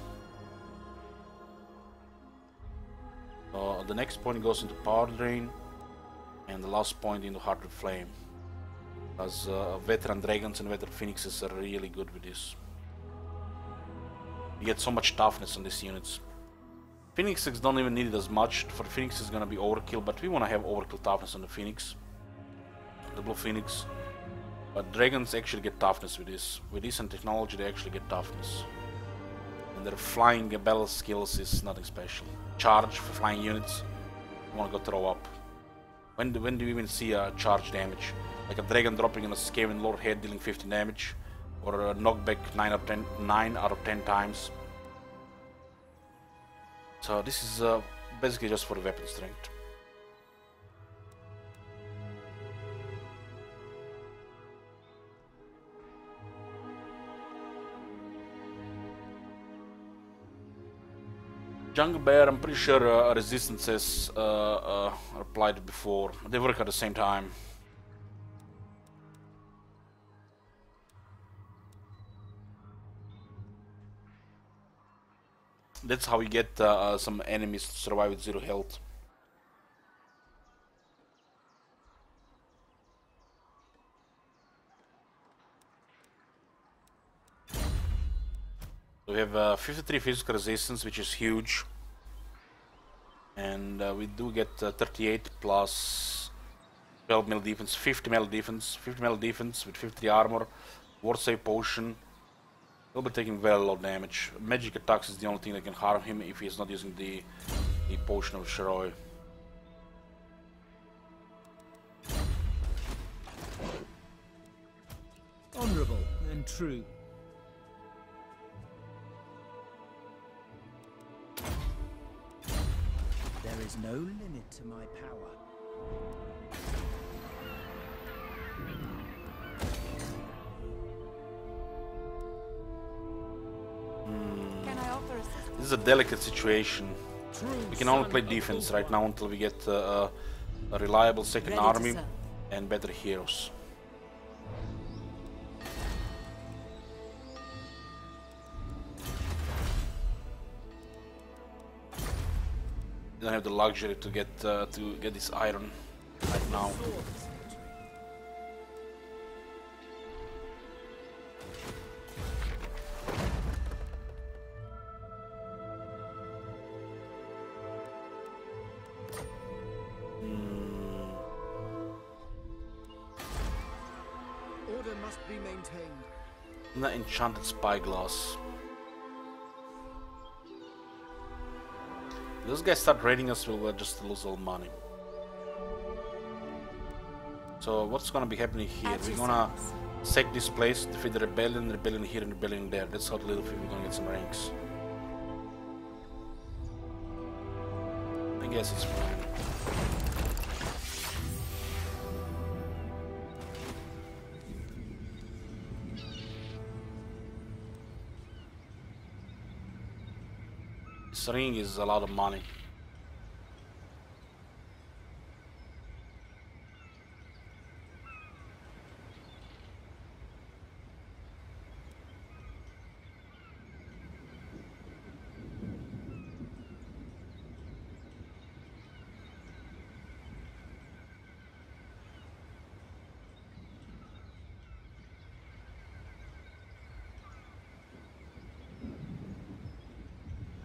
The next point goes into power drain, and the last point into heart of flame. As veteran dragons and veteran phoenixes are really good with this. You get so much toughness on these units. Phoenixes don't even need it as much. For Phoenix it's gonna be overkill, but we wanna have overkill toughness on the Phoenix. The blue Phoenix. But dragons actually get toughness with this. With this and technology they actually get toughness. And their flying battle skills is nothing special. Charge for flying units, you wanna go throw up. When do you even see a charge damage? Like a dragon dropping in a Skaven Lord head dealing 15 damage, or a knockback 9 out of 10 times. So this is basically just for the weapon strength. Jungle Bear, I'm pretty sure resistances are applied before. They work at the same time. That's how you get some enemies to survive with 0 health. So we have 53 physical resistance, which is huge. And we do get 38 plus 12 melee defense, 50 melee defense, 50 melee defense with 53 armor, ward save potion. He'll be taking very low damage. Magic attacks is the only thing that can harm him if he's not using the potion of Shiroi. Honorable and true. There is no limit to my power. This is a delicate situation. We can only play defense right now until we get a reliable second army and better heroes. We don't have the luxury to get this iron right now. Order must be maintained. The enchanted spyglass. If those guys start raiding us, we'll just lose all money. So what's gonna be happening here? We're gonna sack this place, defeat the rebellion here and rebellion there. That's how little we're gonna get some ranks. I guess it's fine. This ring is a lot of money.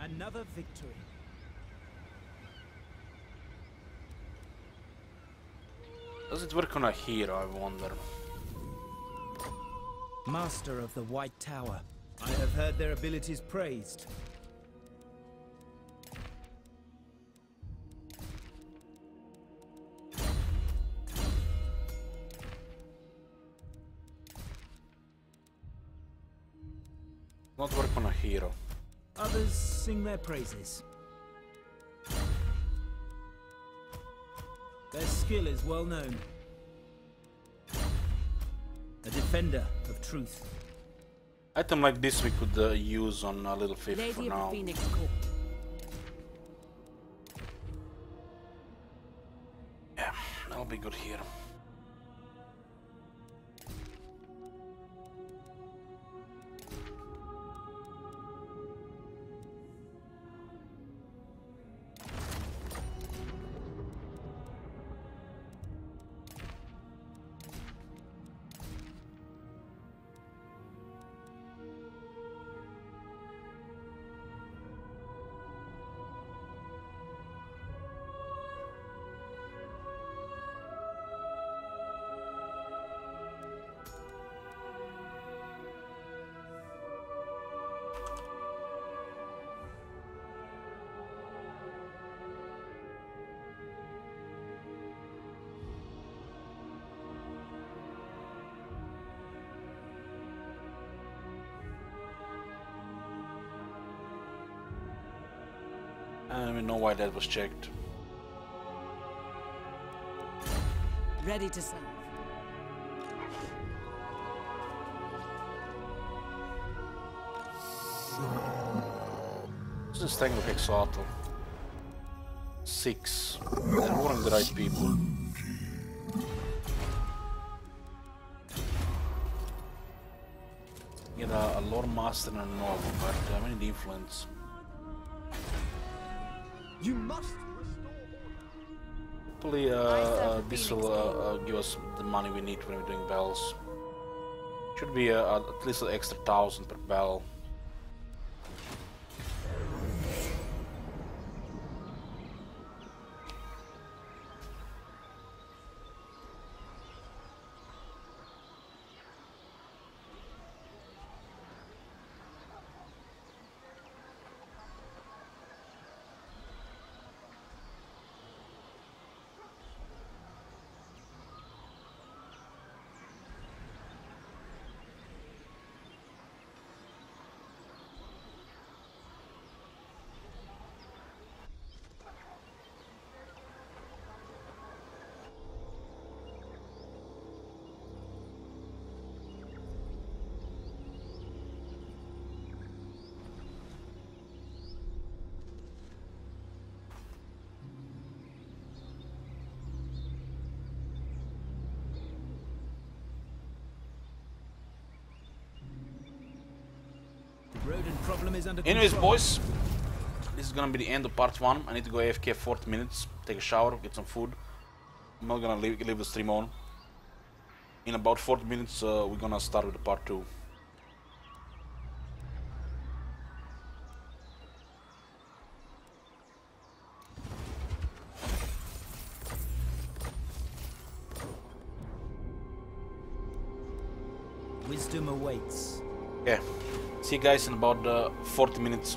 Another victory. Does it work on a hero, I wonder? Master of the White Tower. I have heard their abilities praised. Not work on a hero. Others sing their praises. Their skill is well known. A defender of truth. Item like this we could use on a little fifth Lady for of now. the Phoenix Court. Yeah, that'll be good here. I don't even know why that was checked. Ready to serve. What's this thing with Exaltal? 6. They're warning the right people. Get a Loremaster and a Noble, but I need the influence. You must Hopefully this will give us the money we need when we're doing bells. Should be at least an extra 1,000 per bell. Rodent problem is under Anyways, control. boys, this is gonna be the end of part 1. I need to go AFK 40 minutes, take a shower, get some food. I'm not gonna leave the stream on. In about 40 minutes, we're gonna start with the part 2. Wisdom awaits. Yeah, see you guys in about 40 minutes.